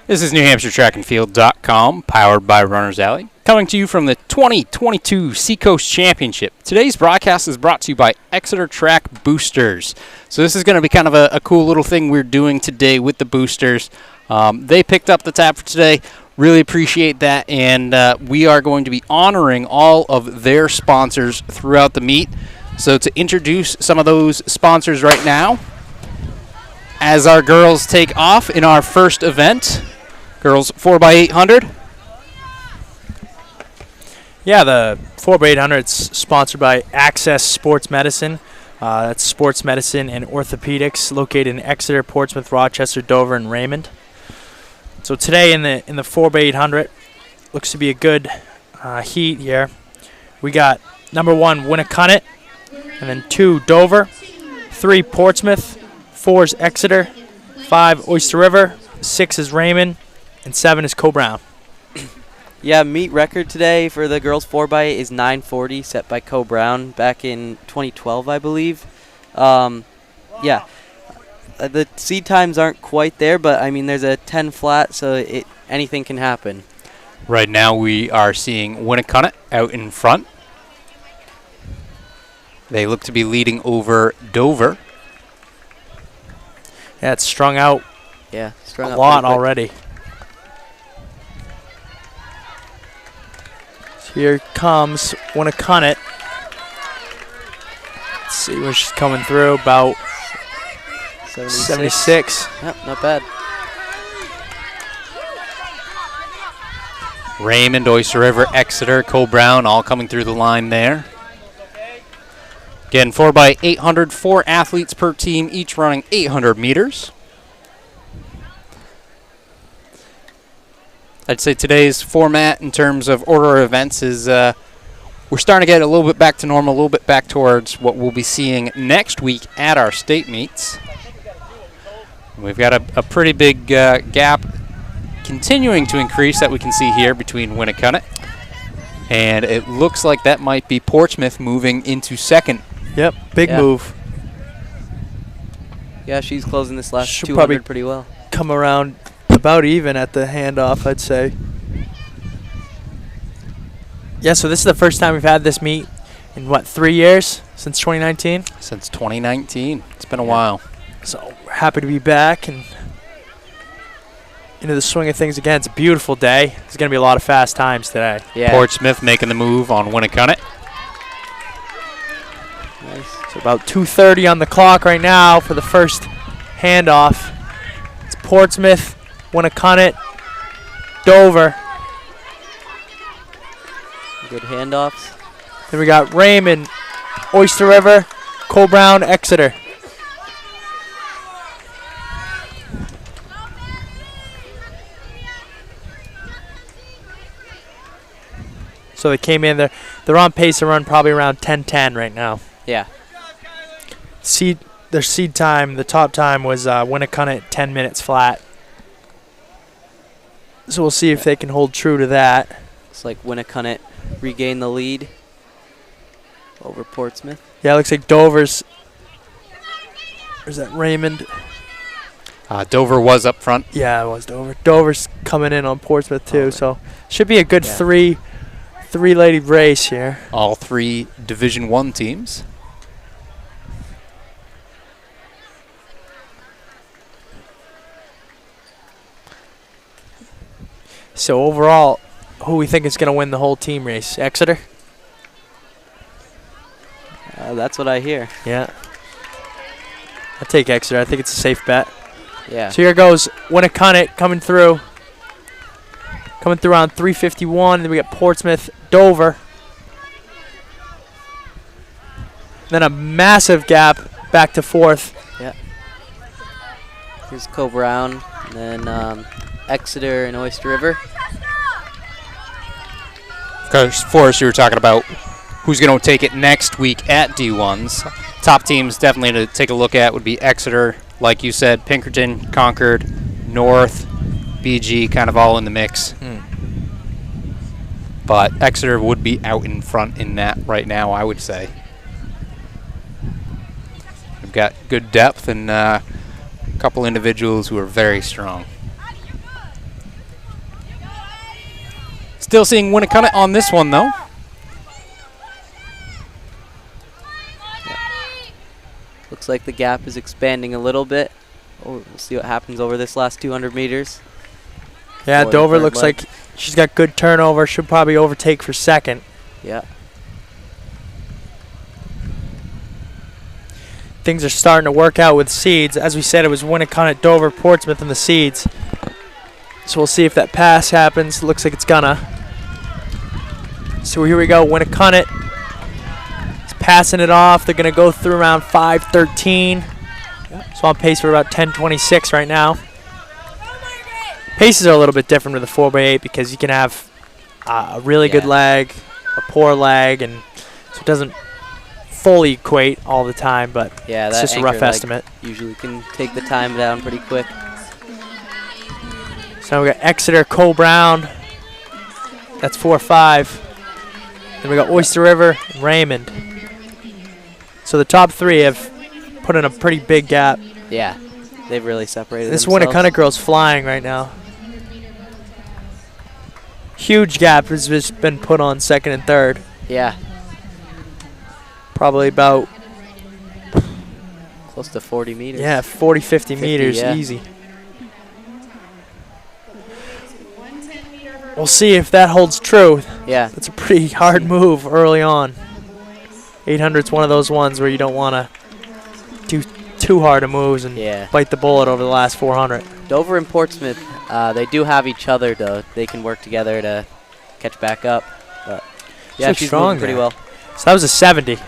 This is NewHampshireTrackandField.com, powered by Runners Alley, coming to you from the 2022 Seacoast Championship. Today's broadcast is brought to you by Exeter Track Boosters. So this is going to be kind of a cool little thing we're doing today with the boosters. They picked up the tab for today. Really appreciate that, and we are going to be honoring all of their sponsors throughout the meet. So to introduce some of those sponsors right now, as our girls take off in our first event, girls 4x800. Yeah, the 4x800 is sponsored by Access Sports Medicine. That's sports medicine and orthopedics located in Exeter, Portsmouth, Rochester, Dover, and Raymond. So today in the 4x800, looks to be a good heat here. We got number 1 Winnicott, and then 2 Dover, 3 Portsmouth, 4 is Exeter, 5 Oyster River, 6 is Raymond, and 7 is Co-Brown. Yeah, meet record today for the girls 4x8 is 9:40, set by Co-Brown back in 2012, I believe. Yeah, the seed times aren't quite there, but I mean there's a 10 flat, so anything can happen. Right now we are seeing Winnicott out in front. They look to be leading over Dover. Yeah, it's strung out Strung a out lot pretty quick. already. Here comes Winnicott. Let's see where she's coming through. About 76. Yep, not bad. Raymond, Oyster River, Exeter, Co-Brown all coming through the line there. Again, 4x800, 4 athletes per team, each running 800 meters. I'd say today's format in terms of order of events is we're starting to get a little bit back to normal, a little bit back towards what we'll be seeing next week at our state meets. We've got a pretty big gap continuing to increase that we can see here between Winnicott. And it looks like that might be Portsmouth moving into second. Yep, big move. Yeah, she's closing this last She'll 200 probably pretty well. come around about even at the handoff, I'd say. Yeah, so this is the first time we've had this meet in, 3 years? Since 2019? Since 2019. It's been a while. So we're happy to be back and into the swing of things again. It's a beautiful day. There's going to be a lot of fast times today. Yeah. Portsmouth making the move on Winnicott. Nice. So about 2:30 on the clock right now for the first handoff. It's Portsmouth, Winnicott, Dover. Good handoffs. Then we got Raymond, Oyster River, Co-Brown, Exeter. So they came in, they're on pace to run probably around 10:10 right now. Yeah. Their seed time, the top time was Winnicott 10 minutes flat. So we'll see if they can hold true to that. It's like Winnicott regain the lead over Portsmouth. Yeah, it looks like Dover's. Or is that Raymond? Dover was up front. Yeah, it was Dover. Dover's coming in on Portsmouth too, so should be a good three-lady race here. All 3 Division I teams. So overall, who we think is going to win the whole team race? Exeter? That's what I hear. Yeah. I take Exeter. I think it's a safe bet. Yeah. So here goes Winnicott coming through. Coming through on 3:51. Then we got Portsmouth, Dover. Then a massive gap back to 4th. Yeah. Here's Co-Brown, and then Exeter and Oyster River. Of course, Forrest, you were talking about who's going to take it next week at D1s. Top teams definitely to take a look at would be Exeter, like you said, Pinkerton, Concord, North, BG, kind of all in the mix. But Exeter would be out in front in that right now, I would say. We've got good depth and a couple individuals who are very strong. Still seeing Winnicott on this one, though. Looks like the gap is expanding a little bit. We'll see what happens over this last 200 meters. Yeah, For the Dover third looks leg. like she's got good turnover. She'll probably overtake for second. Yeah. Things are starting to work out with seeds. As we said, it was Winnicott, Dover, Portsmouth in the seeds. So we'll see if that pass happens. Looks like it's gonna. So here we go. Winnicott is passing it off. They're gonna go through around 5:13. So on pace for about 10:26 right now. Paces are a little bit different with the 4x8 because you can have a really good leg, a poor leg, and so it doesn't fully equate all the time, but Yeah, it's that just a anchor rough leg estimate. usually can take the time down pretty quick. So we got Exeter, Cole Brown. That's 4-5. Then we got Oyster River and Raymond. So the top three have put in a pretty big gap. Yeah, they've really separated This themselves. Winnicott girl's flying right now. Huge gap has just been put on second and third. Yeah, Probably about, close to 40 meters. 40, 50 50, meters yeah. easy. We'll see if that holds true. Yeah, It's a pretty hard move early on. 800's one of those ones where you don't want to do too hard of moves and yeah. bite the bullet over the last 400. Dover and Portsmouth, they do have each other, though. They can work together to catch back up. But yeah, looks she's strong moving pretty there. well. So that was a 70.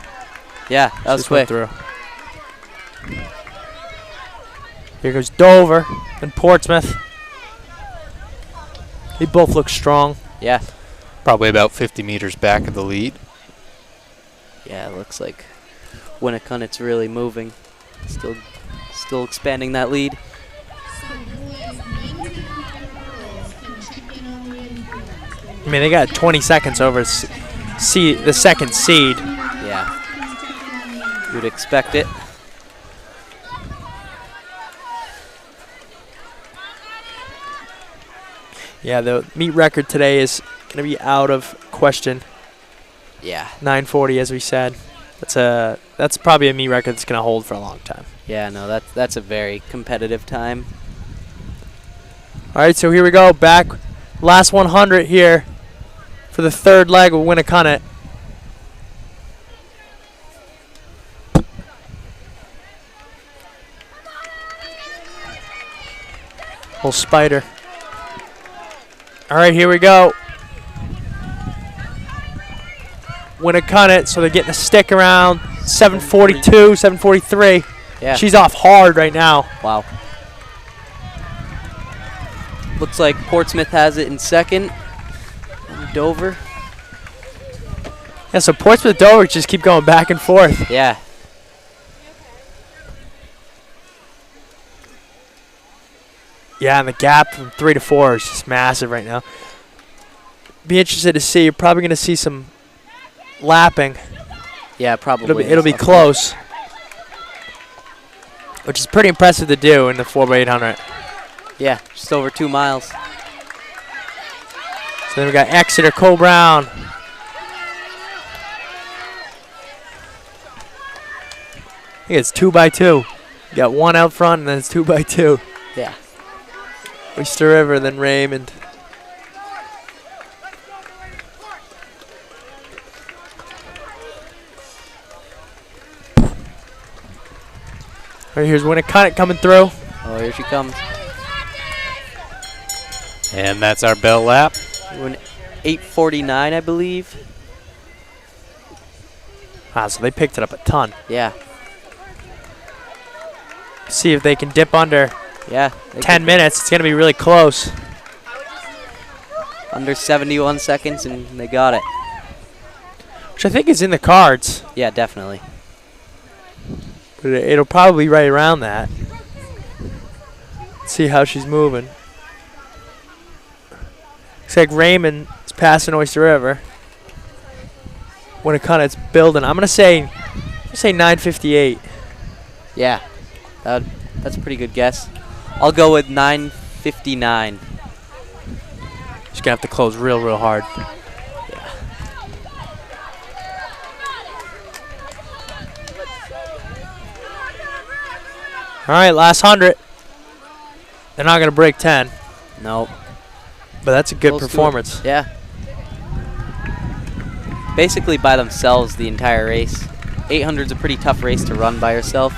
Yeah, that was Just went quick. through. Here goes Dover and Portsmouth. They both look strong. Yeah, Probably about 50 meters back of the lead. yeah. It looks like Winnicott's really moving. Still expanding that lead. I mean, they got 20 seconds over the second seed. Yeah, you'd expect it. Yeah, the meet record today is going to be out of question. Yeah, 9:40, as we said. That's probably a meet record that's going to hold for a long time. yeah. No, that's a very competitive time. All right, so here we go. Back, last 100 here for the third leg of Winnicott. Little spider. All right, here we go. Winnicott, so they're getting a stick around 7:42, 7:43. Yeah. She's off hard right now. Wow. Looks like Portsmouth has it in second. And Dover. Yeah, so Portsmouth Dover just keep going back and forth. Yeah. Yeah, and the gap from 3 to 4 is just massive right now. Be interested to see. You're probably going to see some lapping. Yeah, probably. It'll be close, which is pretty impressive to do in the 4x800. Yeah, just over 2 miles. So then we got Exeter, Cole Brown. I think it's 2x2. You got one out front, and then it's 2x2. Yeah. Oyster River, then Raymond. All right, here's Winnicott coming through. Oh, here she comes. And that's our bell lap. Doing 8:49, I believe. Ah, so they picked it up a ton. Yeah. See if they can dip under Yeah. 10 minutes. It's going to be really close. Under 71 seconds, and they got it. Which I think is in the cards. Yeah, definitely. But it'll probably be right around that. See how she's moving. Looks like Raymond is passing Oyster River. Winnicott's building. I'm gonna say 9:58. Yeah. That's a pretty good guess. I'll go with 9:59. She's gonna have to close real hard. All right, last 100. They're not gonna break 10. Nope. But that's a good Close to it. performance. Yeah. Basically by themselves the entire race. 800's a pretty tough race to run by yourself.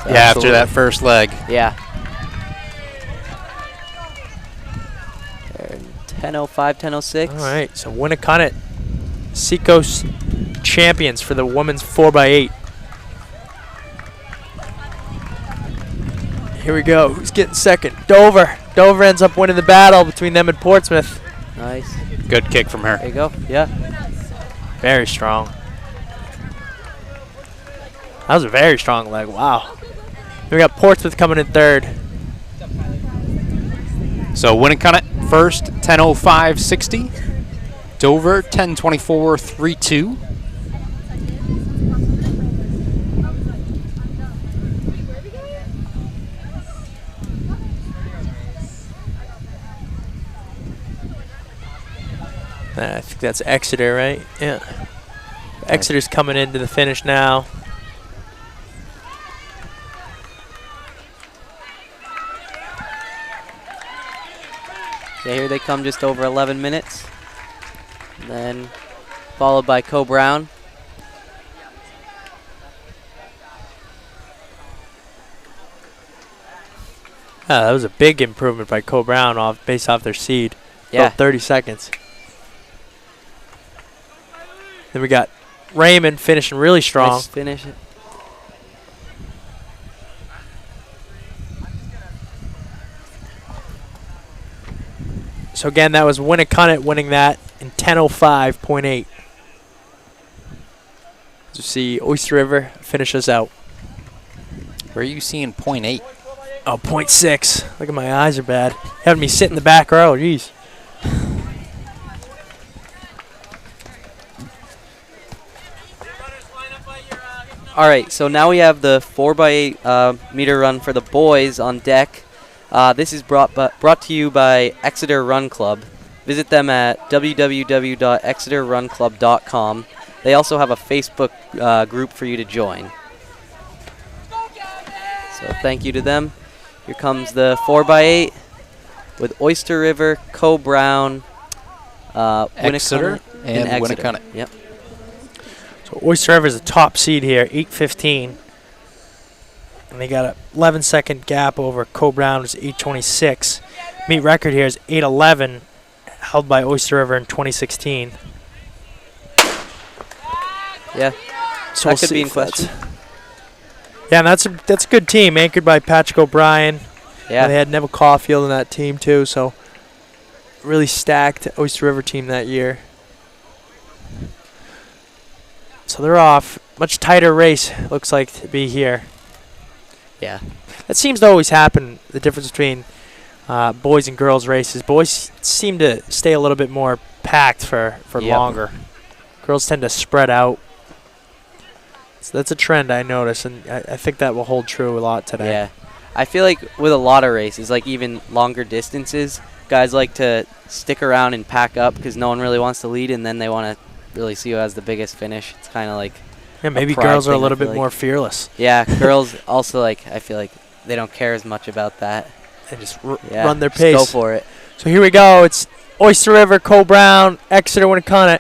So Yeah, after that first leg. Yeah. 10:05, 10:06. All right, so Winnicott, Seacoast champions for the women's 4x8. Here we go. Who's getting second? Dover. Dover ends up winning the battle between them and Portsmouth. Nice. Good kick from her. There you go. Yeah. Very strong. That was a very strong leg. Wow. We got Portsmouth coming in third. So Winnicott first, 10:05.60. Dover, 10:24.32. I think that's Exeter, right? Yeah. Exeter's coming into the finish now. Yeah, here they come, just over 11 minutes. And then followed by Co Brown. That was a big improvement by Co Brown based off their seed. Yeah. About 30 seconds. Then we got Raymond finishing really strong. Nice finish. So again, that was Winnicott winning that in 10:05.8. You see Oyster River finish us out. Where are you seeing .8? Oh, .6. Look at my eyes are bad. Having me sit in the back row. Jeez. All right, so now we have the 4x8 meter run for the boys on deck. This is brought to you by Exeter Run Club. Visit them at www.exeterrunclub.com. They also have a Facebook group for you to join. So thank you to them. Here comes the 4x8 with Oyster River, Co Brown, Exeter Winnicott, and Exeter. Winnicott. Yep. So Oyster River is the top seed here, 8:15. And they got a 11-second gap over Co Brown, which is 8:26. Meet record here is 8:11, held by Oyster River in 2016. Yeah. So That could be in question. Yeah, and that's a good team, anchored by Patrick O'Brien. Yeah. And they had Neville Caulfield in that team too, so really stacked Oyster River team that year. So they're off. Much tighter race looks like to be here. Yeah. That seems to always happen, the difference between boys and girls races. Boys seem to stay a little bit more packed for Yep. longer. Girls tend to spread out. So that's a trend I notice, and I think that will hold true a lot today. Yeah. I feel like with a lot of races, like even longer distances, guys like to stick around and pack up because no one really wants to lead, and then they want to really see who has the biggest finish. It's kind of like Yeah, maybe pride girls are a thing, I little feel bit like. more fearless. Yeah, girls also I feel like they don't care as much about that. They just Yeah, run their just go pace. for it. So here we go. It's Oyster River, Co Brown, Exeter, Winnicott.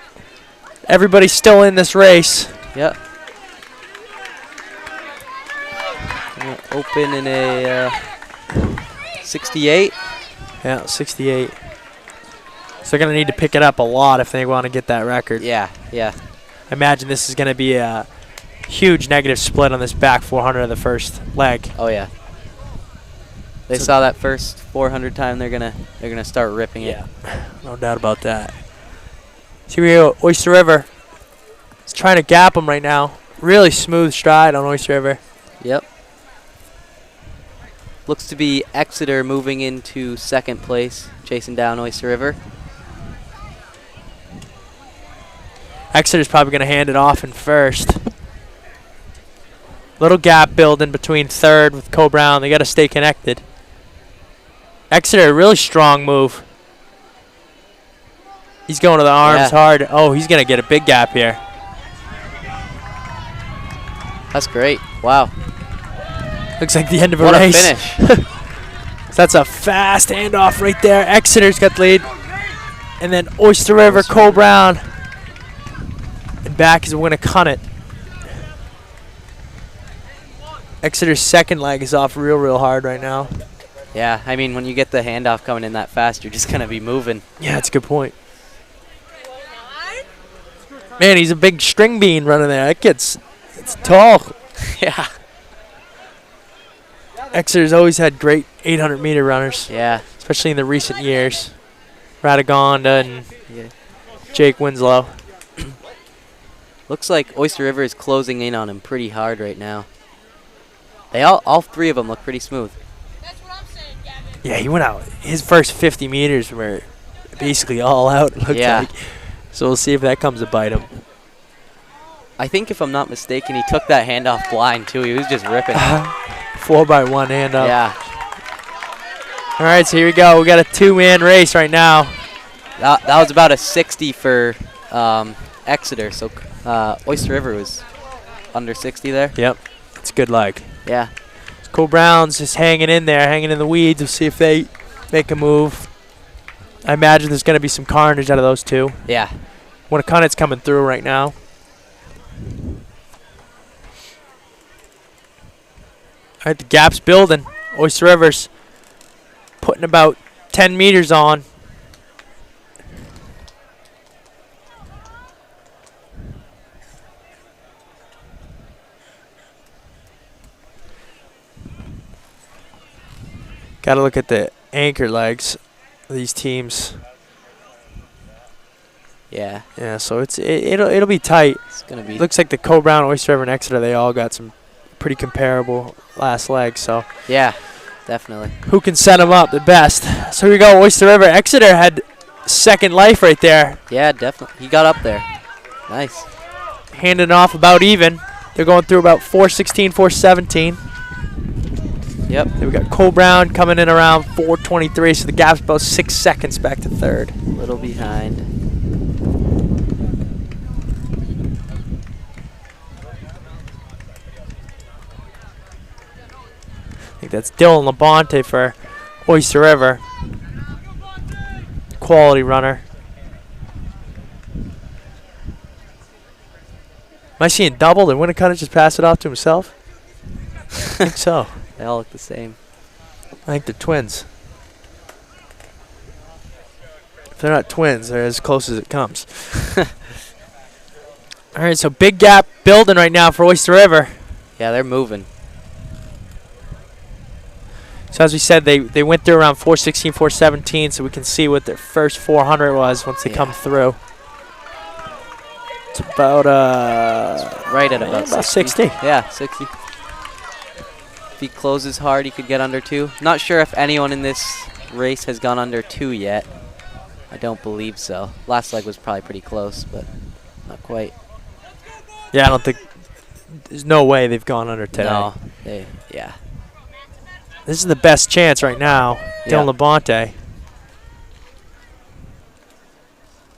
Everybody's still in this race. Yep. Open in a 68. Yeah, 68. So they're going to need to pick it up a lot if they want to get that record. Yeah, yeah. I imagine this is going to be a huge negative split on this back 400 of the first leg. Oh yeah. They So saw that first 400 time. They're gonna start ripping it. Yeah, no doubt about that. So here we go, Oyster River. It's trying to gap them right now. Really smooth stride on Oyster River. Yep. Looks to be Exeter moving into second place, chasing down Oyster River. Exeter's probably going to hand it off in first. Little gap building between third with Co Brown. They got to stay connected. Exeter, a really strong move. He's going to the arms hard. Oh, he's going to get a big gap here. That's great. Wow. Looks like the end of a What a race. finish. So that's a fast handoff right there. Exeter's got the lead. And then Oyster River, Cole Brown. And back is Winnicott. Exeter's second leg is off real hard right now. Yeah, I mean, when you get the handoff coming in that fast, you're just going to be moving. Yeah, that's a good point. Man, he's a big string bean running there. That kid's it's tall. Yeah. Exeter's always had great 800-meter runners. Yeah. Especially in the recent years. Radagonda and Jake Winslow. Looks like Oyster River is closing in on him pretty hard right now. They all three of them look pretty smooth. That's what I'm saying, Gavin. Yeah, he went out. His first 50 meters were basically all out, it looked like. So we'll see if that comes to bite him. I think if I'm not mistaken, he took that handoff blind, too. He was just ripping. 4x1 handoff. Yeah. All right, so here we go. We got a two-man race right now. That was about a 60 for Exeter, so Oyster River was under 60 there. Yep, it's a good leg. Yeah. Cole Brown's just hanging in there, hanging in the weeds. We'll see if they make a move. I imagine there's going to be some carnage out of those two. Yeah. Winnicott's coming through right now. All right, the gap's building. Oyster River's putting about 10 meters on. Got to look at the anchor legs of these teams. Yeah. Yeah, so it'll be tight. It's gonna be. Looks like the Cole Brown, Oyster River, and Exeter, they all got some pretty comparable last legs. So Yeah, definitely. who can set them up the best? So here we go, Oyster River. Exeter had second life right there. Yeah, definitely. He got up there. Nice. Handing off about even. They're going through about 4:16, 4:17. Yep. Then we got Cole Brown coming in around 4:23, so the gap's about 6 seconds back to third. A little behind. I think that's Dylan Labonte for Oyster River. Quality runner. Am I seeing double? Did Winnicott just pass it off to himself? I think so. They all look the same. I think they're twins. If they're not twins, they're as close as it comes. All right, so big gap building right now for Oyster River. Yeah, they're moving. So as we said, they went through around 4:16, 4:17, so we can see what their first 400 was once they come through. It's about Right at about 60. Yeah, 60. If he closes hard, he could get under 2. Not sure if anyone in this race has gone under 2 yet. I don't believe so. Last leg was probably pretty close, but not quite. Yeah, I don't think there's no way they've gone under today. No, This is the best chance right now. Dylan Labonte.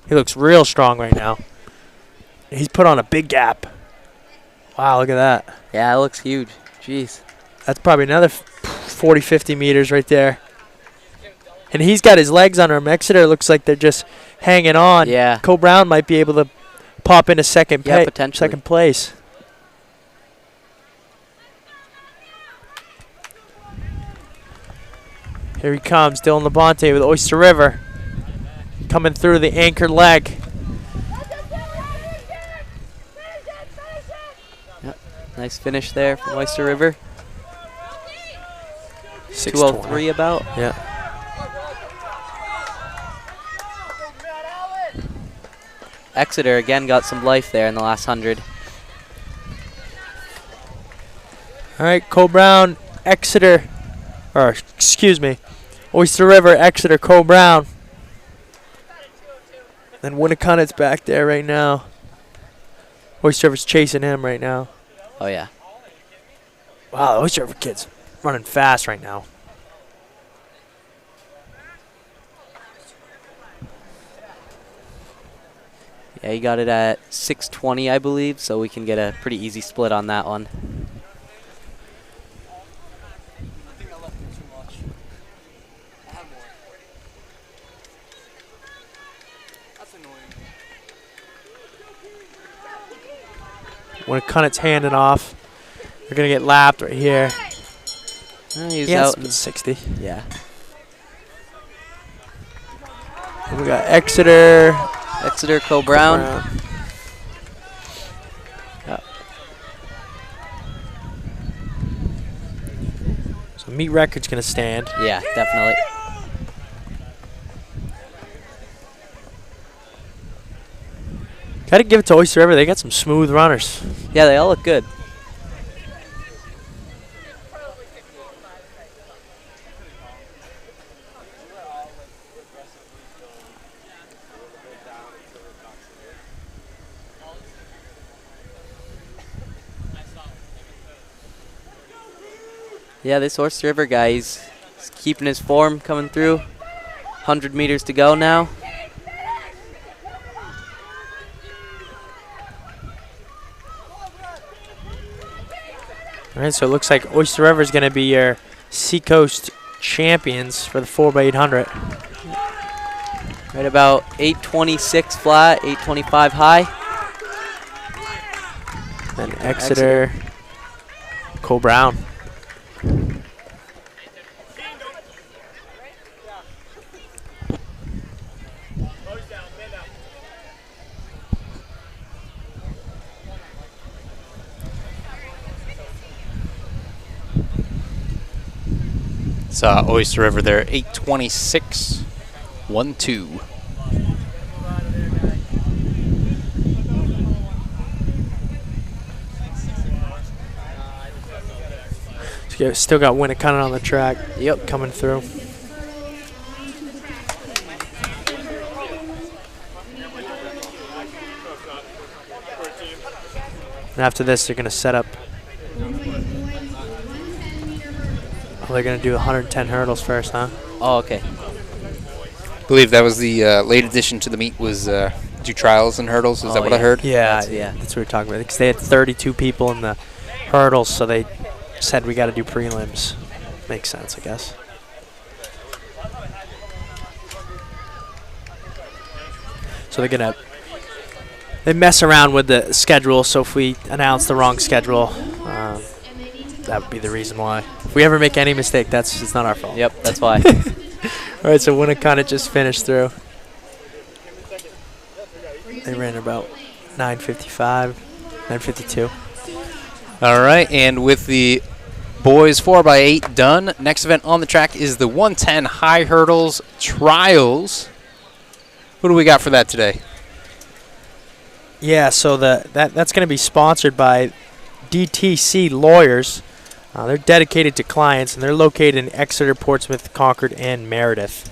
He looks real strong right now. He's put on a big gap. Wow, look at that. Yeah, it looks huge. Jeez. That's probably another 40, 50 meters right there. And he's got his legs under him. Exeter looks like they're just hanging on. Yeah. Cole Brown might be able to pop into second place. Here he comes, Dylan Labonte with Oyster River. Coming through the anchor leg. Yep. Nice finish there from Oyster River. 2:03 about. Yeah. Exeter again got some life there in the last 100. All right, Cole Brown, Exeter, or excuse me, Oyster River, Exeter, Cole Brown. Then Winnicott's back there right now. Oyster River's chasing him right now. Oh, yeah. Wow, the Oyster River kid's running fast right now. Yeah, he got it at 620, I believe, so we can get a pretty easy split on that one. When Cunnet's handing off, they're going to get lapped right here. He's Yeah, out. it's 60. Yeah. And we got Exeter. Exeter, Co-Brown. So meet record's going to stand. Yeah, definitely. Got to give it to Oyster River. They got some smooth runners. Yeah, they all look good. Yeah, this Oyster River guy, he's keeping his form coming through. 100 meters to go now. All right, so it looks like Oyster River is going to be your Seacoast champions for the 4x800. Right about 826 flat, 825 high. Then Exeter, Co-Brown. It's Oyster River there, 826, 1-2. Still got Winnicott on the track. Yep. Coming through. And after this, they're going to set up. Oh, they're going to do 110 hurdles first, huh? Oh, okay. I believe that was the late addition to the meet was do trials and hurdles. Is that what I heard? Yeah, yeah. That's what we're talking about. Because they had 32 people in the hurdles, so they said we got to do prelims. Makes sense, I guess. So they mess around with the schedule, so if we announce the wrong schedule, that would be the reason why. If we ever make any mistake, it's not our fault. Yep, that's why. All right, so Winnicott just finished through. They ran about 9:55, 9:52. All right, and with the boys 4x8 done, next event on the track is the 110 high hurdles trials. What do we got for that today? Yeah, so that's going to be sponsored by DTC Lawyers. They're dedicated to clients, and they're located in Exeter, Portsmouth, Concord, and Meredith.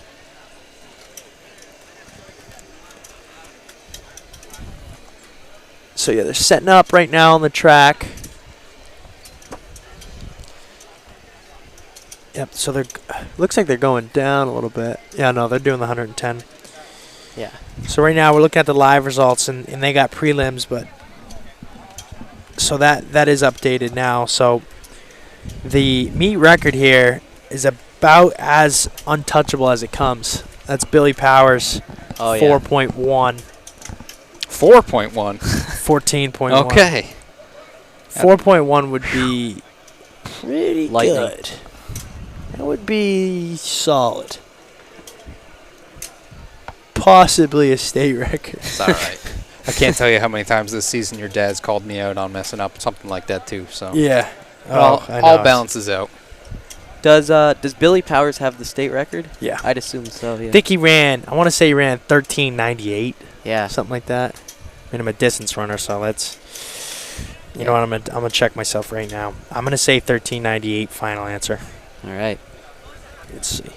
So yeah, they're setting up right now on the track. Yep, so looks like they're going down a little bit. Yeah, no, they're doing the 110. Yeah. So right now we're looking at the live results, and they got prelims, but so that is updated now. So the meet record here is about as untouchable as it comes. That's Billy Powers, Oh, yeah. 4.1. 4.1. 14.1. Okay. 4.1 would be pretty Lightning. good. That would be solid. Possibly a state record. It's all right. I can't tell you how many times this season your dad's called me out on messing up something like that too. So Yeah. all balances out. Does Billy Powers have the state record? Yeah. I'd assume so, yeah. I think he ran, I want to say he ran 13:98, Yeah. something like that. I mean, I'm a distance runner, so that's, you know what, I'm gonna check myself right now. I'm going to say 13:98 final answer. All right. Let's see.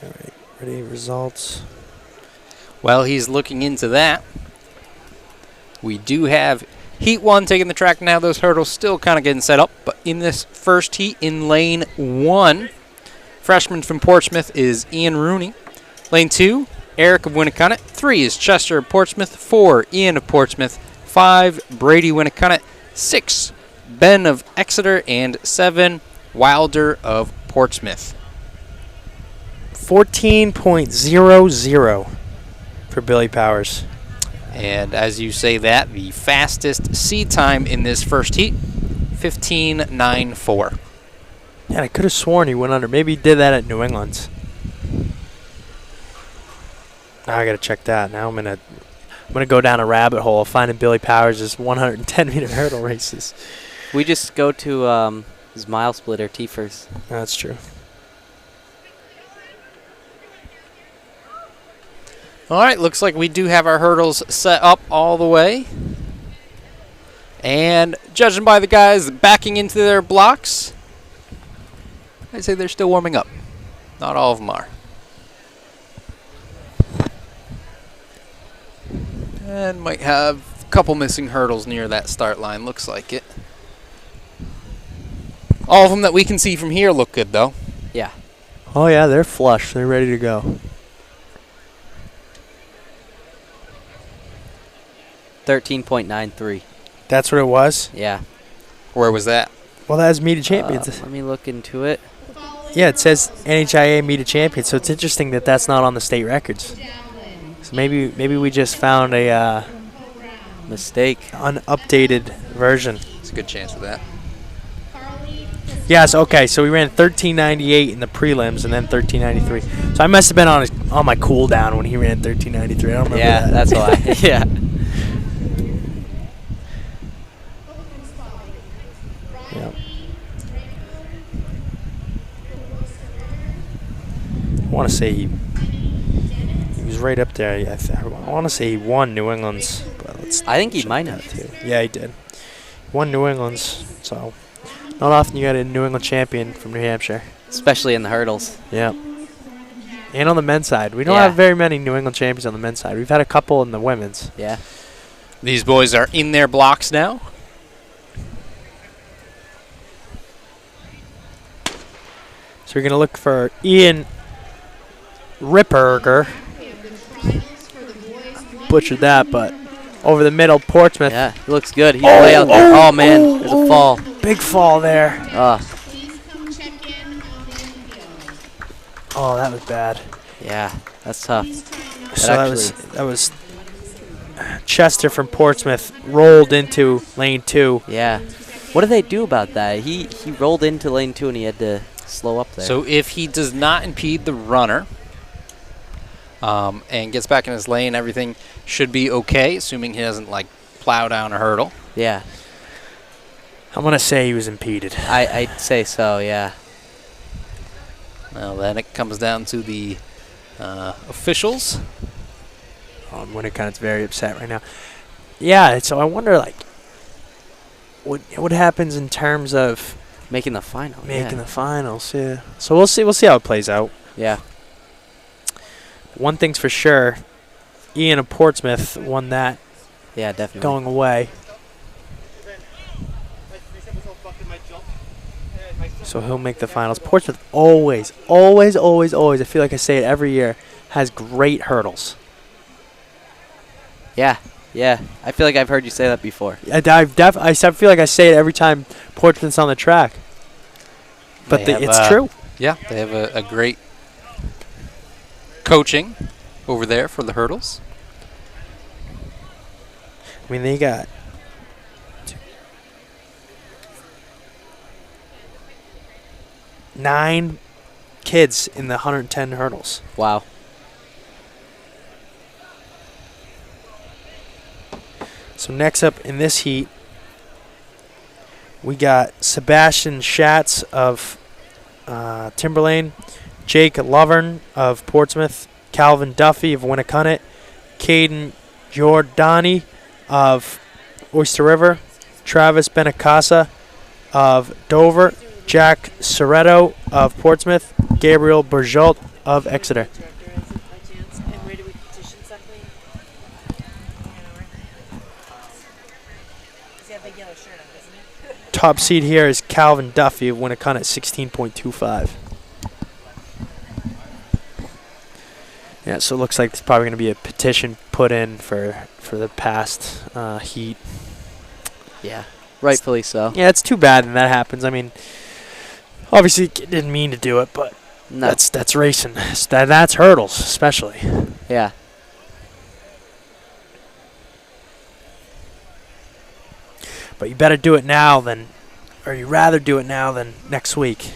All right, ready, results. While he's looking into that, we do have Heat 1 taking the track now. Those hurdles still kind of getting set up. But in this first heat in lane 1, freshman from Portsmouth is Ian Rooney. Lane 2, Eric of Winnicott. 3 is Chester of Portsmouth. 4, Ian of Portsmouth. 5, Brady Winnicott. 6, Ben of Exeter. And 7, Wilder of Portsmouth. 14.00 for Billy Powers. And as you say that, the fastest seed time in this first heat, 15.94. Yeah, I could have sworn he went under. Maybe he did that at New England's. Now I got to check that. Now I'm gonna go down a rabbit hole of finding Billy Powers' 110-meter hurdle races. We just go to his mile splitter, T-first. That's true. All right, looks like we do have our hurdles set up all the way. And judging by the guys backing into their blocks, I'd say they're still warming up. Not all of them are. And might have a couple missing hurdles near that start line, looks like it. All of them that we can see from here look good, though. Yeah. Oh, yeah, they're flush. They're ready to go. 13.93. That's what it was? Yeah. Where was that? Well, that was Meet of Champions. Let me look into it. Yeah, it says NHIA Meet of Champions, so it's interesting that that's not on the state records. So maybe we just found a Mistake. unupdated version. There's a good chance of that. Yes, okay, so we ran 13.98 in the prelims and then 13.93. So I must have been on my cool down when he ran 13.93. I don't remember Yeah, that. that's why. Yeah. Yeah. I want to say he was right up there. I want to say he won New England's. But I think he check might that have. too. Yeah, he did. Won New England's, so not often you got a New England champion from New Hampshire. Especially in the hurdles. Yeah. And on the men's side. We don't Yeah. have very many New England champions on the men's side. We've had a couple in the women's. Yeah. These boys are in their blocks now. So we're going to look for Ian Ripperger. Butchered that, but over the middle, Portsmouth. Yeah, he looks good. He's way out there. Oh, man, there's a fall. Big fall there. Oh, that was bad. Yeah, that's tough. So that was Chester from Portsmouth rolled into lane 2. Yeah. What did they do about that? He rolled into lane 2 and he had to slow up there. So if he does not impede the runner and gets back in his lane, everything should be okay, assuming he doesn't, like, plow down a hurdle. Yeah. I'm going to say he was impeded. I'd say so, yeah. Well, then it comes down to the officials. Oh, Winnicott's very upset right now. Yeah, so I wonder, like, what happens in terms of Making the final. making the finals. Yeah. So we'll see how it plays out. Yeah. One thing's for sure, Ian of Portsmouth won that Yeah, definitely. going away. So he'll make the finals. Portsmouth always, I feel like I say it every year, has great hurdles. Yeah. Yeah. I feel like I've heard you say that before. I feel like I say it every time Portsmouth's on the track. But They have, it's true. Yeah, they have a great coaching over there for the hurdles. I mean, they got 9 kids in the 110 hurdles. Wow. So next up in this heat, we got Sebastian Schatz of Timberlane, Jake Lovern of Portsmouth, Calvin Duffy of Winnicott, Caden Giordani of Oyster River, Travis Benacasa of Dover, Jack Soretto of Portsmouth, Gabriel Berjolt of Exeter. And where do we petition something? a big yellow shirt on, doesn't he? Top seed here is Calvin Duffy of Winnicott at 16.25. Yeah, so it looks like there's probably going to be a petition put in for the past heat. Yeah, rightfully so. Yeah, it's too bad when that happens. I mean, obviously it didn't mean to do it, but No. that's racing. That's hurdles, especially. Yeah. But you better do it now or you rather do it now than next week.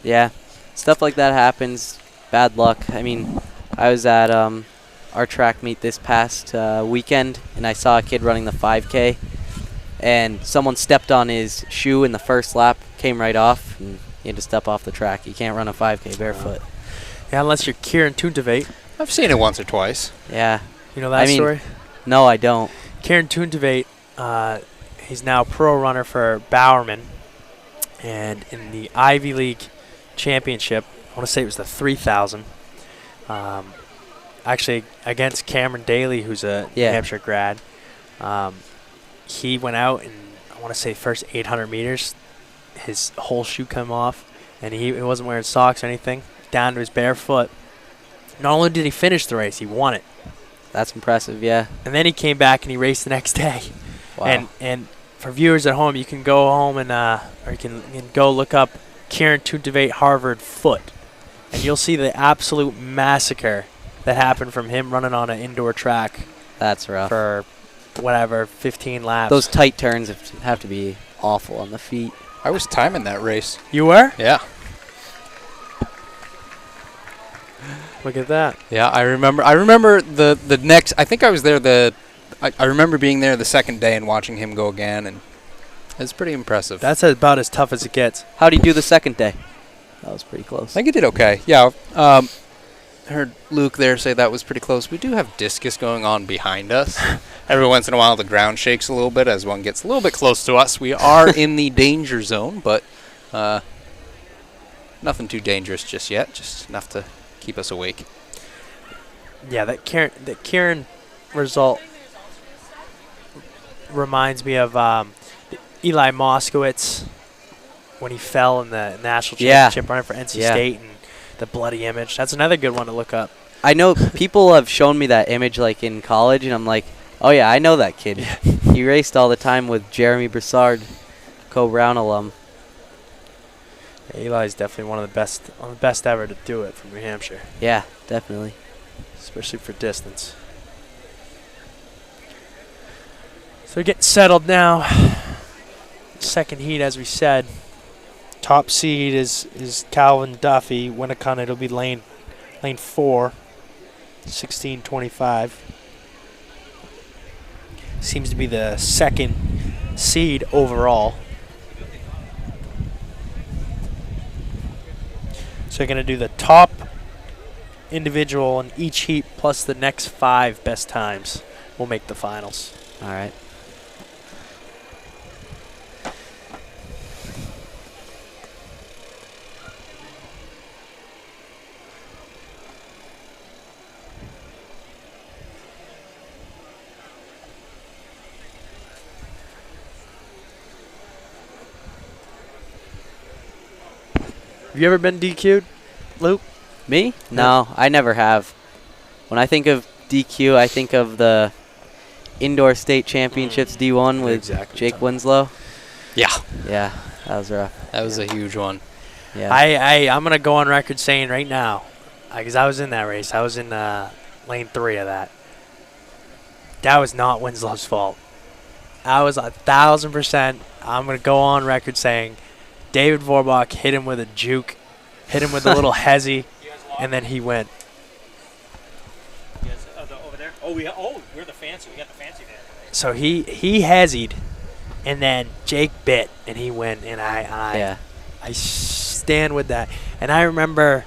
Yeah, stuff like that happens. Bad luck. I mean, I was at our track meet this past weekend, and I saw a kid running the 5K, and someone stepped on his shoe in the first lap, came right off, and he had to step off the track. You can't run a 5K barefoot. Yeah, unless you're Kieran Tuntavate. I've seen it once or twice. Yeah. You know that story? No, I don't. Kieran Tuntavate, he's now a pro runner for Bowerman, and in the Ivy League Championship, I want to say it was the 3,000. Actually, against Cameron Daly, who's a New Hampshire grad. He went out and I want to say first 800 meters, his whole shoe came off, and he wasn't wearing socks or anything, down to his bare foot. Not only did he finish the race, he won it. That's impressive, yeah. And then he came back and he raced the next day. Wow. And for viewers at home, you can go home and or you can go look up Kieran Tuntavate Harvard foot, and you'll see the absolute massacre that happened from him running on an indoor track. That's rough. For whatever 15 laps. Those tight turns have to be awful on the feet. I was timing that race. You were? Yeah. Look at that. Yeah, I remember the next. I think I was there. I remember being there the second day and watching him go again, and it's pretty impressive. That's about as tough as it gets. How did he do the second day? That was pretty close. I think he did okay. Yeah. Heard Luke there say that was pretty close. We do have discus going on behind us. Every once in a while, the ground shakes a little bit as one gets a little bit close to us. We are in the danger zone, but nothing too dangerous just yet. Just enough to keep us awake. Yeah, that Kieran result reminds me of Eli Moskowitz when he fell in the national championship running for NC State, and the bloody image. That's another good one to look up. I know people have shown me that image like in college, and I'm like, oh yeah, I know that kid. He raced all the time with Jeremy Broussard, Co-Brown alum. Yeah, Eli's definitely one of the best ever to do it from New Hampshire. Yeah, definitely. Especially for distance. So we're getting settled now. Second heat, as we said. Top seed is Calvin Duffy. Winnicott, it'll be lane 4, 16:25. Seems to be the second seed overall. So you're going to do the top individual in each heat plus the next 5 best times will make the finals. All right. Have you ever been DQ'd, Luke? Me? No, I never have. When I think of DQ, I think of the indoor state championships D1 with Jake Winslow. Yeah. Yeah, that was rough. That was a huge one. Yeah. I'm going to go on record saying right now, because I was in that race. I was in lane 3 of that. That was not Winslow's fault. I was 1,000%. I'm going to go on record saying David Vorbach hit him with a juke, hit him with a little hezzy, and then he went. You guys, over there? We're the fancy. We got the fancy there. So he hezzied, and then Jake bit, and he went, and I stand with that. And I remember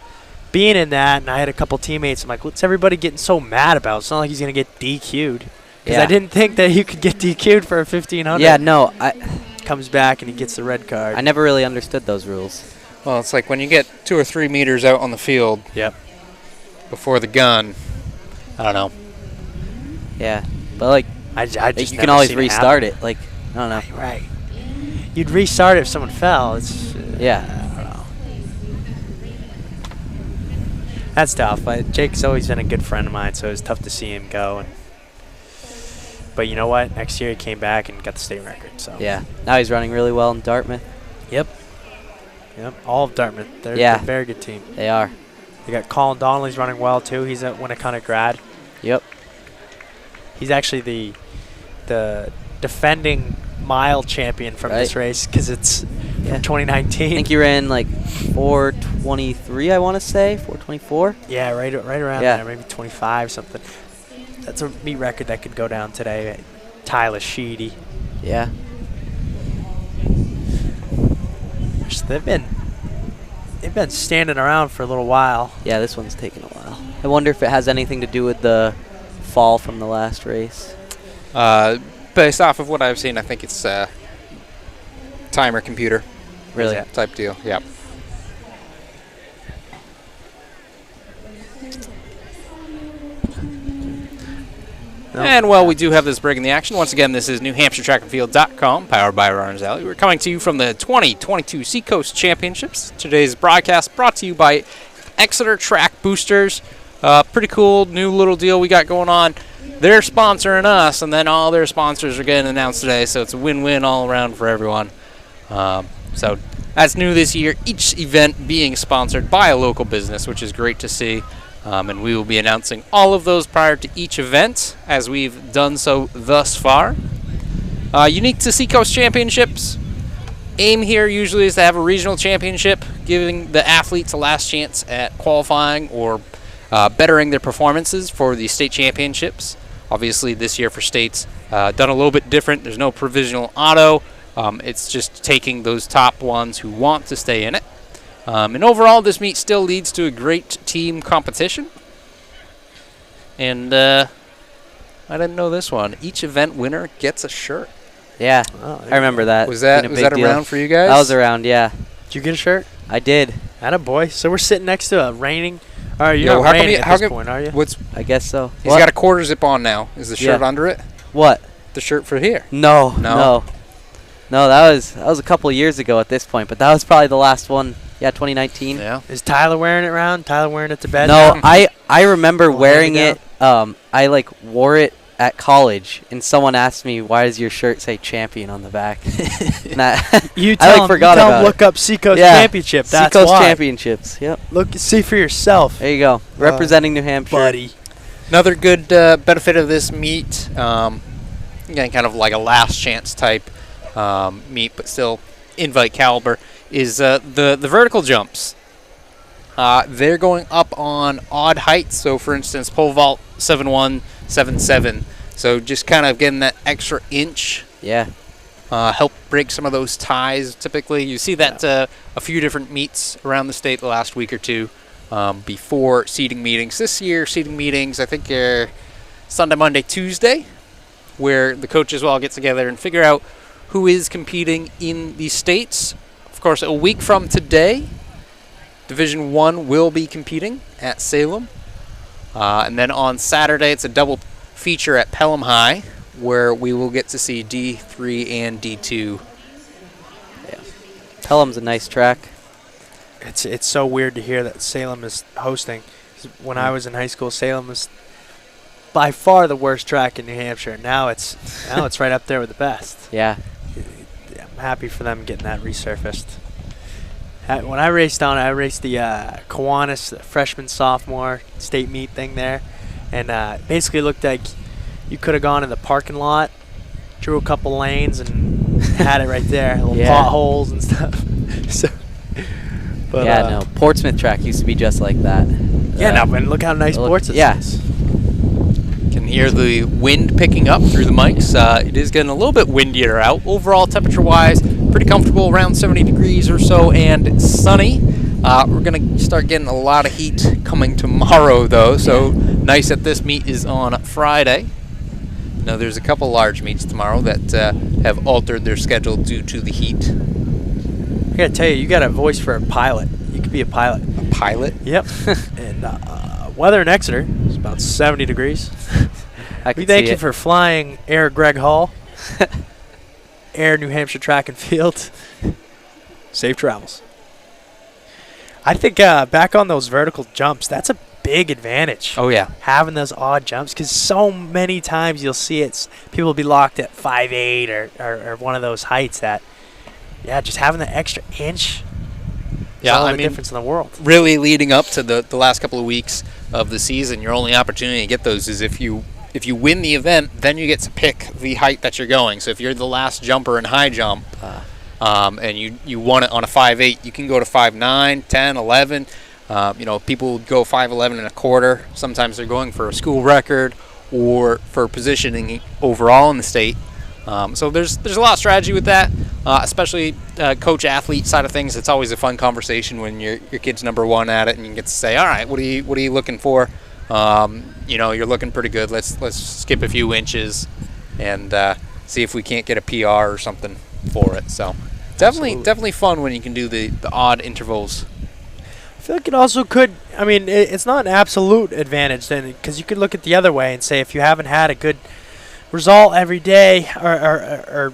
being in that, and I had a couple teammates. I'm like, what's everybody getting so mad about? It's not like he's going to get DQ'd. Because I didn't think that you could get DQ'd for a 1,500. Yeah, no. Comes back, and he gets the red card. I never really understood those rules. Well, it's like when you get 2 or 3 meters out on the field. Yep. before the gun. I don't know. Yeah, but like I just you never can always seen it restart happen. it. Like I don't know. Right. You'd restart it if someone fell. It's Yeah. I don't know. That's tough. Jake's always been a good friend of mine, so it was tough to see him go. But you know what? Next year he came back and got the state record. So Yeah. Now he's running really well in Dartmouth. Yep. All of Dartmouth. They're Yeah. a very good team. They are. They got Colin Donnelly's running well too. He's a Winnicott grad. Yep. He's actually the defending mile champion from this Right. race because it's Yeah. from 2019. I think he ran like 4:23. I want to say 4:24. Yeah, right around Yeah. there, maybe 25 something. That's a meet record that could go down today. Tyler Sheedy. Yeah. They've been standing around for a little while. Yeah. This one's taking a while. I wonder if it has anything to do with the fall from the last race. Based off of what I've seen, I think it's timer computer Really? type deal. Yep. No. And while we do have this break in the action, once again, this is NewHampshireTrackandField.com, powered by Runners Alley. We're coming to you from the 2022 Seacoast Championships. Today's broadcast brought to you by Exeter Track Boosters. Pretty cool new little deal we got going on. They're sponsoring us, and then all their sponsors are getting announced today, so it's a win-win all around for everyone. So that's new this year, each event being sponsored by a local business, which is great to see. And we will be announcing all of those prior to each event, as we've done so thus far. Unique to Seacoast Championships, aim here usually is to have a regional championship, giving the athletes a last chance at qualifying or bettering their performances for the state championships. Obviously, this year for states, done a little bit different. There's no provisional auto. It's just taking those top ones who want to stay in it. And overall, this meet still leads to a great team competition. And I didn't know this one. Each event winner gets a shirt. Yeah. Oh, I remember that. Was that being a big deal. around for you guys? That was around. Yeah. Did you get a shirt? I did. Attaboy. So we're sitting next to a raining. All right, Yo, you're how not come raining you- at how this come- point, are you? What's I guess so. he's What? got a quarter zip on now. Is the shirt Yeah. under it? What? The shirt for here. No. No? No. No. That was a couple years ago at this point, but that was probably the last one. Yeah, 2019. Yeah. Is Tyler wearing it around? Tyler wearing it to bed? No, now? I remember Little wearing hand-me-down? it. I like wore it at college, and someone asked me, "Why does your shirt say champion on the back?" And You I, tell like, him, forgot you tell about him it. look up Seacoast Yeah. Championship. That's Seacoast why. Championships. Yep. Look, see for yourself, There you go. Representing New Hampshire. buddy. Another good benefit of this meet, again, kind of like a last chance type meet, but still invite caliber, is the vertical jumps. They're going up on odd heights. So, for instance, pole vault 7'1", 7'7". So just kind of getting that extra inch, Yeah. help break some of those ties. Typically, you see that a few different meets around the state the last week or two before seeding meetings. This year, seeding meetings, I think, are Sunday, Monday, Tuesday, where the coaches will all get together and figure out who is competing in the states. Of course, a week from today, Division 1 will be competing at Salem. And then on Saturday, it's a double feature at Pelham High, where we will get to see D3 and D2. Pelham's a nice track. It's so weird to hear that Salem is hosting. 'Cause when I was in high school, Salem was by far the worst track in New Hampshire. Now it's right up there with the best. Yeah. I'm happy for them getting that resurfaced. When I raced on it, I raced the Kiwanis freshman sophomore state meet thing there, and basically looked like you could have gone in the parking lot, drew a couple lanes, and had it right there, little Yeah. potholes and stuff. So, but yeah, no. Portsmouth track used to be just like that. yeah, no, and look how nice Portsmouth yeah. is. Can hear the wind picking up through the mics. It is getting a little bit windier out. Overall, temperature-wise, pretty comfortable, around 70 degrees or so, and sunny. We're going to start getting a lot of heat coming tomorrow, though, so nice that this meet is on Friday. Now, there's a couple large meets tomorrow that have altered their schedule due to the heat. I gotta tell you, you got a voice for a pilot. You could be a pilot. A pilot? Yep. And Weather in Exeter is about 70 degrees. I We can thank see you it. for flying Air Greg Hall, Air New Hampshire Track and Field. Safe travels. I think back on those vertical jumps, that's a big advantage. Oh, yeah. Having those odd jumps, because so many times you'll see people will be locked at 5'8" or one of those heights that, just having the extra inch. Yeah, all I the mean, difference in the world. really leading up to the last couple of weeks of the season, your only opportunity to get those is if you win the event, then you get to pick the height that you're going. So if you're the last jumper in high jump, and you won it on a 5'8", you can go to 5'9", 10, 11. People go 5'11 and a quarter. Sometimes they're going for a school record or for positioning overall in the state. So there's a lot of strategy with that, especially coach athlete side of things. It's always a fun conversation when your kid's number one at it, and you get to say, all right, what are you looking for? You're looking pretty good. Let's skip a few inches and see if we can't get a PR or something for it. So definitely fun when you can do the odd intervals. I feel like it also could. I mean, it's not an absolute advantage then, because you could look at the other way and say if you haven't had a good result every day or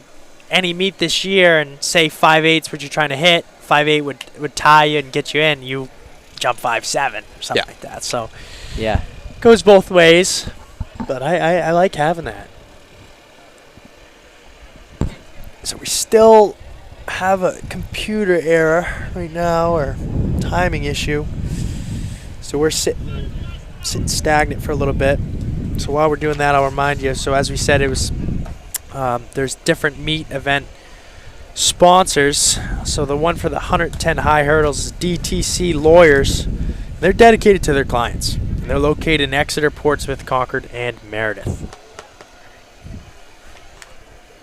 any meet this year, and say 5'8's what you're trying to hit, 5'8 would tie you and get you in. You jump 5'7" or something like that. So Yeah. it goes both ways, but I like having that. So we still have a computer error right now, or timing issue. So we're sitting stagnant for a little bit. So while we're doing that, I'll remind you. So as we said, it was there's different meet event sponsors. So the one for the 110 high hurdles is DTC Lawyers. They're dedicated to their clients. And they're located in Exeter, Portsmouth, Concord, and Meredith.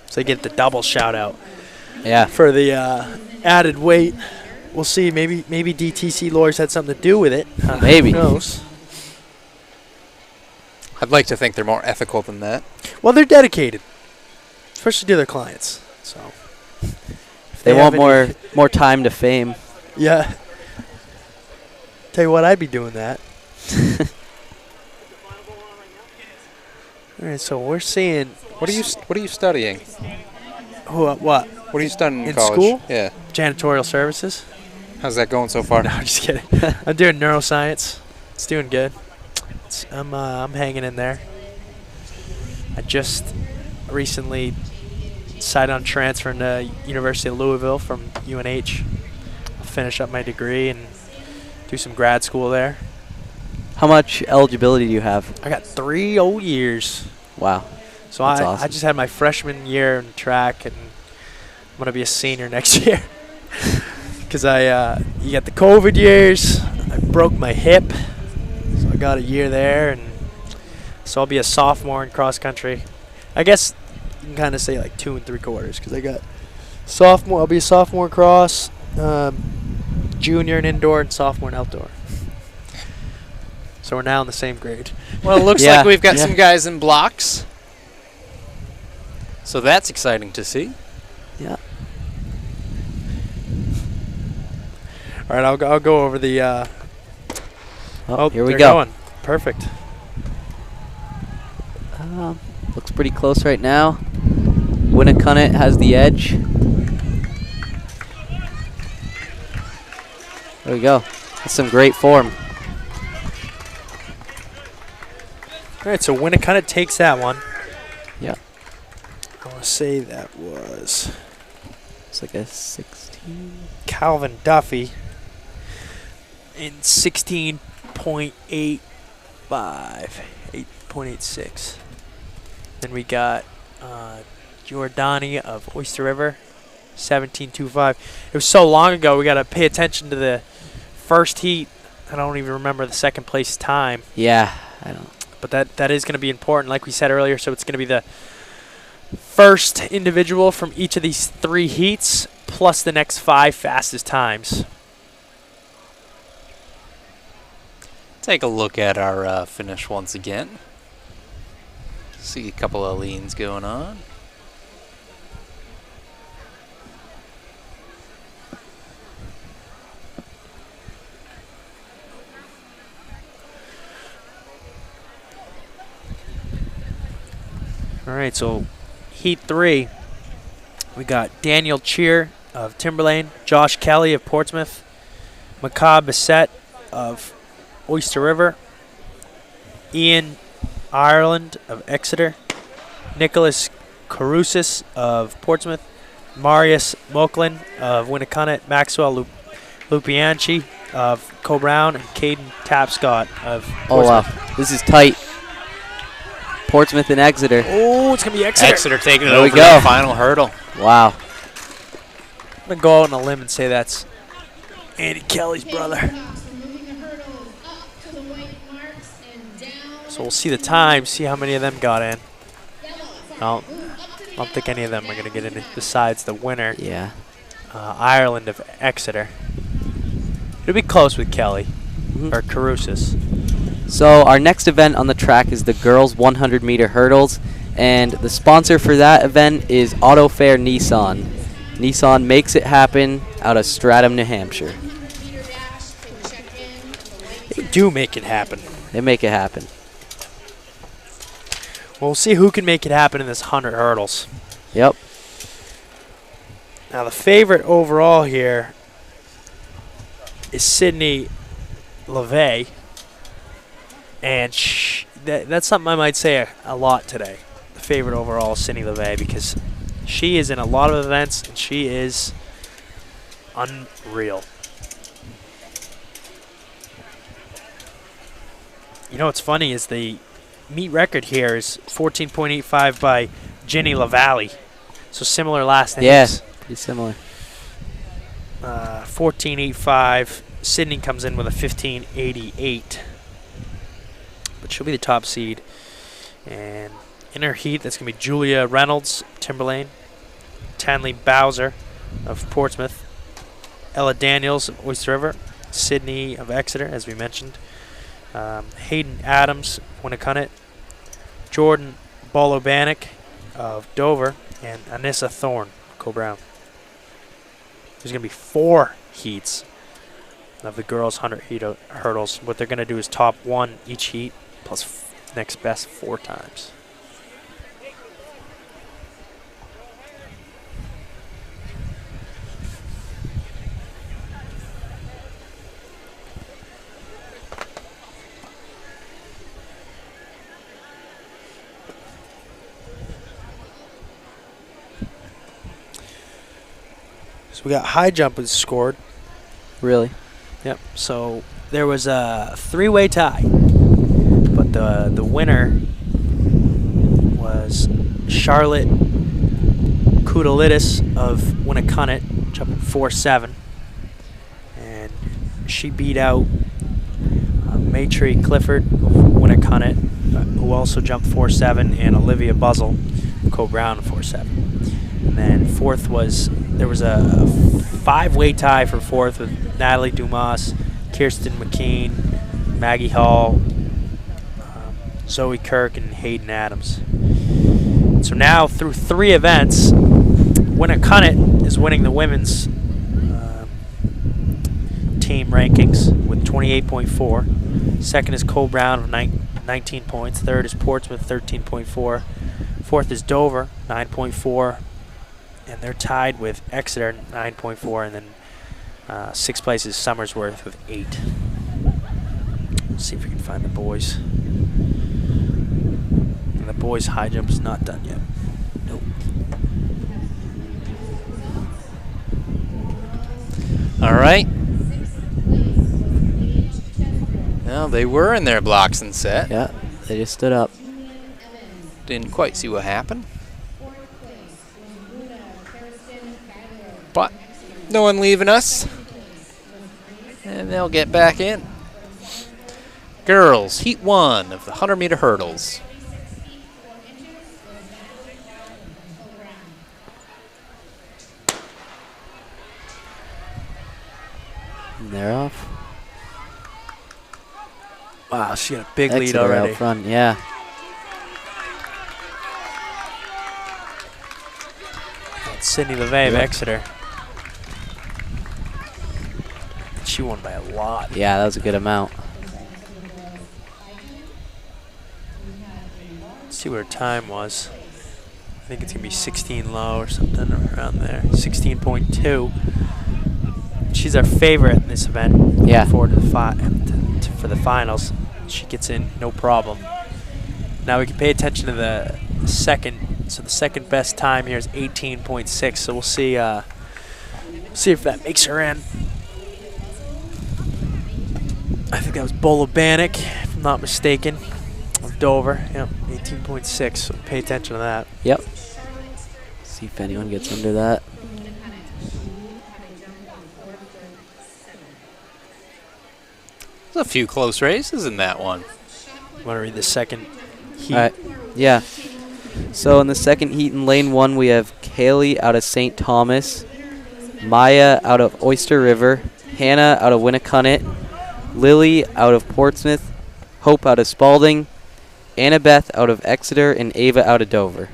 So they get the double shout out. Yeah. For the added weight. We'll see. Maybe DTC Lawyers had something to do with it. Maybe. Who knows? I'd like to think they're more ethical than that. Well, they're dedicated, especially to their clients. So if They have want more time to fame. Yeah. Tell you what, I'd be doing that. All right, so we're seeing. What are you studying? What? What are you studying In college? school? Yeah. Janitorial services. How's that going so far? No, I'm just kidding. I'm doing neuroscience. It's doing good. I'm hanging in there. I just recently decided on transferring to University of Louisville from UNH. I'll finish up my degree and do some grad school there. How much eligibility do you have? I got 3 whole years. Wow. So That's I awesome. just had my freshman year in track, and I'm going to be a senior next year. Because you got the COVID years. I broke my hip. So I got a year there, and so I'll be a sophomore in cross country. I guess you can kind of say like 2 3/4, because I got sophomore. I'll be a sophomore in cross, junior in indoor, and sophomore in outdoor. So we're now in the same grade. Well, it looks Yeah, like we've got yeah. some guys in blocks. So that's exciting to see. Yeah. All right, I'll go over the. Here we they're go. Going. Perfect. Looks pretty close right now. Winnicott has the edge. There we go. That's some great form. All right, so Winnicott takes that one. Yeah. I want to say that was It's like a 16. Calvin Duffy in 16.85, 8.86. Then we got Giordani of Oyster River, 17.25. It was so long ago, we got to pay attention to the first heat. I don't even remember the second place time. Yeah, I don't. But that is going to be important, like we said earlier. So it's going to be the first individual from each of these 3 heats, plus the next 5 fastest times. Take a look at our finish once again. See a couple of leans going on. All right, so Heat 3, we got Daniel Cheer of Timberlane, Josh Kelly of Portsmouth, Macabre Bissett of Oyster River, Ian Ireland of Exeter, Nicholas Carusis of Portsmouth, Marius Moklin of Winnicott, Maxwell Lupianchi of Co-Brown, and Caden Tapscott of Portsmouth. Oh, wow. This is tight. Portsmouth and Exeter. Oh, it's going to be Exeter. Exeter taking it There we over go. the final hurdle. Wow. I'm going to go out on a limb and say that's Andy Kelly's brother. So we'll see the time, see how many of them got in. I don't think any of them are going to get in besides the winner, Yeah. Ireland of Exeter. It'll be close with Kelly, Mhm. or Carusis. So our next event on the track is the girls 100-meter hurdles, and the sponsor for that event is Auto Fair Nissan. Nissan makes it happen out of Stratham, New Hampshire. They do make it happen. They make it happen. Well, we'll see who can make it happen in this 100 hurdles. Yep. Now the favorite overall here is Sydney LeVay, and that's something I might say a lot today. The favorite overall is Sydney LeVay because she is in a lot of events and she is unreal. You know what's funny is the meet record here is 14.85 by Ginny LaValle. So similar last names. Yeah, pretty similar. 14.85. Sydney comes in with a 15.88. But she'll be the top seed. And in her heat, that's going to be Julia Reynolds, Timberlane, Tanley Bowser of Portsmouth, Ella Daniels of Oyster River, Sydney of Exeter, as we mentioned, Hayden Adams, Winnicott, Jordan Bolobanek of Dover, and Anissa Thorne, Co-Brown. There's going to be 4 heats of the girls' 100 hurdles. What they're going to do is top 1 each heat plus next best 4 times. So we got high jump was scored. Really? Yep. So there was a 3-way tie, but the winner was Charlotte Kudalidis of Winnicott, jumping 4.7, and she beat out Maytree Clifford of Winnicott, who also jumped 4.7, and Olivia Buzzle, Co-Brown 4.7. And then fourth was, there was a 5-way tie for fourth with Natalie Dumas, Kirsten McKean, Maggie Hall, Zoe Kirk, and Hayden Adams. So now through 3 events, Winnicott is winning the women's team rankings with 28.4. Second is Cole Brown with 19 points. Third is Portsmouth, 13.4. Fourth is Dover, 9.4. And they're tied with Exeter, 9.4. And then 6th place is Somersworth with 8. Let's see if we can find the boys. And the boys' high jump is not done yet. Nope. All right. Well, they were in their blocks and set. Yeah, they just stood up. Didn't quite see what happened. But no one leaving us. And they'll get back in. Girls, heat 1 of the 100-meter hurdles. And they're off. Wow, she got a big lead Exeter already. out front, yeah. That's Sydney LeVay of Yep. Exeter. She won by a lot. Yeah, that was a good amount. Let's see what her time was. I think it's going to be 16 low or something around there. 16.2. She's our favorite in this event. Yeah. Looking forward to the for the finals. She gets in, no problem. Now we can pay attention to the second. So the second best time here is 18.6. So we'll see if that makes her in. I think that was Bolobanik, if I'm not mistaken, of Dover. Yep, 18.6. So pay attention to that. Yep. See if anyone gets under that. There's a few close races in that one. Want to read the second heat? All right. Yeah. So in the second heat in lane 1, we have Kaylee out of St. Thomas, Maya out of Oyster River, Hannah out of Winnicunnet, Lily out of Portsmouth, Hope out of Spalding, Annabeth out of Exeter, and Ava out of Dover.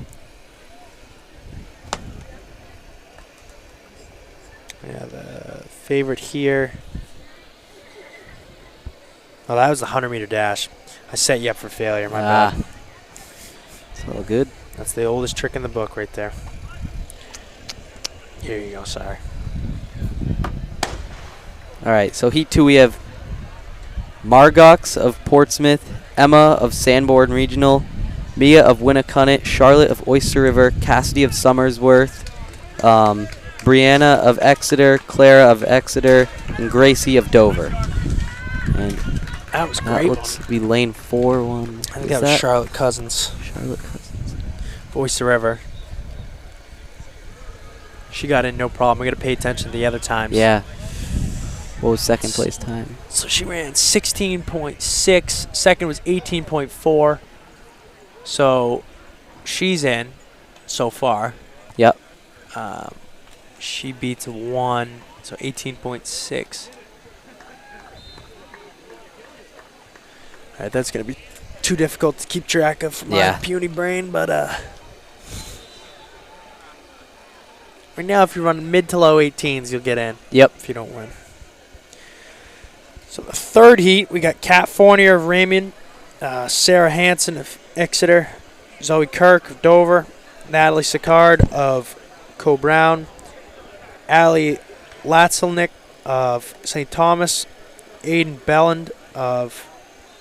Yeah, the favorite here. Oh, that was the 100-meter dash. I set you up for failure, my bad. It's all good. That's the oldest trick in the book right there. Here you go, sorry. All right, so heat 2 we have Margox of Portsmouth, Emma of Sanborn Regional, Mia of Winnicunnet, Charlotte of Oyster River, Cassidy of Somersworth, Brianna of Exeter, Clara of Exeter, and Gracie of Dover. And That was that great. looks to be lane 4 one. I think that was Charlotte Cousins. Charlotte Cousins. Oyster River. She got in no problem. We got to pay attention to the other times. Yeah. What was second place time? So she ran 16.6. Second was 18.4. So she's in so far. Yep. She beats 1, so 18.6. All right, that's going to be too difficult to keep track of for my puny brain, but right now if you run mid to low 18s, you'll get in. Yep. If you don't win. So the third heat, we got Kat Fournier of Raymond, Sarah Hansen of Exeter, Zoe Kirk of Dover, Natalie Sicard of Co-Brown, Allie Latzelnick of St. Thomas, Aiden Belland of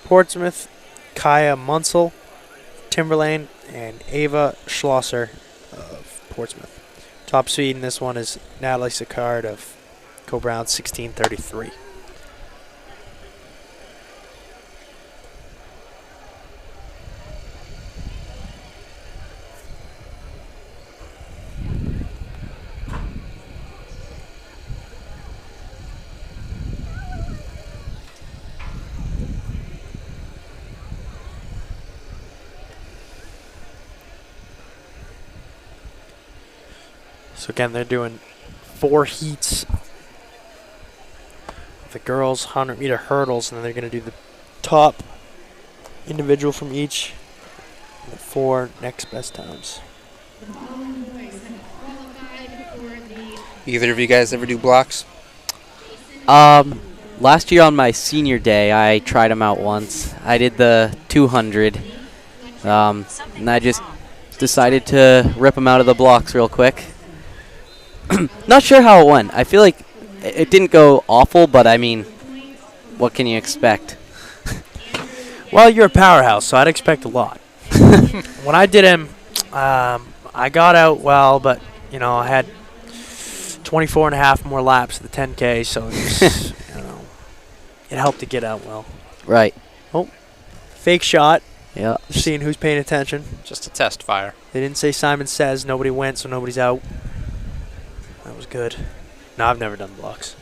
Portsmouth, Kaya Munsell, Timberlane, and Ava Schlosser of Portsmouth. Top speed in this one is Natalie Sicard of Co-Brown, 16:33. So again, they're doing 4 heats. The girls' 100-meter hurdles, and then they're going to do the top individual from each, and the 4 next best times. Either of you guys ever do blocks? Last year on my senior day, I tried them out once. I did the 200, and I just decided to rip them out of the blocks real quick. Not sure how it went. I feel like it didn't go awful, but I mean, what can you expect? Well, you're a powerhouse, so I'd expect a lot. When I did him, I got out well, but, you know, I had 24 and a half more laps of the 10K, so it was, you know, it helped to get out well. Right. Oh, fake shot. Yeah. Seeing who's paying attention. Just a test fire. They didn't say Simon Says. Nobody went, so nobody's out. That was good. No, I've never done blocks.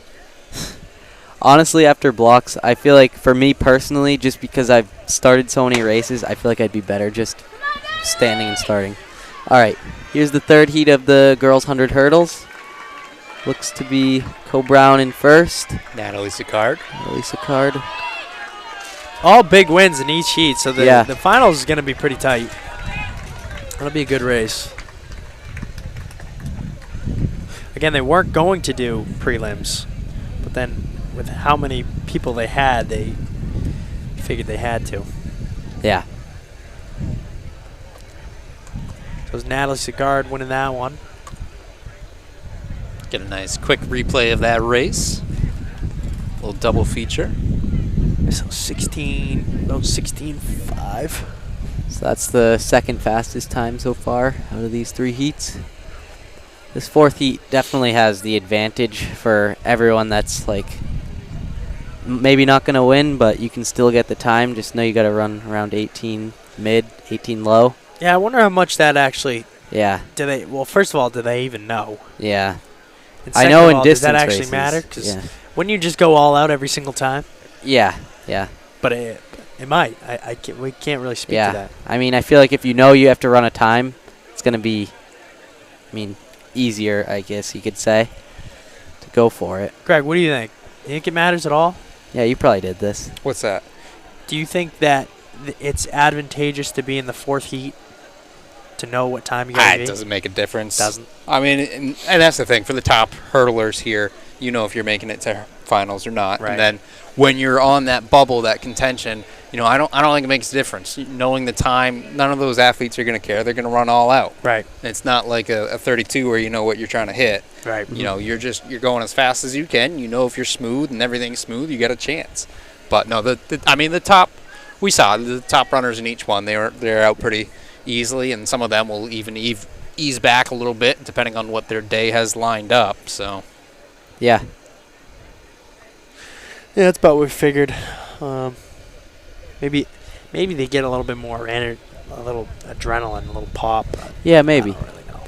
Honestly, after blocks, I feel like for me personally, just because I've started so many races, I feel like I'd be better just standing and starting. All right, here's the third heat of the girls' 100 hurdles. Looks to be Co-Brown in first. Natalie Sicard. Lisa Card. All big wins in each heat, so the Yeah. the finals is going to be pretty tight. That'll be a good race. Again, they weren't going to do prelims, but then with how many people they had, they figured they had to. Yeah. So it was Natalie Sigard winning that one. Get a nice quick replay of that race. Little double feature. So 16.5. So that's the second fastest time so far out of these 3 heats. This 4th heat definitely has the advantage for everyone that's like maybe not going to win, but you can still get the time. Just know you got to run around 18 mid, 18 low. Yeah, I wonder how much that actually. Yeah. Well, first of all, do they even know? Yeah. And I second know of in all, distance does that actually races, matter? Because yeah. wouldn't you just go all out every single time? Yeah. Yeah. But it might. We can't really speak to that. I mean, I feel like if you know you have to run a time, it's going to be, easier, I guess you could say, to go for it. Greg, what do you think? You think it matters at all? Yeah, you probably did this. What's that? Do you think that it's advantageous to be in the 4th heat to know what time you got to be? It doesn't make a difference. Doesn't. I mean, and that's the thing. For the top hurdlers here, you know if you're making it to finals or not. Right. And then when you're on that bubble, that contention, I don't think it makes a difference. Knowing the time, none of those athletes are going to care. They're going to run all out. Right. It's not like a 32 where you know what you're trying to hit. Right. You're going as fast as you can. If you're smooth and everything's smooth, you got a chance. But no, the top, we saw the top runners in each one. They're out pretty easily, and some of them will even ease back a little bit depending on what their day has lined up. So. Yeah. Yeah, that's about what we figured. Maybe they get a little bit more a little adrenaline, a little pop. Yeah, maybe. I don't really know.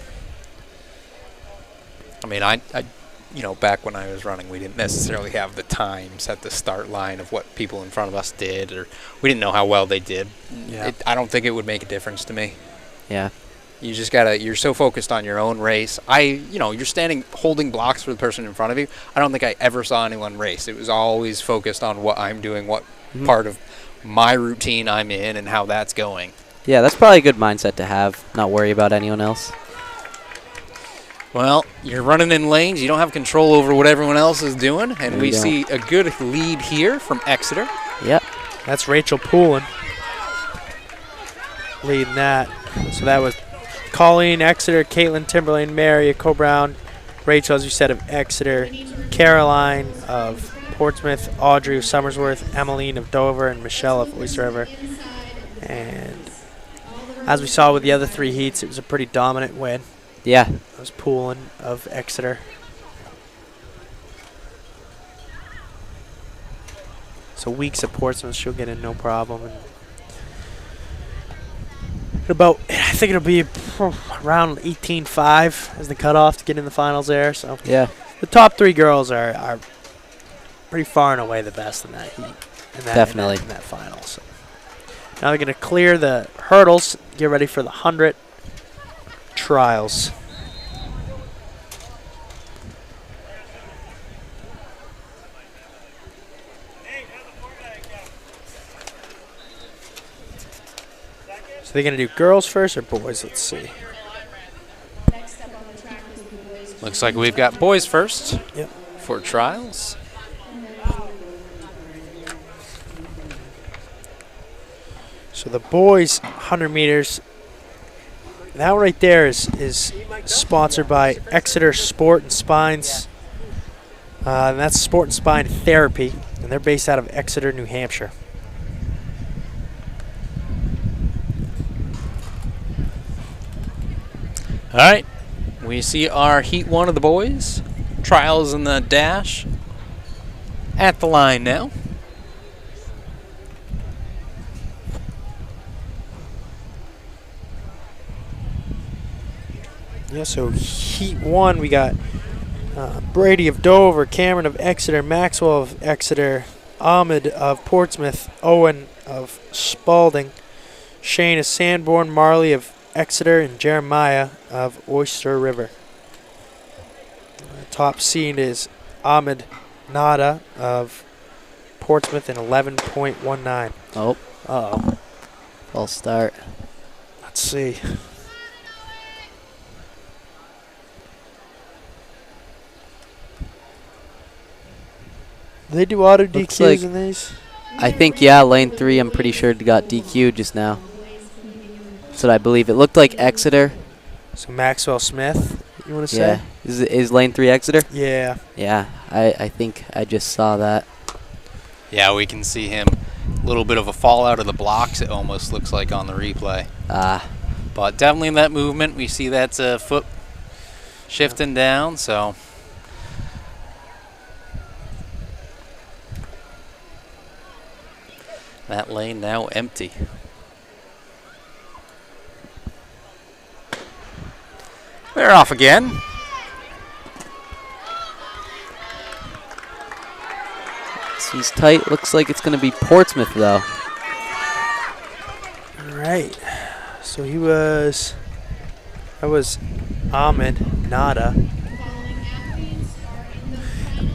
I mean, I back when I was running, we didn't necessarily have the times at the start line of what people in front of us did, or we didn't know how well they did. Yeah. I don't think it would make a difference to me. Yeah. You just you're so focused on your own race. You're standing holding blocks for the person in front of you. I don't think I ever saw anyone race. It was always focused on what I'm doing, what part of my routine I'm in, and how that's going. Yeah, that's probably a good mindset to have, not worry about anyone else. Well, you're running in lanes. You don't have control over what everyone else is doing, and No, we you don't. see a good lead here from Exeter. Yep. That's Rachel Poulin leading that. So that was Colleen, Exeter, Caitlin, Timberlane, Mary, Co-Brown, Rachel, as you said, of Exeter, Caroline of Portsmouth, Audrey of Somersworth, Emmeline of Dover, and Michelle of Oyster River. And as we saw with the other 3 heats, it was a pretty dominant win. Yeah. It was Poulin of Exeter. So Weeks of Portsmouth, she'll get in no problem. And I think it'll be around 18.5 as the cutoff to get in the finals there. So Yeah. the top 3 girls are pretty far and away the best in that heat. Definitely. In that final. So now they're going to clear the hurdles, get ready for the 100 trials. So they're going to do girls first or boys? Let's see. Looks like we've got boys first. Yep. For trials. So the boys 100 meters. That right there is sponsored by Exeter Sport and Spines. And that's Sport and Spine Therapy, and they're based out of Exeter, New Hampshire. All right. We see our Heat 1 of the boys. Trials in the dash. At the line now. Yeah, so Heat 1, we got Brady of Dover, Cameron of Exeter, Maxwell of Exeter, Ahmed of Portsmouth, Owen of Spalding, Shane of Sanborn, Marley of Exeter, and Jeremiah of Oyster River. Top seed is Ahmed Nada of Portsmouth in 11.19. Oh, Uh-oh. false start. Let's see. Do they do auto Looks DQs like- in these? I think, yeah, lane 3, I'm pretty sure got DQ'd just now. That's what I believe. It looked like Exeter So Maxwell Smith, you want to say? Yeah. Is lane 3 Exeter? Yeah. Yeah, I think I just saw that. Yeah, we can see him. A little bit of a fall out of the blocks, it almost looks like on the replay. But definitely in that movement, we see that's a foot shifting down, so. That lane now empty. They're off again. This one's tight. Looks like it's going to be Portsmouth, though. All right. So that was Ahmed Nada.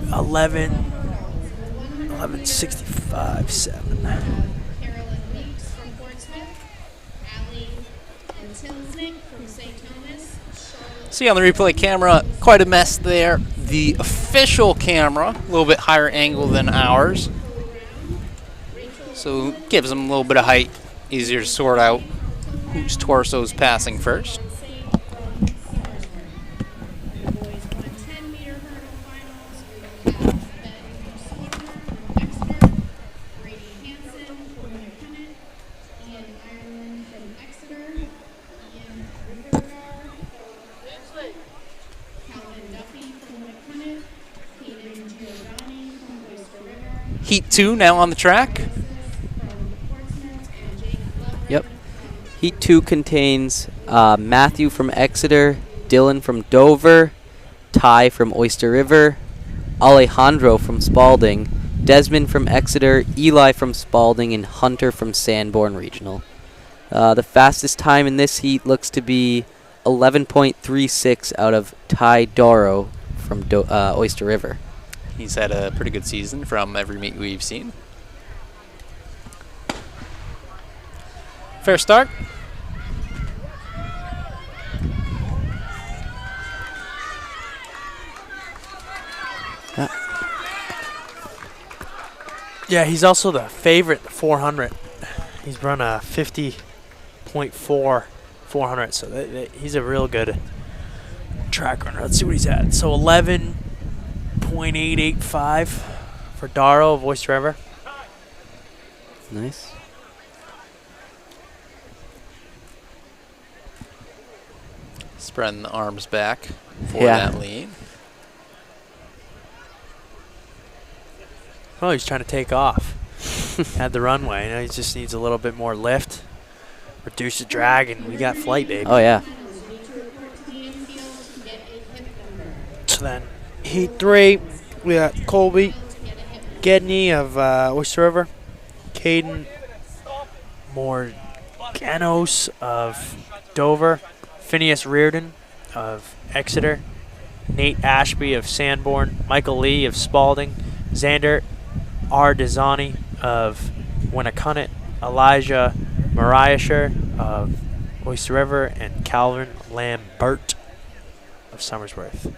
11:65.7. Carolyn Weeks from Portsmouth. Allie and Tilsnick from St. Thomas. See on the replay camera, quite a mess there. The official camera, a little bit higher angle than ours. So gives them a little bit of height, easier to sort out whose torso is passing first. Heat 2 now on the track. Yep. Heat 2 contains Matthew from Exeter, Dylan from Dover, Ty from Oyster River, Alejandro from Spalding, Desmond from Exeter, Eli from Spalding, and Hunter from Sanborn Regional. The fastest time in this heat looks to be 11.36 out of Ty Doro from Oyster River. He's had a pretty good season from every meet we've seen. Fair start. Yeah, he's also the favorite, the 400. He's run a 50.4 400, so he's a real good track runner. Let's see what he's at. So 11.885 for Darrow of Oyster River. Nice. Spreading the arms back for Yeah. that lead. Oh, he's trying to take off. Had the runway. Now he just needs a little bit more lift. Reduce the drag, and we got flight, baby. Oh, yeah. So then, Heat 3, we got Colby Gedney of Oyster River, Caden Morganos of Dover, Phineas Reardon of Exeter, Nate Ashby of Sanborn, Michael Lee of Spalding, Xander R. Dizani of Winnicott, Elijah Mariasher of Oyster River, and Calvin Lambert of Somersworth.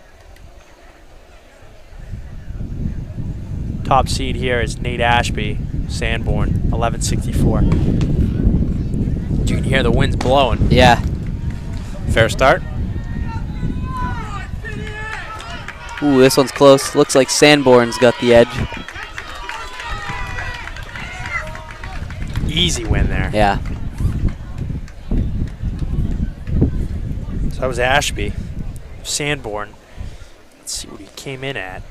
Top seed here is Nate Ashby, Sanborn, 1164. You can hear the winds blowing. Yeah. Fair start. Ooh, this one's close. Looks like Sanborn's got the edge. Easy win there. Yeah. So that was Ashby, Sanborn. Let's see what he came in at.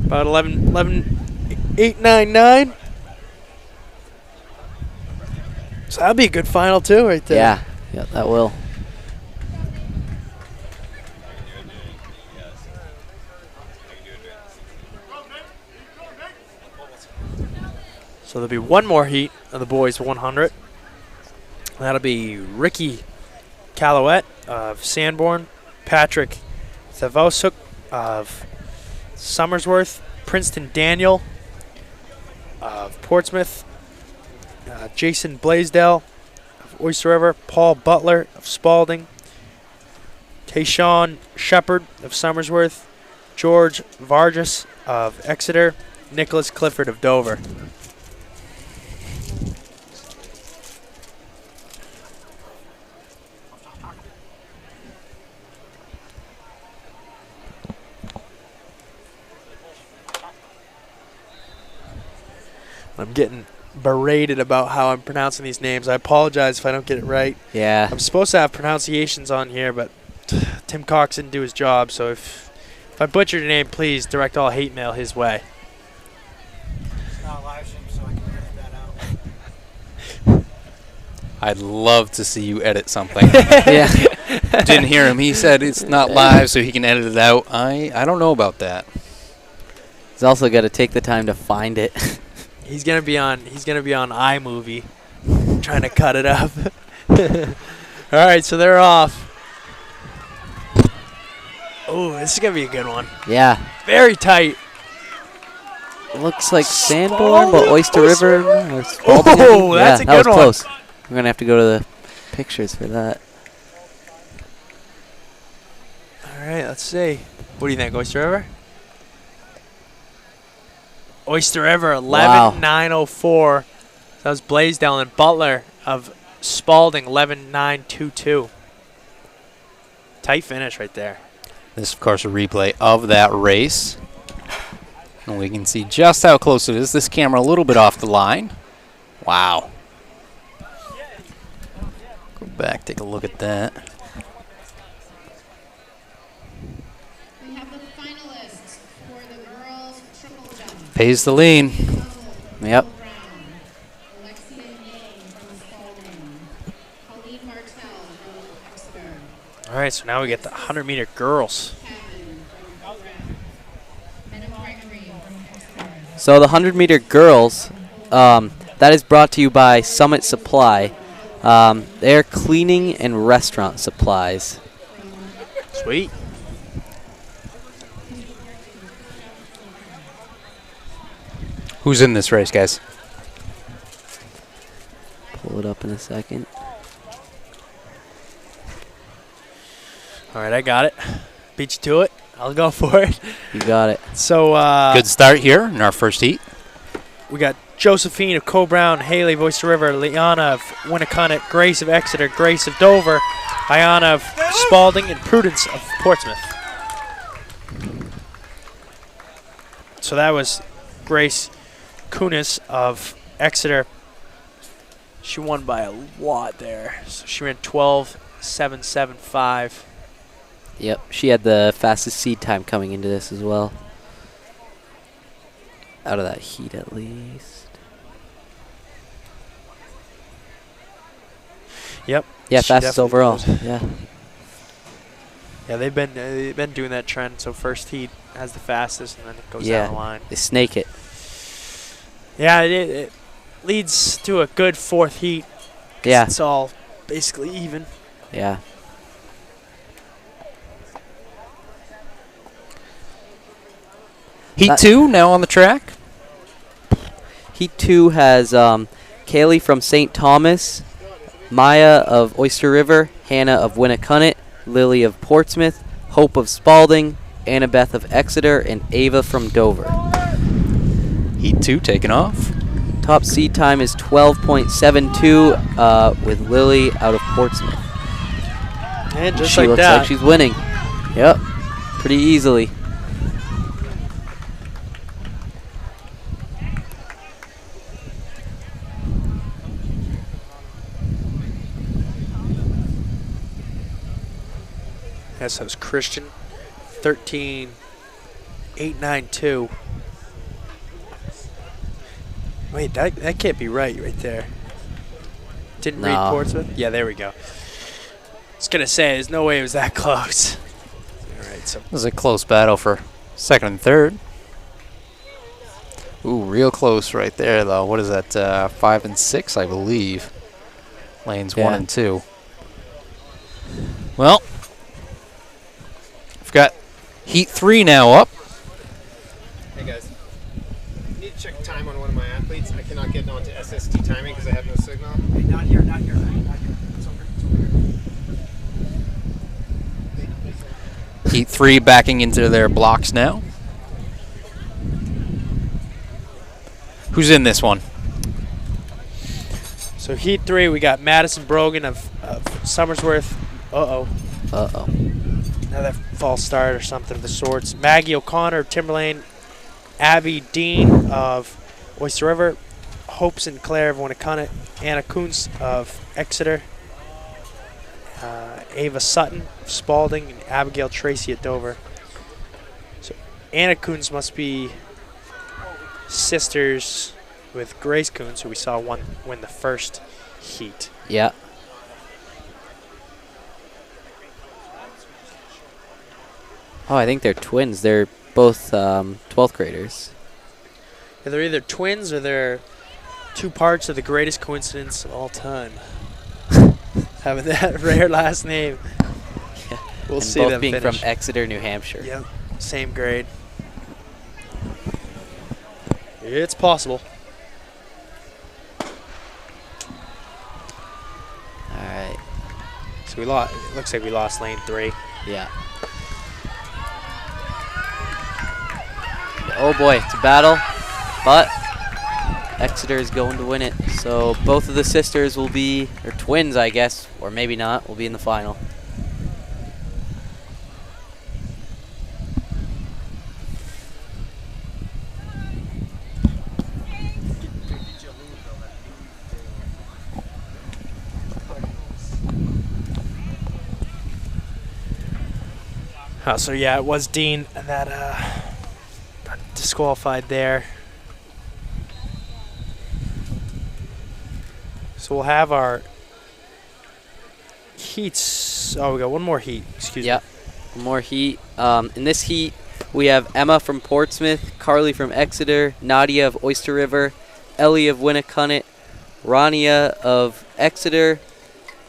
About 11.899. So that'll be a good final too, right there. Yeah. Yeah, that will. So there'll be one more heat of the boys 100. That'll be Ricky Calouette of Sanborn, Patrick Thavosuk of Somersworth, Princeton Daniel of Portsmouth, Jason Blaisdell of Oyster River, Paul Butler of Spalding, Tayshawn Shepard of Somersworth, George Vargas of Exeter, Nicholas Clifford of Dover. I'm getting berated about how I'm pronouncing these names. I apologize if I don't get it right. Yeah. I'm supposed to have pronunciations on here, but Tim Cox didn't do his job, so if I butchered your name, please direct all hate mail his way. It's not live stream, so I can edit that out. I'd love to see you edit something. Yeah. Didn't hear him. He said it's not live, so he can edit it out. I don't know about that. He's also got to take the time to find it. He's gonna be on iMovie, trying to cut it up. All right, so they're off. Oh, this is gonna be a good one. Yeah. Very tight. Looks like Sanborn, but Oyster River. Or Spalding, I think. Oh, that's a that good was one. close. We're going to have to go to the pictures for that. All right, let's see. What do you think, Oyster River? Oyster River, 11.904. That was Blaisdell and Butler of Spalding, 11.922. Tight finish right there. This, of course, a replay of that race. And we can see just how close it is. This camera a little bit off the line. Wow. Go back, take a look at that. We have the finalists for the girls triple jump. Pays the lean. Yep. Brown, Alexia Yang from Spalding, Colleen Martell from Exeter, All right, so now we get the 100-meter girls. Kevin from Brown, Mena Gregory from Exeter. So the 100-meter girls, that is brought to you by Summit Supply. They're cleaning and restaurant supplies. Sweet. Who's in this race, guys? Pull it up in a second. All right, I got it. Beat you to it. I'll go for it. You got it. So Good start here in our first heat. we got Josephine of Co-Brown, Haley of Oyster River, Liana of Winnicott, Grace of Exeter, Grace of Dover, Ayana of Spalding, and Prudence of Portsmouth. So that was Grace Kunis of Exeter. She won by a lot there. So she ran 12.775. Yep, she had the fastest seed time coming into this as well. Out of that heat, at least. Yep. Yeah, she fastest definitely overall. was. Yeah. Yeah, they've been doing that trend. So first heat has the fastest, and then it goes Yeah. down the line. They snake it. Yeah, it leads to a good fourth heat. 'Cause Yeah. it's all basically even. Yeah. Heat 2 now on the track. Heat 2 has Kaylee from St. Thomas, Maya of Oyster River, Hannah of Winnicott, Lily of Portsmouth, Hope of Spalding, Annabeth of Exeter, and Ava from Dover. Heat 2 taking off. Top seed time is 12.72 with Lily out of Portsmouth. And just she like looks that. like she's winning. Yep, pretty easily. Yes, that was Christian. 13.892. Wait, that can't be right there. Didn't read No. Portsmouth? Yeah, there we go. I was going to say, there's no way it was that close. All right, so This is a close battle for second and third. Ooh, real close right there, though. What is that? 5 and 6, I believe. Lanes 1 Yeah. and 2. Well, we've got Heat 3 now up. Hey guys, I need to check time on one of my athletes. I cannot get onto SST timing because I have no signal. Hey, not here, not here, not here. It's over here. Heat 3 backing into their blocks now. Who's in this one? So Heat 3, we got Madison Brogan of Somersworth. Uh-oh. Uh-oh. Another false start or something of the sorts. Maggie O'Connor of Timberlane. Abby Dean of Oyster River. Hope Sinclair of Winnicott, Anna Kuntz of Exeter, Ava Sutton of Spalding, and Abigail Tracy at Dover. So Anna Kuntz must be sisters with Grace Kuntz, who we saw win the first heat. Yeah. Oh, I think they're twins. They're both 12th graders. Yeah, they're either twins or they're two parts of the greatest coincidence of all time. Having that rare last name. Yeah. We'll And see both them being finish. from Exeter, New Hampshire. Yep, same grade. It's possible. All right. So we lost. It looks like we lost lane 3. Yeah. Oh boy, it's a battle, but Exeter is going to win it. So both of the sisters will be, or twins, I guess, or maybe not, will be in the final. So yeah, it was Dean that got disqualified there. So we'll have our heats. Oh, we got one more heat. Excuse me. Yep, more heat. In this heat, we have Emma from Portsmouth, Carly from Exeter, Nadia of Oyster River, Ellie of Winnicott, Rania of Exeter,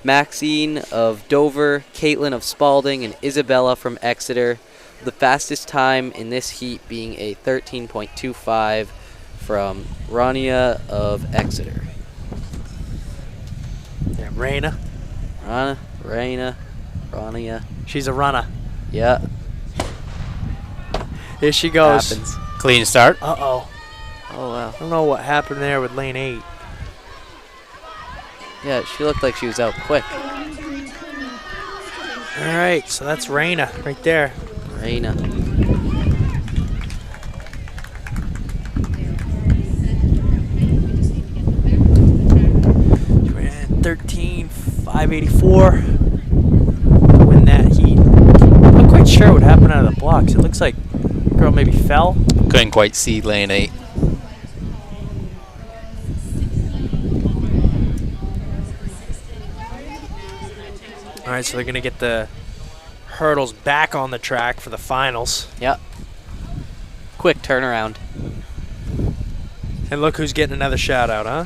Maxine of Dover, Caitlin of Spalding, and Isabella from Exeter. The fastest time in this heat being a 13.25 from Rania of Exeter. Yeah, Raina. Rania. She's a runner. Yeah, Here she goes. happens. Clean start. Uh-oh. Oh, wow. I don't know what happened there with lane 8. Yeah, she looked like she was out quick. All right, so that's Raina right there. Reina. 13.584 to win that heat. I'm not quite sure what happened out of the blocks. It looks like the girl maybe fell. Couldn't quite see lane 8. All right, so they're going to get the hurdles back on the track for the finals. Yep. Quick turnaround. And look who's getting another shout out, huh?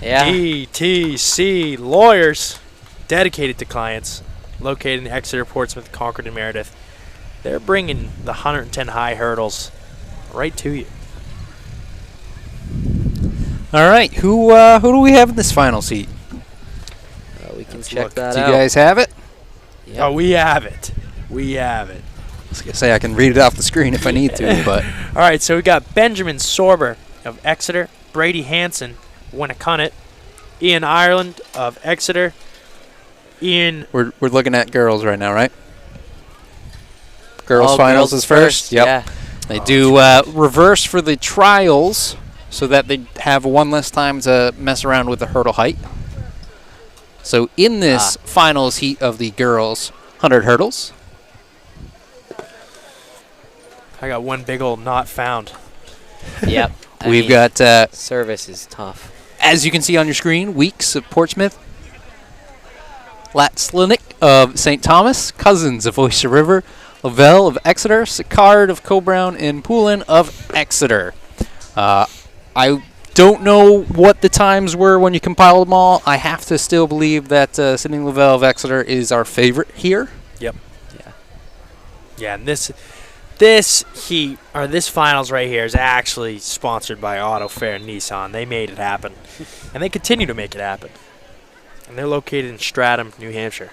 Yeah. DTC Lawyers, dedicated to clients, located in Exeter, Portsmouth, Concord, and Meredith. They're bringing the 110 high hurdles right to you. All right, who do we have in this final seat? We can Let's check look. that Do out. you guys have it? Yep. Oh, we have it. We have it. I was gonna say I can read it off the screen if I need to, but All right, so we got Benjamin Sorber of Exeter, Brady Hansen, Winnicott, Ian Ireland of Exeter, Ian. we're looking at girls right now, right? Girls Oh, finals girls is first. Yep. Yeah. They do reverse for the trials so that they have one less time to mess around with the hurdle height. So in this finals heat of the girls 100 hurdles, I got one big old not found. Yep. I we've mean, got, service is tough. as you can see on your screen, Weeks of Portsmouth, Latslinik of St. Thomas, Cousins of Oyster River, Lavelle of Exeter, Sicard of Cobrown, and Poulin of Exeter. I don't know what the times were when you compiled them all. I have to still believe that Sydney Lavelle of Exeter is our favorite here. Yep. Yeah. Yeah, and this heat, or this finals right here, is actually sponsored by Auto Fair Nissan. They made it happen, and they continue to make it happen. And they're located in Stratham, New Hampshire.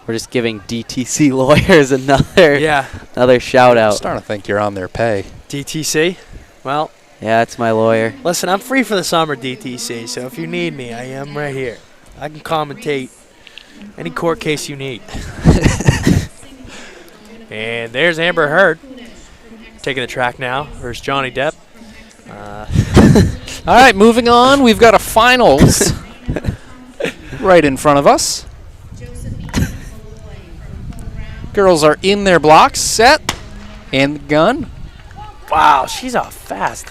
We're just giving DTC Lawyers another shout I'm out. starting to think you're on their pay. DTC? Well, Yeah, it's my lawyer. listen, I'm free for the summer, DTC, so if you need me, I am right here. I can commentate any court case you need. And there's Amber Heard taking the track now versus Johnny Depp. All right, moving on. We've got a finals right in front of us. Girls are in their blocks, set, and the gun. Wow, she's off fast.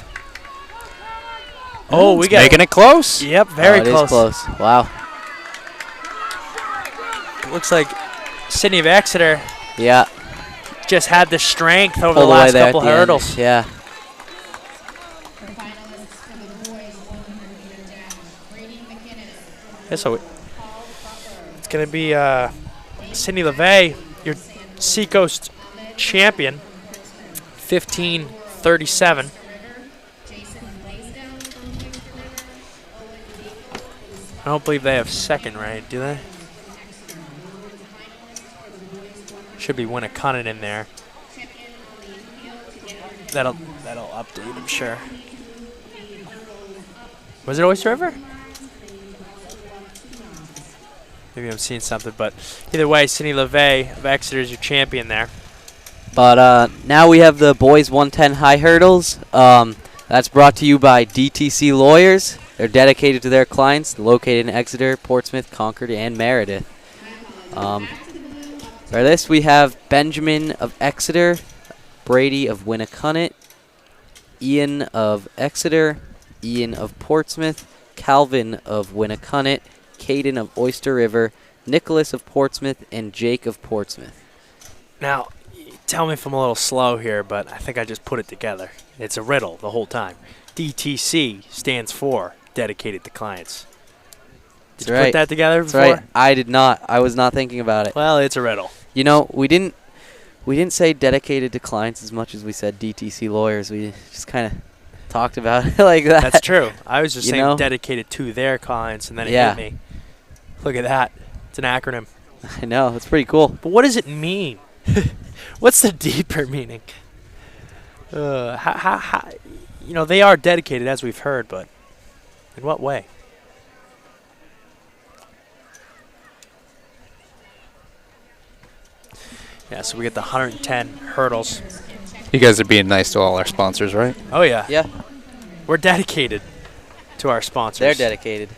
Oh, we got making it close. Yep, very it is close. close. Wow. It looks like Sydney of Exeter Yeah. just had the strength over Pull the away last there at couple the end. hurdles. Yeah. Yeah, so it's going to be Sydney LeVay, your Seacoast champion, 15:37. I don't believe they have second, right? Do they? Should be Winnacunnet in there. That'll update, I'm sure. Was it Oyster River? Maybe I'm seeing something, but either way, Sydney LeVay of Exeter is your champion there. But now we have the boys 110 high hurdles. That's brought to you by DTC Lawyers. They're dedicated to their clients, located in Exeter, Portsmouth, Concord, and Meredith. For this, we have Benjamin of Exeter, Brady of Winnacunnet, Ian of Exeter, Ian of Portsmouth, Calvin of Winnacunnet, Caden of Oyster River, Nicholas of Portsmouth, and Jake of Portsmouth. Now, tell me if I'm a little slow here, but I think I just put it together. It's a riddle the whole time. DTC stands for Dedicated to Clients. Did you put that together before? That's right. I did not. I was not thinking about it. Well, it's a riddle. You know, we didn't say dedicated to clients as much as we said DTC Lawyers. We just kind of talked about it like that. That's true. I was just saying know? dedicated to their clients, and then it Yeah. hit me. Look at that. It's an acronym. I know. It's pretty cool. But what does it mean? What's the deeper meaning? How, you know, they are dedicated, as we've heard, but in what way? Yeah, so we get the 110 hurdles. You guys are being nice to all our sponsors, right? Oh, yeah. Yeah. We're dedicated to our sponsors. They're dedicated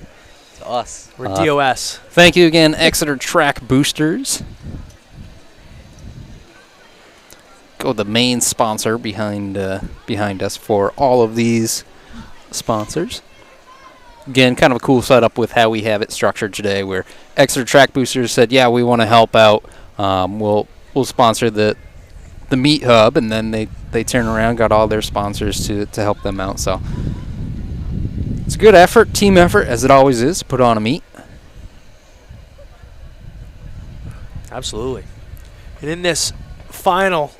to us. We're DOS. Thank you again, Exeter Track Boosters. Go the main sponsor behind us for all of these sponsors. Again, kind of a cool setup with how we have it structured today, where Exeter Track Boosters said, "Yeah, we want to help out. We'll sponsor the meet hub," and then they turn around, got all their sponsors to help them out. So it's a good effort, team effort, as it always is, to put on a meet. Absolutely. And in this final,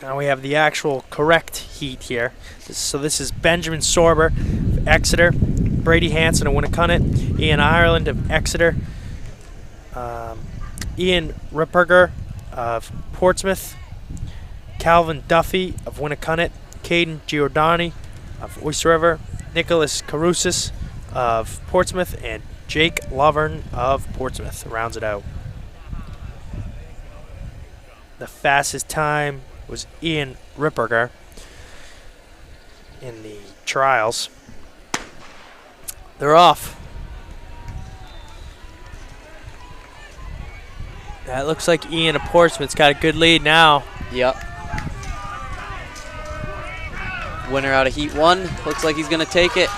now we have the actual correct heat here. So this is Benjamin Sorber of Exeter, Brady Hanson of Winnacunnet, Ian Ireland of Exeter, Ian Ripperger of Portsmouth, Calvin Duffy of Winnacunnet, Caden Giordani of Oyster River, Nicholas Carusis of Portsmouth, and Jake Lovern of Portsmouth rounds it out. The fastest time was Ian Ripperger in the trials. They're off. That looks like Ian of Portsmouth's got a good lead now. Yep. Winner out of Heat 1. Looks like he's going to take it.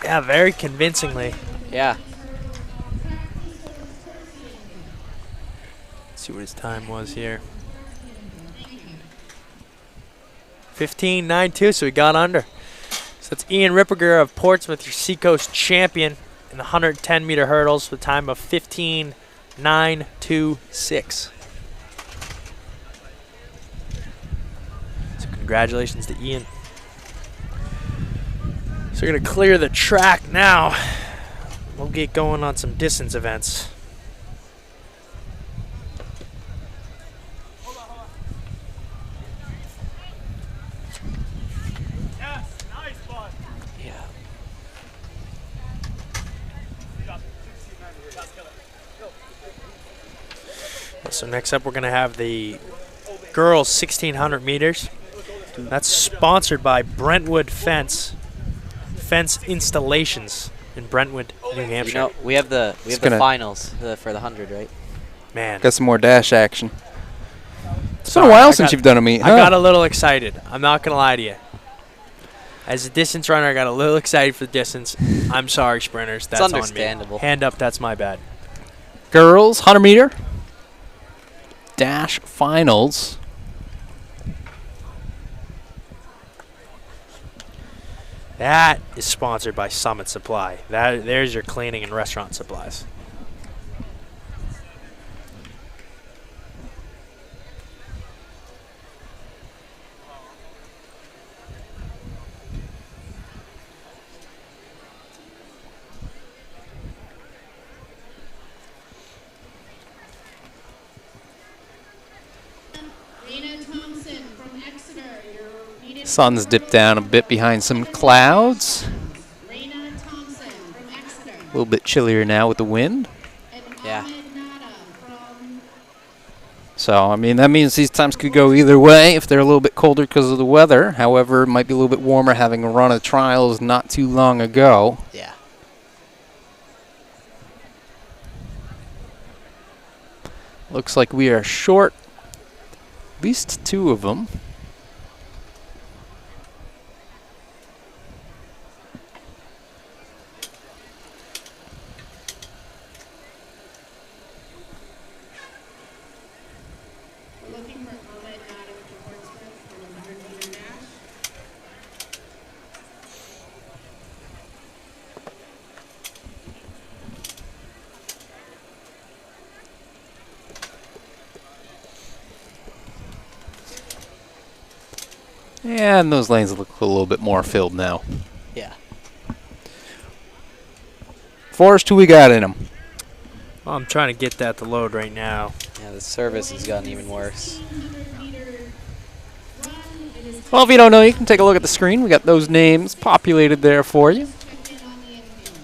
Yeah, very convincingly. Yeah. Let's see what his time was here. 15.92, so he got under. So it's Ian Ripperger of Portsmouth, your Seacoast champion in the 110-meter hurdles with a time of 15.926. So congratulations to Ian. So we're going to clear the track now. We'll get going on some distance events. So next up, we're going to have the girls 1,600 meters. That's sponsored by Brentwood Fence Installations in Brentwood, New Hampshire. You know, we have the finals for the 100, right? Man, Got some more dash action. It's sorry, been a while I since got- you've done a meet, I huh? got a little excited. I'm not gonna lie to you. As a distance runner, I got a little excited for the distance. I'm sorry, sprinters. That's understandable. on me. Hand up. That's my bad. Girls 100 meter dash finals. That is sponsored by Summit Supply. There's your cleaning and restaurant supplies. Raina Thompson from Exeter. You're needed Sun's for dipped down a bit behind some clouds. Raina Thompson from Exeter. A little bit chillier now with the wind. And Yeah. Ahmed Nada from So, I mean, that means these times could go either way if they're a little bit colder because of the weather. However, it might be a little bit warmer having run of trials not too long ago. Yeah. Looks like we are short at least two of them. We're looking for Ahmed Nada from Portsmouth for the 100-meter dash. And those lanes look a little bit more filled now. Yeah. Forrest, who we got in them? Well, I'm trying to get that to load right now. Yeah, the service has gotten even worse. 100-meter run. It is Well, if you don't know, you can take a look at the screen. We got those names populated there for you. checked in on the infield.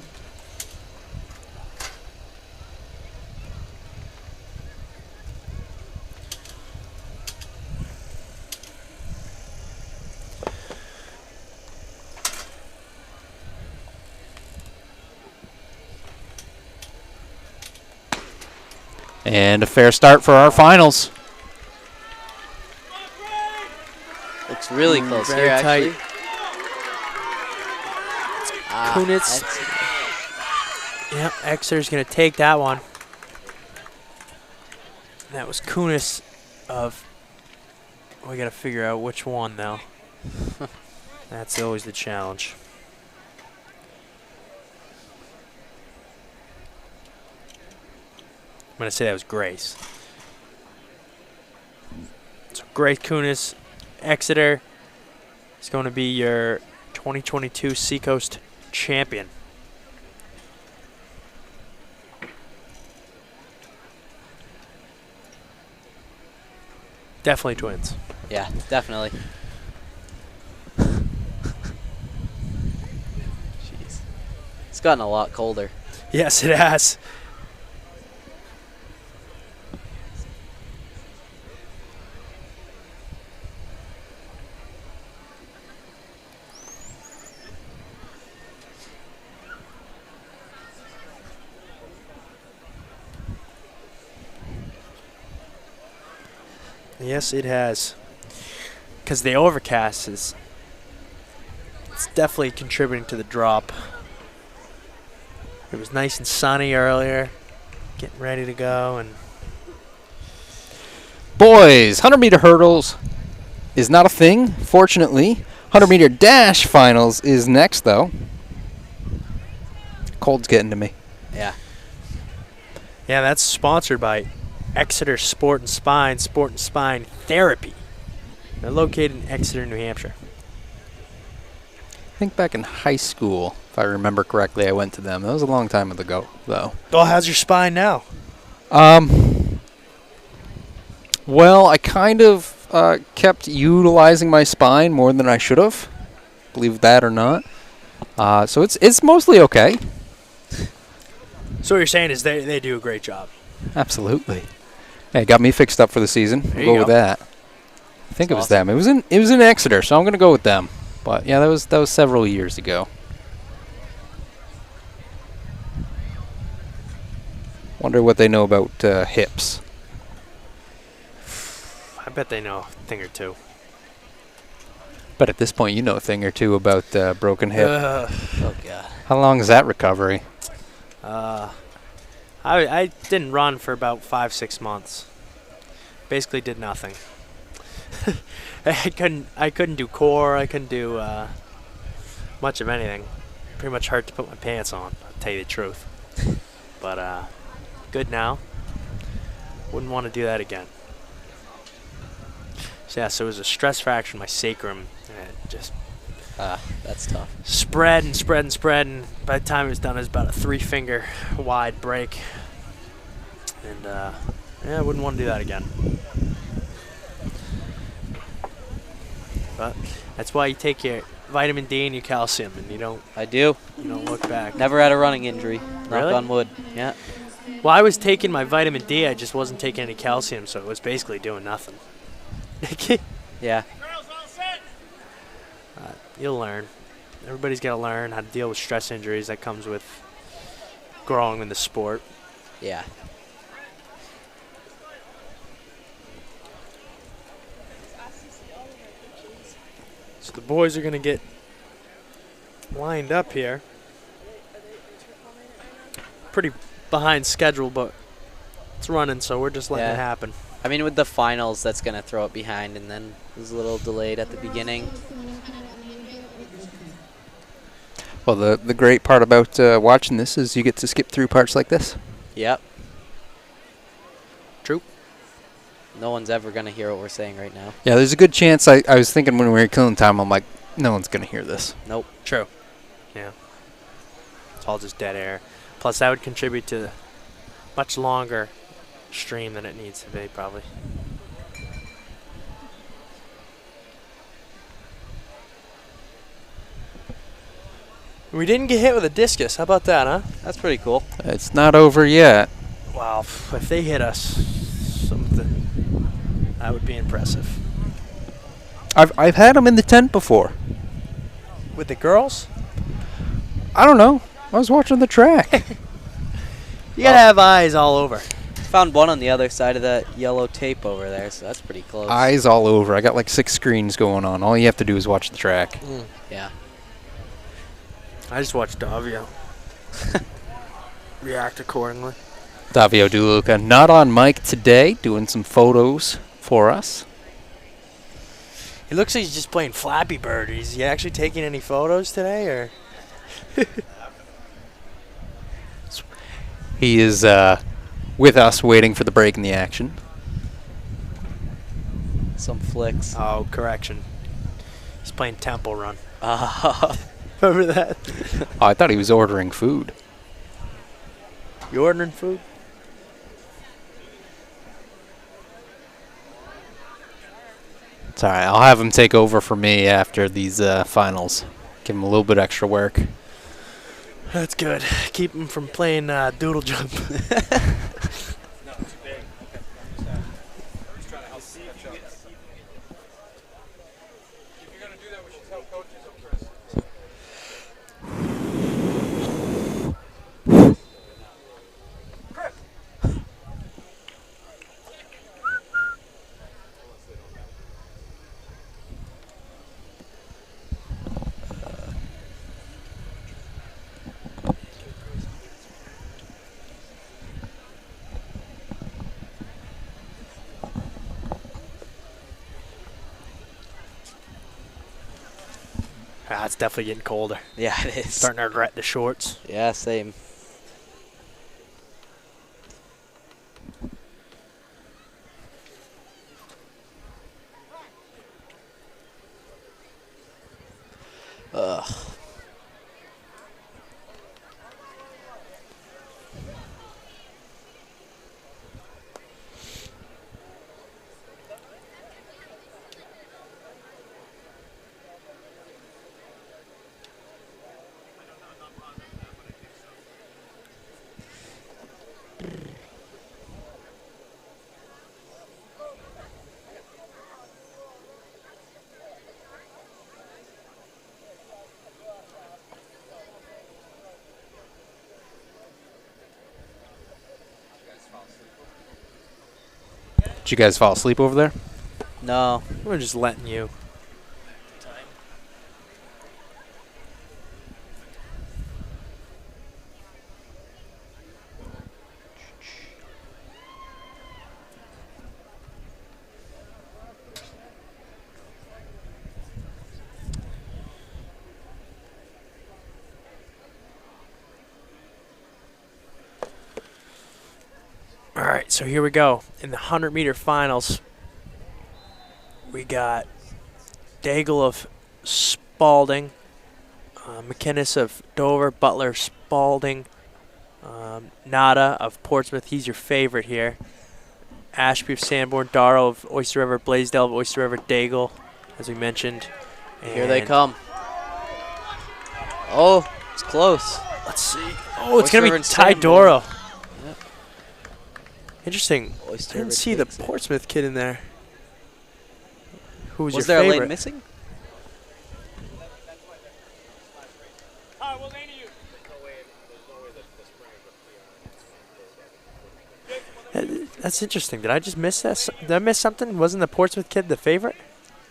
And a fair start for our finals. Looks really close very here, tight. actually. Ah, Kunitz. that's- Yep, Exeter's going to take that one. That was Kunis of... We got to figure out which one now. That's always the challenge. I'm going to say that was Grace. So Grace Kunis, Exeter, is going to be your 2022 Seacoast champion. Definitely twins. Yeah, definitely. Jeez. It's gotten a lot colder. Yes, it has. Yes, it has. Because the overcast is... It's definitely contributing to the drop. It was nice and sunny earlier. Getting ready to go, and Boys, 100-meter hurdles is not a thing, fortunately. 100-meter dash finals is next, though. Cold's getting to me. Yeah. yeah, that's sponsored by Exeter Sport and Spine Therapy. They're located in Exeter, New Hampshire. I think back in high school, if I remember correctly, I went to them. That was a long time ago, though. Oh, how's your spine now? Well, I kind of kept utilizing my spine more than I should have, believe that or not. So it's mostly okay. So what you're saying is they do a great job. Absolutely. Hey, got me fixed up for the season. There We'll you go with go. that. I think it was them. It was in Exeter, so I'm gonna go with them. But yeah, that was several years ago. Wonder what they know about hips. I bet they know a thing or two. But at this point, you know a thing or two about broken hip. Oh god. How long is that recovery? I didn't run for about 5-6 months. Basically did nothing. I couldn't do core. I couldn't do much of anything. Pretty much hard to put my pants on. I'll tell you the truth. But good now. Wouldn't want to do that again. So yeah, so it was a stress fracture in my sacrum. And it just That's tough. spread and spread and spread, and by the time it was done, it was about a 3-finger wide break. And yeah, I wouldn't want to do that again. But that's why you take your vitamin D and your calcium, and you don't look back. Never had a running injury. Knock Really? on wood. Yeah. Well, I was taking my vitamin D, I just wasn't taking any calcium, so it was basically doing nothing. Yeah. You'll learn. Everybody's got to learn how to deal with stress injuries that comes with growing in the sport. Yeah. So the boys are going to get lined up here. Pretty behind schedule, but it's running, so we're just letting it happen. I mean, with the finals, that's going to throw it behind, and then it was a little delayed at the beginning. Well, the great part about watching this is you get to skip through parts like this. Yep. True. No one's ever going to hear what we're saying right now. Yeah, there's a good chance. I was thinking when we were killing time, I'm like, no one's going to hear this. Nope. True. Yeah. It's all just dead air. Plus, that would contribute to a much longer stream than it needs to be, probably. We didn't get hit with a discus. How about that, huh? That's pretty cool. It's not over yet. Wow. If they hit us, something, that would be impressive. I've had them in the tent before. With the girls? I don't know. I was watching the track. You gotta have eyes all over. Found one on the other side of that yellow tape over there, so that's pretty close. Eyes all over. I got like 6 screens going on. All you have to do is watch the track. Yeah. I just watched Davio. React accordingly. Davio DeLuca not on mic today, doing some photos for us. He looks like he's just playing Flappy Bird. Is he actually taking any photos today, or? He is with us waiting for the break in the action. Some flicks. Oh, correction. He's playing Temple Run. Remember that? Oh, I thought he was ordering food. You ordering food? It's all right. I'll have him take over for me after these finals. Give him a little bit extra work. That's good. Keep him from playing Doodle Jump. It's definitely getting colder. Yeah, it is. Starting to regret the shorts. Yeah, same. Ugh. Did you guys fall asleep over there? No. We're just letting you. All right, so here we go. In the 100-meter finals, we got Daigle of Spalding, McInnes of Dover, Butler, Spalding, Nada of Portsmouth. He's your favorite here. Ashby of Sanborn, Darrow of Oyster River, Blaisdell of Oyster River, Daigle, as we mentioned. Here they And come. Oh, it's close. Let's see. Oh, it's Oyster going to River be and Ty Sanborn. Doro. Yep. Interesting. Oyster I didn't River see the takes it. Portsmouth kid in there. Who was Was your there a favorite? lane missing? That's interesting. Did I just miss that? Did I miss something? Wasn't the Portsmouth kid the favorite?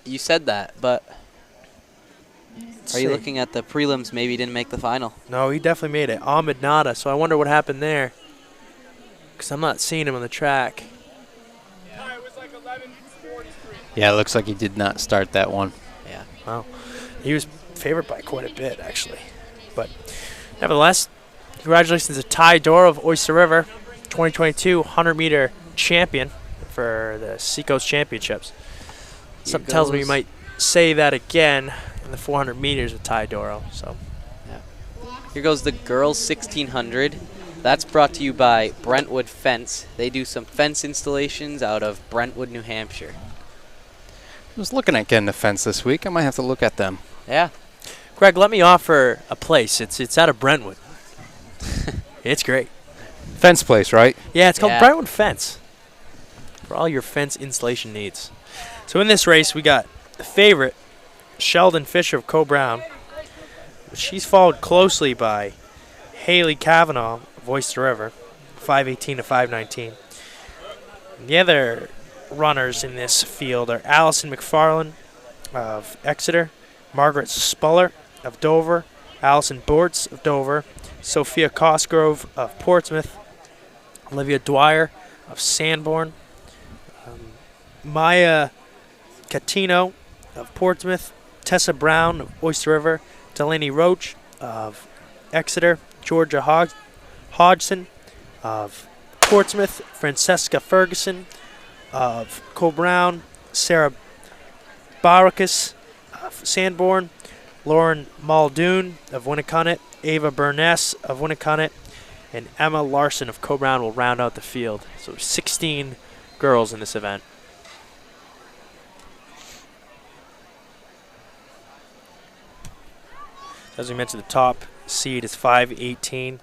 You said that, but Let's are you see. looking at the prelims? Maybe he didn't make the final. No, he definitely made it. Ahmed Nada. So I wonder what happened there. Because I'm not seeing him on the track. Yeah, it looks like he did not start that one. Yeah. Wow. He was favored by quite a bit, actually. But nevertheless, congratulations to Ty Doro of Oyster River, 2022 100-meter champion for the Seacoast Championships. Something tells me you might say that again in the 400 meters with Ty Doro. So Here goes the girls 1600. That's brought to you by Brentwood Fence. They do some fence installations out of Brentwood, New Hampshire. I was looking at getting a fence this week. I might have to look at them. Yeah. Greg, let me offer a place. It's out of Brentwood. It's great. Fence place, right? Yeah, it's called Yeah. Brentwood Fence for all your fence installation needs. So in this race, we got the favorite, Sheldon Fisher of Co-Brown. She's followed closely by Haley Kavanaugh of Oyster River, 5:18 to 5:19. The other runners in this field are Allison McFarland of Exeter, Margaret Spuller of Dover, Allison Bortz of Dover, Sophia Cosgrove of Portsmouth, Olivia Dwyer of Sanborn, Maya Catino of Portsmouth, Tessa Brown of Oyster River, Delaney Roach of Exeter, Georgia Hodgson of Portsmouth, Francesca Ferguson of Co-Brown, Sarah Baracus of Sanborn, Lauren Muldoon of Winnicott, Ava Burness of Winnicott, and Emma Larson of Co-Brown will round out the field. So 16 girls in this event. As we mentioned, the top seed is 5:18.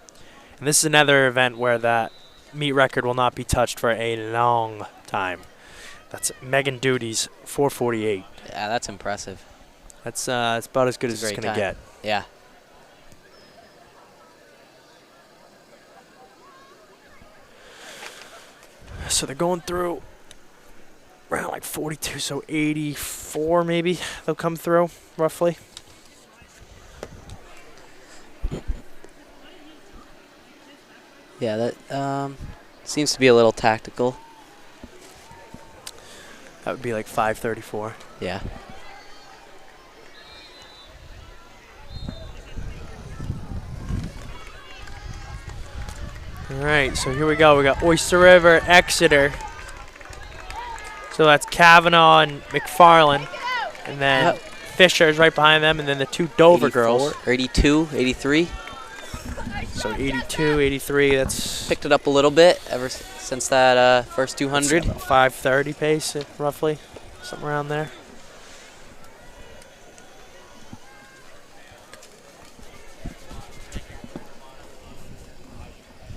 And this is another event where that meet record will not be touched for a long time. That's Megan Duty's 4:48. Yeah, that's impressive. That's about as good It's as a it's great going to time. get. Yeah. So they're going through around like 42, so 84 maybe they'll come through, roughly. Yeah, that seems to be a little tactical. That would be like 5:34. Yeah. All right, so here we go. We got Oyster River, Exeter. So that's Kavanaugh and McFarland. And then Yep. Fisher is right behind them. And then the two Dover 84, girls. 82, 83. So 82, 83, that's Picked it up a little bit ever since that first 200. 5:30 pace, roughly. Something around there.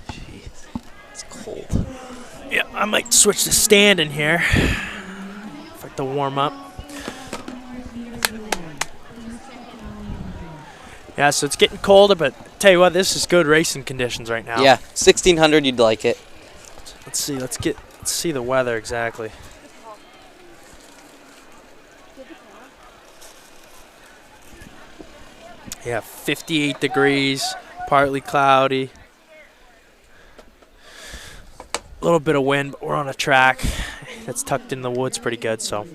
Jeez, it's cold. Yeah, I might switch to stand in here. If I have to warm up. Yeah, so it's getting colder, but tell you what, this is good racing conditions right now. Yeah, 1600, you'd like it. Let's see. Let's see the weather exactly. Yeah, 58 degrees, partly cloudy. A little bit of wind, but we're on a track that's tucked in the woods pretty good, so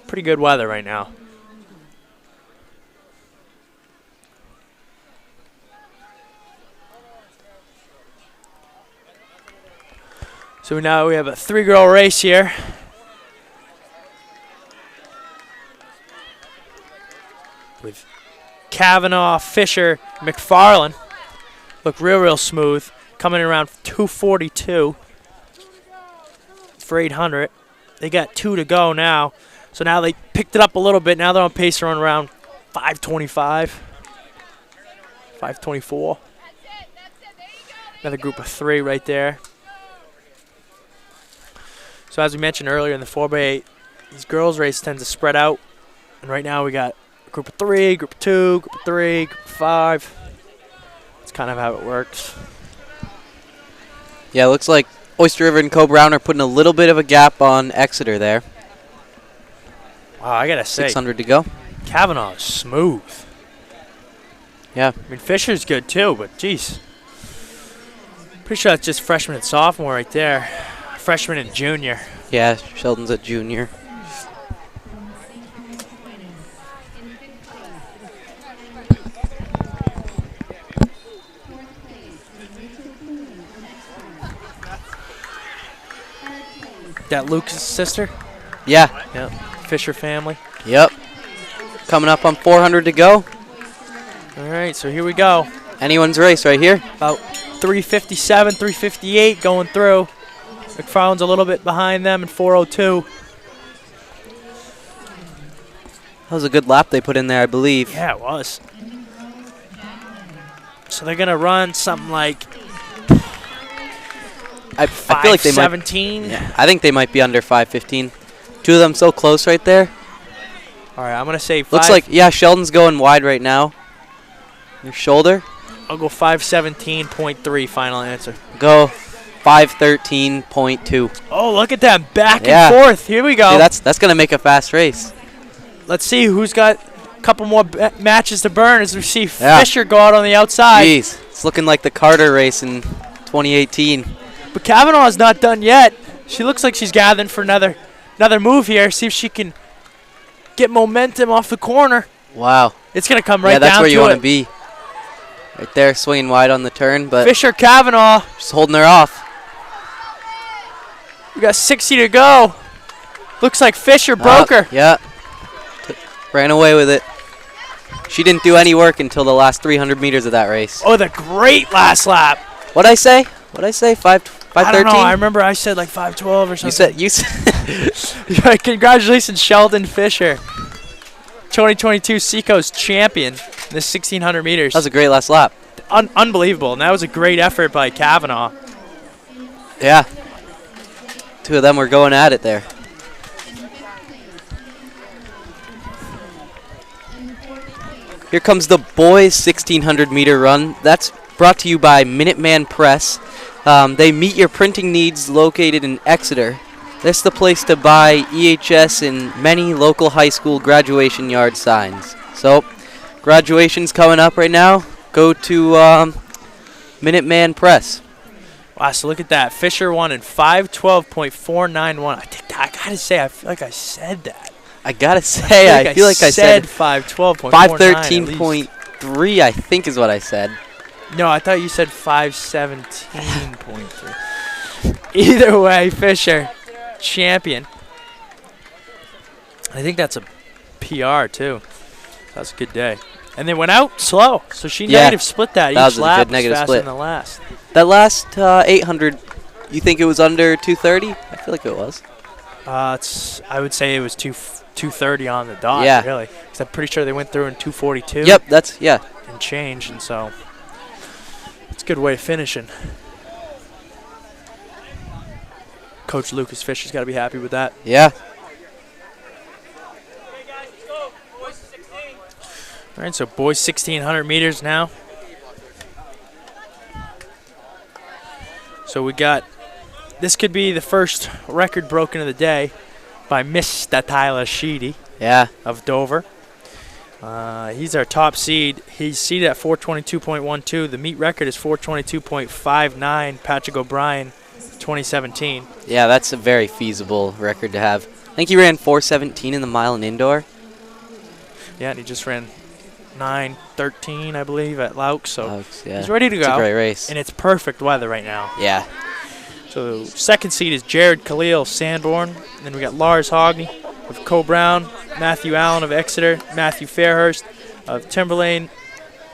pretty good weather right now. So now we have a 3-girl race here. With Kavanaugh, Fisher, McFarland. Look real smooth. Coming in around 242 for 800. They got 2 to go now. So now they picked it up a little bit. Now they're on pace to run around 525, 524. Another group of 3 right there. So as we mentioned earlier in the 4x8, these girls' race tends to spread out. And right now we got group of 3, group of 2, group of 3, group of 5. That's kind of how it works. Yeah, it looks like Oyster River and Co-Brown are putting a little bit of a gap on Exeter there. Wow, I got to say, 600 to go. Kavanaugh is smooth. Yeah. I mean, Fisher's good too, but geez. Pretty sure that's just freshman and sophomore right there. Freshman and junior. Yeah, Sheldon's a junior. That Luke's sister? Yeah. Yep. Fisher family. Yep. Coming up on 400 to go. All right, so here we go. Anyone's race right here. About 357, 358 going through. McFarland's a little bit behind them in 402. That was a good lap they put in there, I believe. Yeah, it was. So they're going to run something like I feel like they might. 517. Yeah, I think they might be under 515. Two of them so close right there. All right, I'm going to say Looks like, yeah, Sheldon's going wide right now. Your shoulder. I'll go 517.3 final answer. Go 513.2. Oh, look at that. Back Yeah. and forth. Here we go. Dude, that's going to make a fast race. Let's see who's got a couple more matches to burn as we see Yeah. Fisher go out on the outside. Jeez, it's looking like the Carter race in 2018. But Kavanaugh's not done yet. She looks like she's gathering for another move here. See if she can get momentum off the corner. Wow. It's going to come right down to it. Yeah, that's where you want to be. Right there, swinging wide on the turn, but Fisher, Kavanaugh. just holding her off. We got 60 to go. Looks like Fisher broke her. Yeah. Ran away with it. She didn't do any work until the last 300 meters of that race. Oh, the great last lap. What'd I say? 513? I don't know. I remember I said like 512 or something. You said Congratulations, Sheldon Fisher. 2022 Seacoast champion in the 1,600 meters. that was a great last lap. Unbelievable. And that was a great effort by Kavanaugh. Yeah. Two of them were going at it there. Here comes the boys' 1,600 meter run. That's brought to you by Minuteman Press. They meet your printing needs located in Exeter. This is the place to buy EHS and many local high school graduation yard signs. So, graduation's coming up right now. Go to Minuteman Press. Wow, so look at that. Fisher won in 512.491. I gotta say, I feel like I said that. I gotta say, I feel like I said 512.49. 513.3, I think is what I said. No, I thought you said 517.3. Either way, Fisher, champion. I think that's a PR too. That's a good day. And they went out slow, so she negative split that. That Each was a lap good was negative faster split. than the last. That last 800, you think it was under 230? I feel like it was. I would say it was 230 on the dot, Yeah. really. Because I'm pretty sure they went through in 242. Yep, And change, and so it's a good way of finishing. Coach Lucas Fisher's got to be happy with that. Yeah. All right, so boys 1,600 meters now. So we got, this could be the first record broken of the day by Miss Statila Sheedy Yeah. of Dover. He's our top seed. He's seeded at 422.12. The meet record is 422.59. Patrick O'Brien, 2017. Yeah, that's a very feasible record to have. I think he ran 4:17 in the mile and indoor. Yeah, and he just ran 9:13, I believe, at Lauk. So Yeah. he's ready to go. It's a great race. And it's perfect weather right now. Yeah. So second seed is Jared Khalil, Sanborn. And then we got Lars Hogney of Co Brown, Matthew Allen of Exeter, Matthew Fairhurst of Timberlane,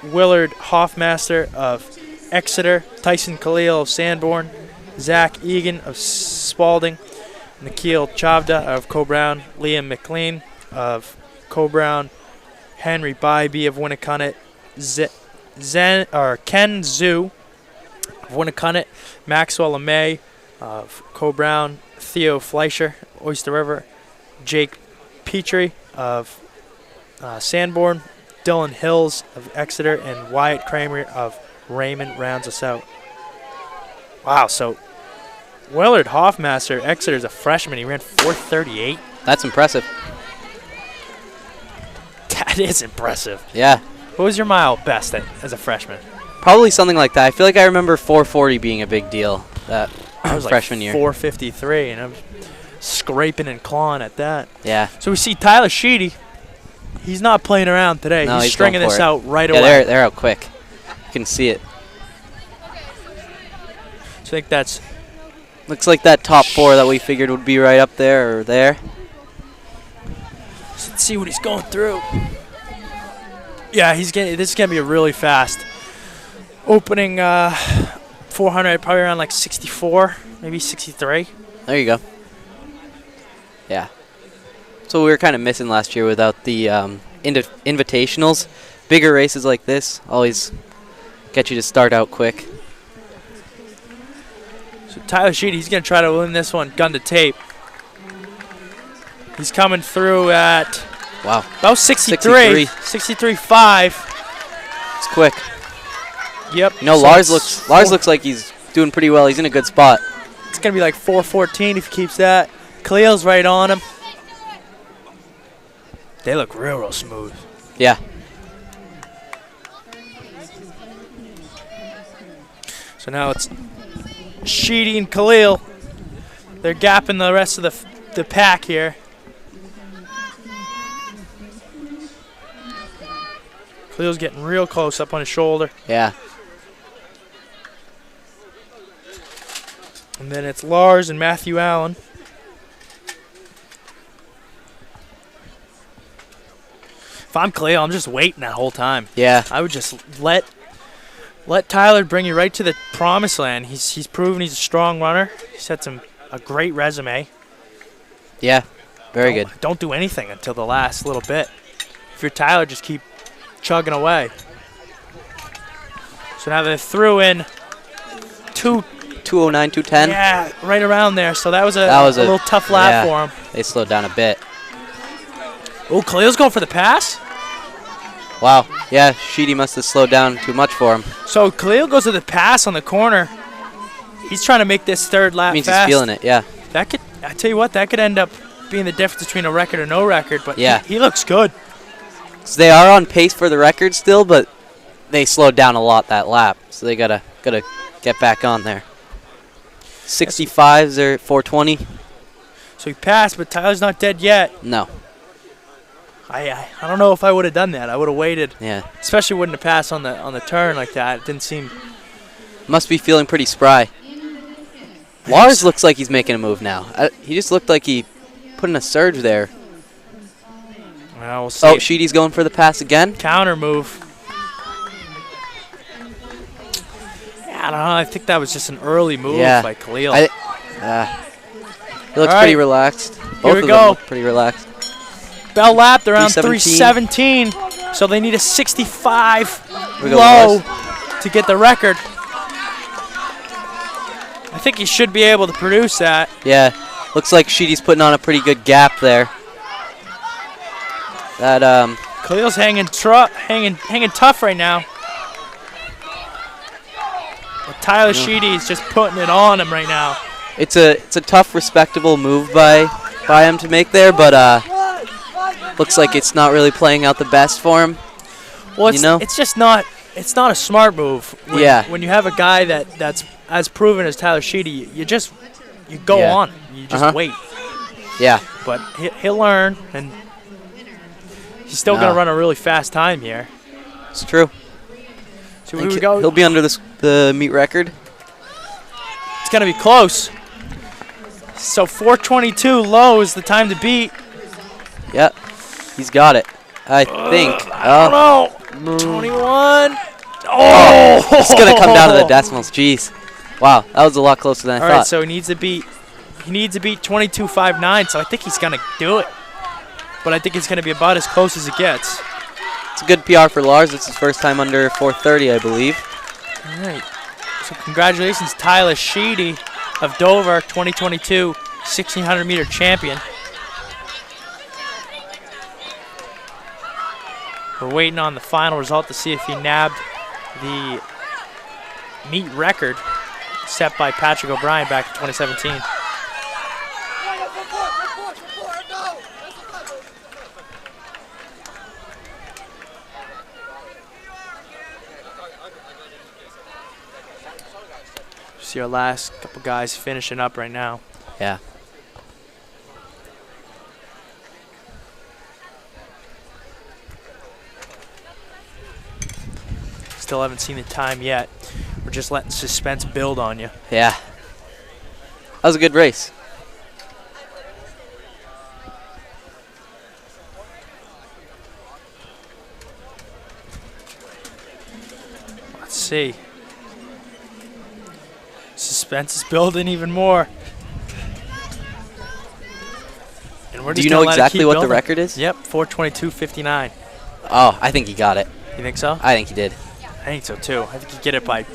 Willard Hoffmaster of Exeter, Tyson Khalil of Sanborn, Zach Egan of Spalding, Nikhil Chavda of Co Brown, Liam McLean of Co Brown, Henry Bybee of Winnicott, Ken Zhu of Winnicott, Maxwell LeMay of Co Brown, Theo Fleischer, Oyster River, Jake Petrie of Sanborn, Dylan Hills of Exeter, and Wyatt Kramer of Raymond rounds us out. Wow, so Willard Hoffmaster, Exeter's a freshman. He ran 4:38. That's impressive. That is impressive. Yeah. What was your mile best as a freshman? Probably something like that. I feel like I remember 4:40 being a big deal that I was freshman like year. 4:53, and I'm scraping and clawing at that. Yeah. So we see Tyler Sheedy. He's not playing around today. No, he's he's stringing going for this it. out right Yeah, away. they're out quick. You can see it. So I think that's Looks like that top four that we figured would be right up there or there. Let's see what he's going through. Yeah, he's getting. This is gonna be a really fast opening 400, probably around like 64, maybe 63. There you go. Yeah. So we were kind of missing last year without the invitationals. Bigger races like this always get you to start out quick. So Tyler Sheedy, he's gonna try to win this one, gun to tape. He's coming through at Wow. about 63, 63.5. It's quick. Yep. You know, so Lars it's looks like he's doing pretty well. He's in a good spot. It's gonna be like 4:14 if he keeps that. Khalil's right on him. They look real smooth. Yeah. So now it's Sheedy and Khalil. They're gapping the rest of the pack here. Khalil's getting real close up on his shoulder. Yeah. And then it's Lars and Matthew Allen. If I'm Khalil, I'm just waiting that whole time. Yeah. I would just let Tyler bring you right to the promised land. He's proven he's a strong runner. He's had a great resume. Yeah. Very good. Don't do anything until the last little bit. If you're Tyler, just keep chugging away. So now they threw in 209, 210. Yeah, right around there. So that was a little tough lap for him. They slowed down a bit. Oh, Khalil's going for the pass. Wow. Yeah, Sheedy must have slowed down too much for him. So Khalil goes to the pass on the corner. He's trying to make this third lap Means fast. he's feeling it, yeah. That could, I tell you what, that could end up being the difference between a record or no record. But Yeah. he looks good. So they are on pace for the record still, but they slowed down a lot that lap. So they gotta get back on there. 65s or 420? So he passed, but Tyler's not dead yet. No. I don't know if I would have done that. I would have waited. Yeah. Especially wouldn't have passed on the turn like that. It didn't seem. Must be feeling pretty spry. Lars looks like he's making a move now. He just looked like he put in a surge there. Well, we'll see. Oh, Sheedy's going for the pass again. Counter move. Yeah, I don't know. I think that was just an early move by Khalil. He looks pretty relaxed. Both we of go. them look pretty relaxed. Bell lapped around 317. 3:17, so they need a 65 We go low Lars. to get the record. I think he should be able to produce that. Yeah, looks like Sheedy's putting on a pretty good gap there. That Khalil's hanging tough right now. But Tyler Sheedy is just putting it on him right now. it's a tough, respectable move by him to make there, but looks like it's not really playing out the best for him. Well, it's, You know? it's just not. It's not a smart move. When, Yeah. When you have a guy that's as proven as Tyler Sheedy, you go Yeah. on. You just Uh-huh. wait. Yeah. But he'll learn, and he's still going No. to run a really fast time here. It's true. So I here we think go. he'll be under the meet record. It's going to be close. So 4:22 low is the time to beat. Yep. He's got it. I think. I don't know. 21. Oh! It's going to come down to the decimals. Jeez. Wow. That was a lot closer than I All thought. right, so he needs to beat 22.59, so I think he's going to do it. But I think it's going to be about as close as it gets. It's a good PR for Lars. It's his first time under 4:30, I believe. All right. So congratulations, Tyler Sheedy of Dover, 2022 1,600-meter champion. We're waiting on the final result to see if he nabbed the meet record set by Patrick O'Brien back in 2017. See our last couple guys finishing up right now. Yeah. Still haven't seen the time yet. We're just letting suspense build on you. Yeah. That was a good race. Let's see. Suspense is building even more. And we're Do just you know gonna let it exactly keep what the building. record is? Yep, 4:22.59. Oh, I think he got it. You think so? I think he did. I think so too. I think you get it by.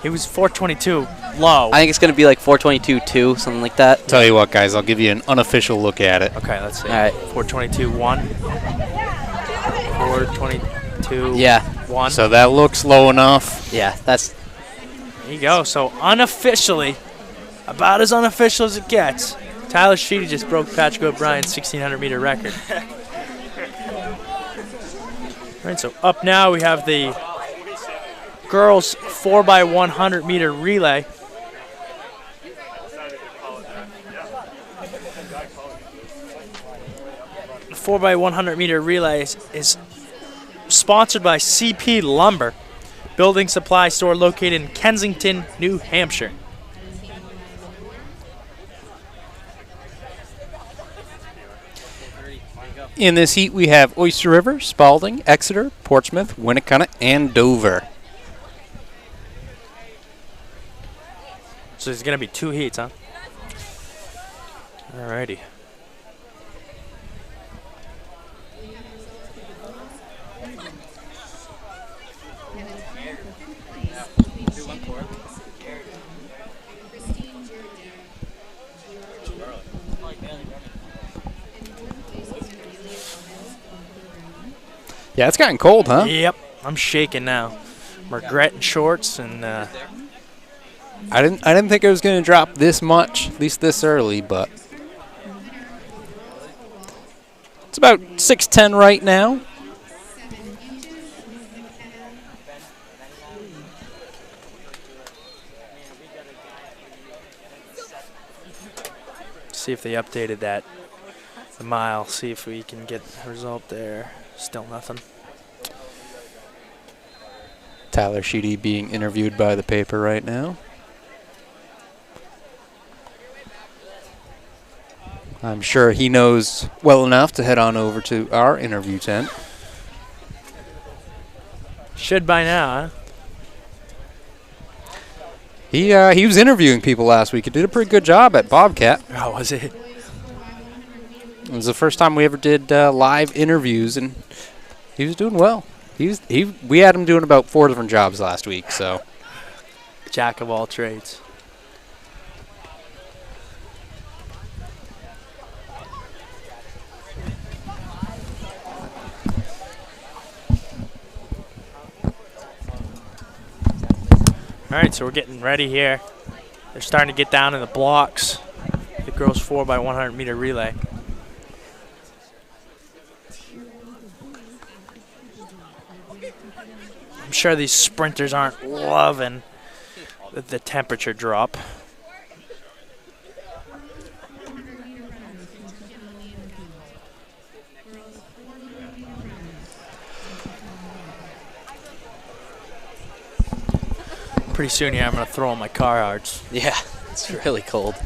He was 4:22 low. I think it's going to be like 4:22.2, something like that. Tell you what, guys, I'll give you an unofficial look at it. Okay, let's see. All right. 4:22.1. 4:22. Yeah. 1. So that looks low enough. Yeah, that's There you go. So unofficially, about as unofficial as it gets, Tyler Sheedy just broke Patrick O'Brien's 1,600-meter record. All right, so up now we have the girls 4x100-meter relay. The 4x100-meter relay is sponsored by CP Lumber, building supply store located in Kensington, New Hampshire. In this heat, we have Oyster River, Spalding, Exeter, Portsmouth, Winnicott, and Dover. So there's going to be 2 heats, huh? Alrighty. Yeah, it's gotten cold, huh? Yep, I'm shaking now. Regret in shorts and I didn't think it was going to drop this much, at least this early, but it's about 6:10 right now. see if they updated that. The mile, see if we can get a result there. Still nothing. Tyler Sheedy being interviewed by the paper right now. I'm sure he knows well enough to head on over to our interview tent. Should by now, huh? He was interviewing people last week. He did a pretty good job at Bobcat. Oh, was it? It was the first time we ever did live interviews, and he was doing well. We had him doing about 4 different jobs last week, so. Jack of all trades. All right, so we're getting ready here. They're starting to get down in the blocks. The girls 4x100 meter relay. I'm sure these sprinters aren't loving the temperature drop. Pretty soon here, I'm going to throw on my Carhartts. Yeah, it's really cold. Are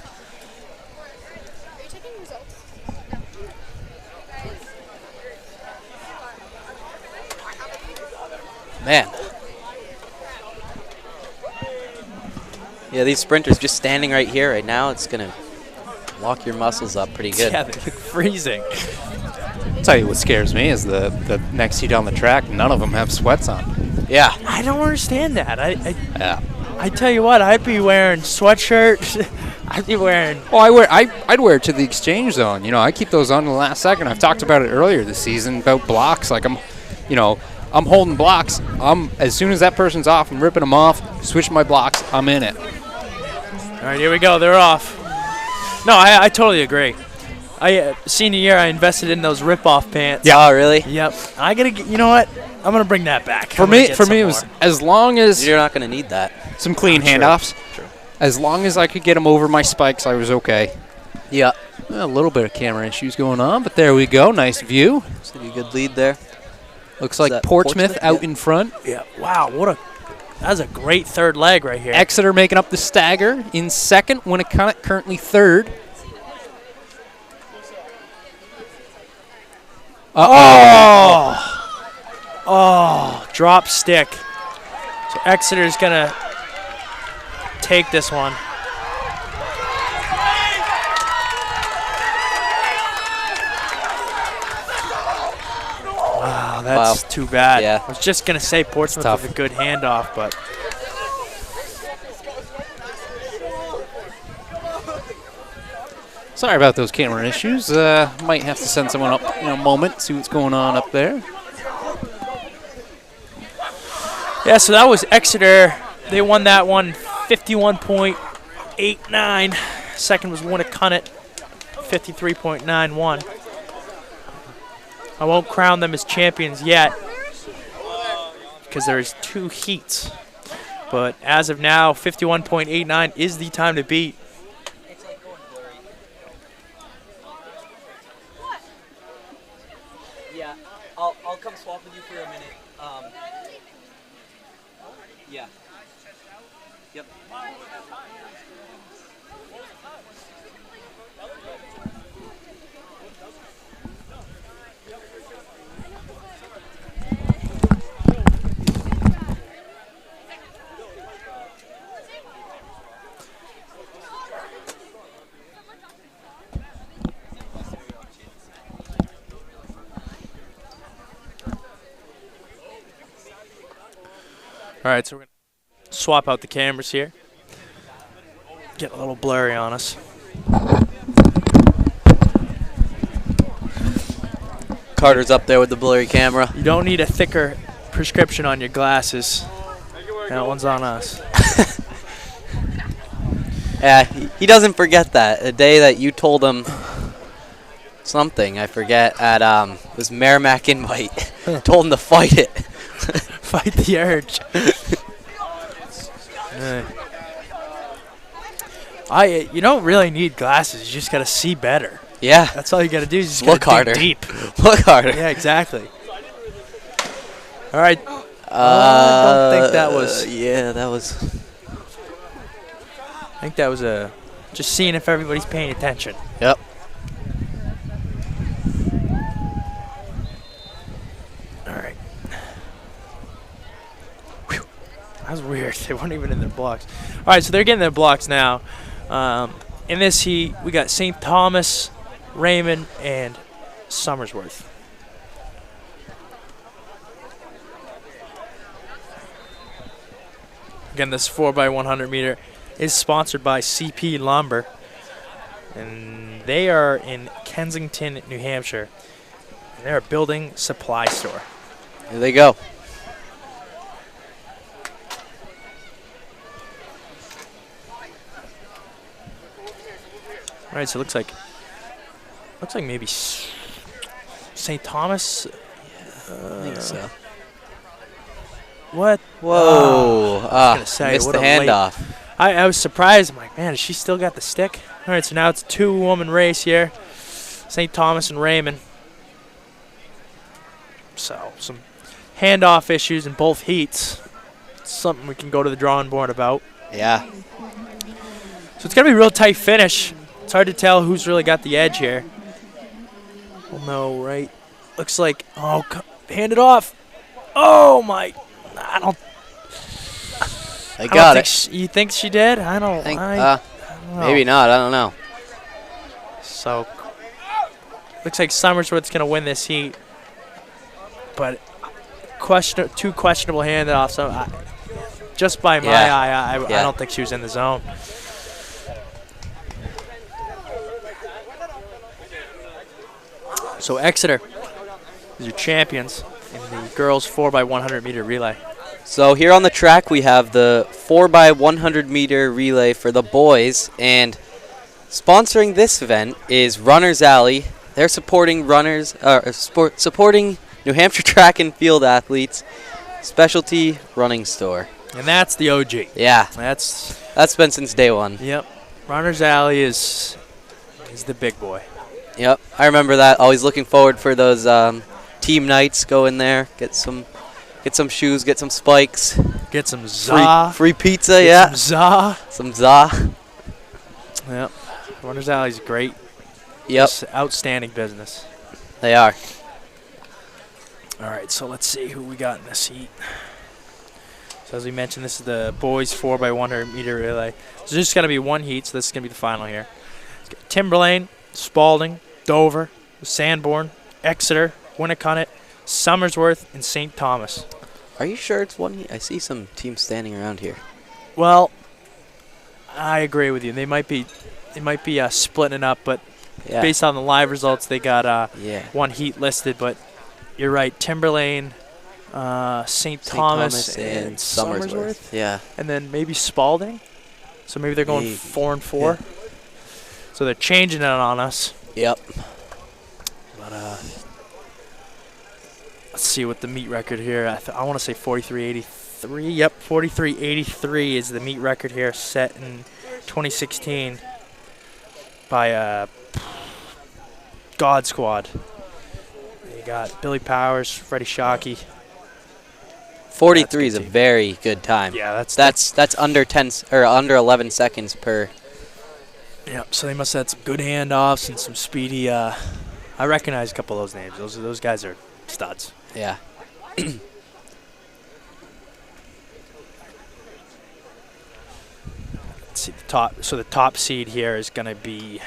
you taking results? Man. Yeah, these sprinters just standing right here right now, it's going to walk your muscles up pretty good. Yeah, they look freezing. I'll tell you what scares me is the next heat on the track. None of them have sweats on. Yeah. I don't understand that. Yeah. I tell you what, I'd be wearing sweatshirt. I'd be wearing. Well, I'd wear it to the exchange zone. You know, I keep those on the last second. I've talked about it earlier this season about blocks. Like I'm holding blocks. As soon as that person's off, I'm ripping them off. Switch my blocks. I'm in it. All right, here we go. They're off. No, I totally agree. Senior year, I invested in those rip-off pants. Yeah. Oh, really? Yep. I gotta get. You know what? I'm gonna bring that back. For me, it was as long as You're not going to need that. some clean handoffs. True. As long as I could get them over my spikes, I was okay. Yeah. A little bit of camera issues going on, but there we go. Nice view. Looks like a good lead there. Looks Is like that Portsmouth Portsmouth? out Yeah. in front. Yeah. Wow. That's a great third leg right here. Exeter making up the stagger in second. Winnicott currently third. Oh, drop stick. So Exeter's gonna take this one. Wow, that's too bad. Yeah. I was just gonna say Portsmouth tough. with a good handoff, but Sorry about those camera issues. Might have to send someone up in a moment, see what's going on up there. yeah. So that was Exeter. They won that one, 51.89. Second was Winnicott, 53.91. I won't crown them as champions yet because there's 2 heats. But as of now, 51.89 is the time to beat. Yeah, I'll come swap with you for a minute. Yeah. Yep. All right, so we're going to swap out the cameras here. Get a little blurry on us. Carter's up there with the blurry camera. You don't need a thicker prescription on your glasses. That one's on us. Yeah, he doesn't forget that. The day that you told him something, I forget, at it was Merrimack Invite. Told him to fight it. Fight the urge. You don't really need glasses. You just got to see better. Yeah. That's all you got to do. Is just Look gotta harder. dig deep. Look harder. Yeah, exactly. All right. I don't think that was. Yeah, that was. I think that was just seeing if everybody's paying attention. Yep. All right. Whew. That was weird. They weren't even in their blocks. All right, so they're getting their blocks now. In this heat, we got St. Thomas, Raymond, and Somersworth. Again, this 4x100 meter is sponsored by CP Lumber. And they are in Kensington, New Hampshire. And they're a building supply store. Here they go. All right, so it looks like maybe St. Thomas. I think so. What? Whoa. gonna say, Missed what the a late- handoff. I was surprised. I'm like, man, has she still got the stick? All right, so now it's a 2-woman race here. St. Thomas and Raymond. So some handoff issues in both heats. Something we can go to the drawing board about. Yeah. So it's going to be a real tight finish. It's hard to tell who's really got the edge here. Well, no, right? Looks like, hand it off. Oh, my. I don't Got think it. you think she did? I don't Think, know. maybe not. I don't know. So, looks like Summersworth's going to win this heat. But two questionable handoffs. So just by my eye, I don't think she was in the zone. So Exeter is your champions in the girls 4x100 meter relay. So here on the track we have the 4x100 meter relay for the boys, and sponsoring this event is Runners Alley. They're supporting supporting New Hampshire track and field athletes, specialty running store. And that's the OG. Yeah, That's that's been since day one. Yep. Runners Alley is the big boy. Yep, I remember that. Always looking forward for those team nights. Go in there, get some shoes, get some spikes, Get some za. free pizza. Get Yeah, Some za. some za. Yep. Runners Alley's great. Yep, It's outstanding business. they are. All right, so let's see who we got in this heat. So as we mentioned, this is the boys 4x100 meter relay. So there's just going to be one heat, so this is going to be the final here. Timberlane, Spalding, Dover, Sanborn, Exeter, Winnicott, Summersworth, and St. Thomas. Are you sure it's one? I see some teams standing around here. Well, I agree with you. They might be splitting it up, but Yeah. based on the live results, they got Yeah. one heat listed. But you're right, Timberlane, St. Thomas, and Summersworth. Yeah. And then maybe Spalding. So maybe they're going Maybe. 4 and 4. So they're changing it on us. Yep. But let's see what the meet record here. I want to say 43.83. Yep, 43.83 is the meet record here, set in 2016 by God Squad. You got Billy Powers, Freddie Shockey. 43 is a That's good very good time. Yeah, That's under 10 or under 11 seconds per. Yeah, so they must have had some good handoffs and some speedy. I recognize a couple of those names. Those guys are studs. Yeah. Let's see the top. So the top seed here is going to be.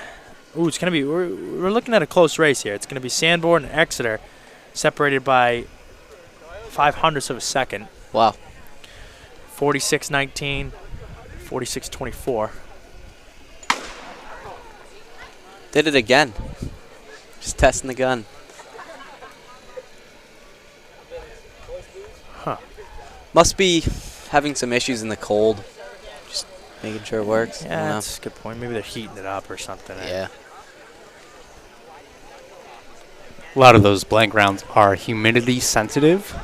Ooh, it's going to be. We're looking at a close race here. It's going to be Sanborn and Exeter, separated by 0.05 of a second. Wow. 46-19, 46-24. Did it again. Just testing the gun. Huh. Must be having some issues in the cold. Just making sure it works. I Yeah, don't know. that's a good point. Maybe they're heating it up or something. Yeah. A lot of those blank rounds are humidity sensitive.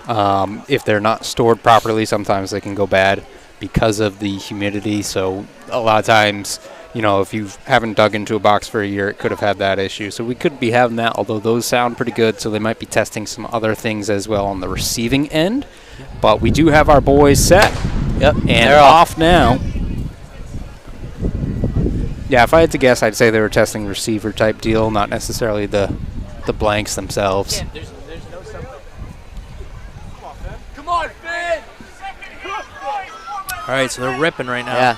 If they're not stored properly, sometimes they can go bad because of the humidity. So a lot of times, you know, if you haven't dug into a box for a year, it could have had that issue. So we could be having that, although those sound pretty good. So they might be testing some other things as well on the receiving end. But we do have our boys set. Yep. And they're off now. Yeah, if I had to guess, I'd say they were testing receiver type deal, not necessarily the blanks themselves. All right, so they're ripping right now. Yeah.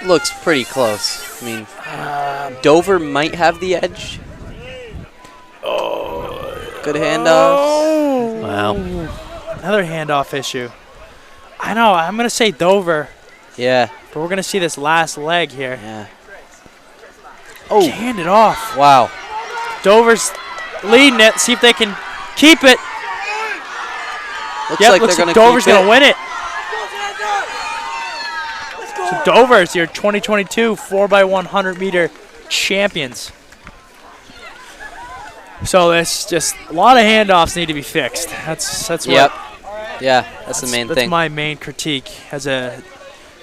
Looks pretty close. I mean, Dover might have the edge. Good handoffs. Wow. Another handoff issue. I know. I'm going to say Dover, Yeah. but we're going to see this last leg here. Yeah. Oh. Hand it off. Wow. Dover's leading it. See if they can keep it. Looks Yep, like looks they're like going to Dover's going to win it. So Dover's your 2022 4x100 meter champions. So that's just a lot of handoffs need to be fixed. That's Yep. what Yeah, that's the main That's thing. my main critique as a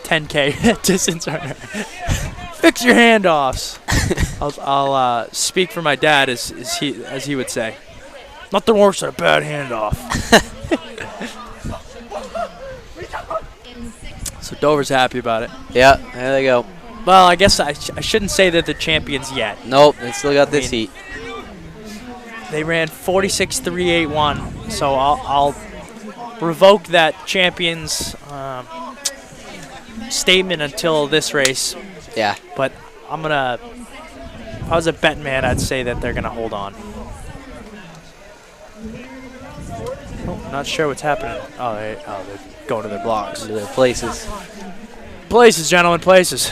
10K distance runner. Fix your handoffs. I'll speak for my dad as he would say. Nothing worse than a bad handoff. So Dover's happy about it. Yeah, there they go. Well, I guess I shouldn't say that they're champions yet. Nope, they still got this heat. They ran 46.381, so I'll revoke that champions statement until this race. Yeah. But if I was a betting man, I'd say that they're gonna hold on. Oh, not sure what's happening. They're going to their blocks. To their places. Places, gentlemen, places.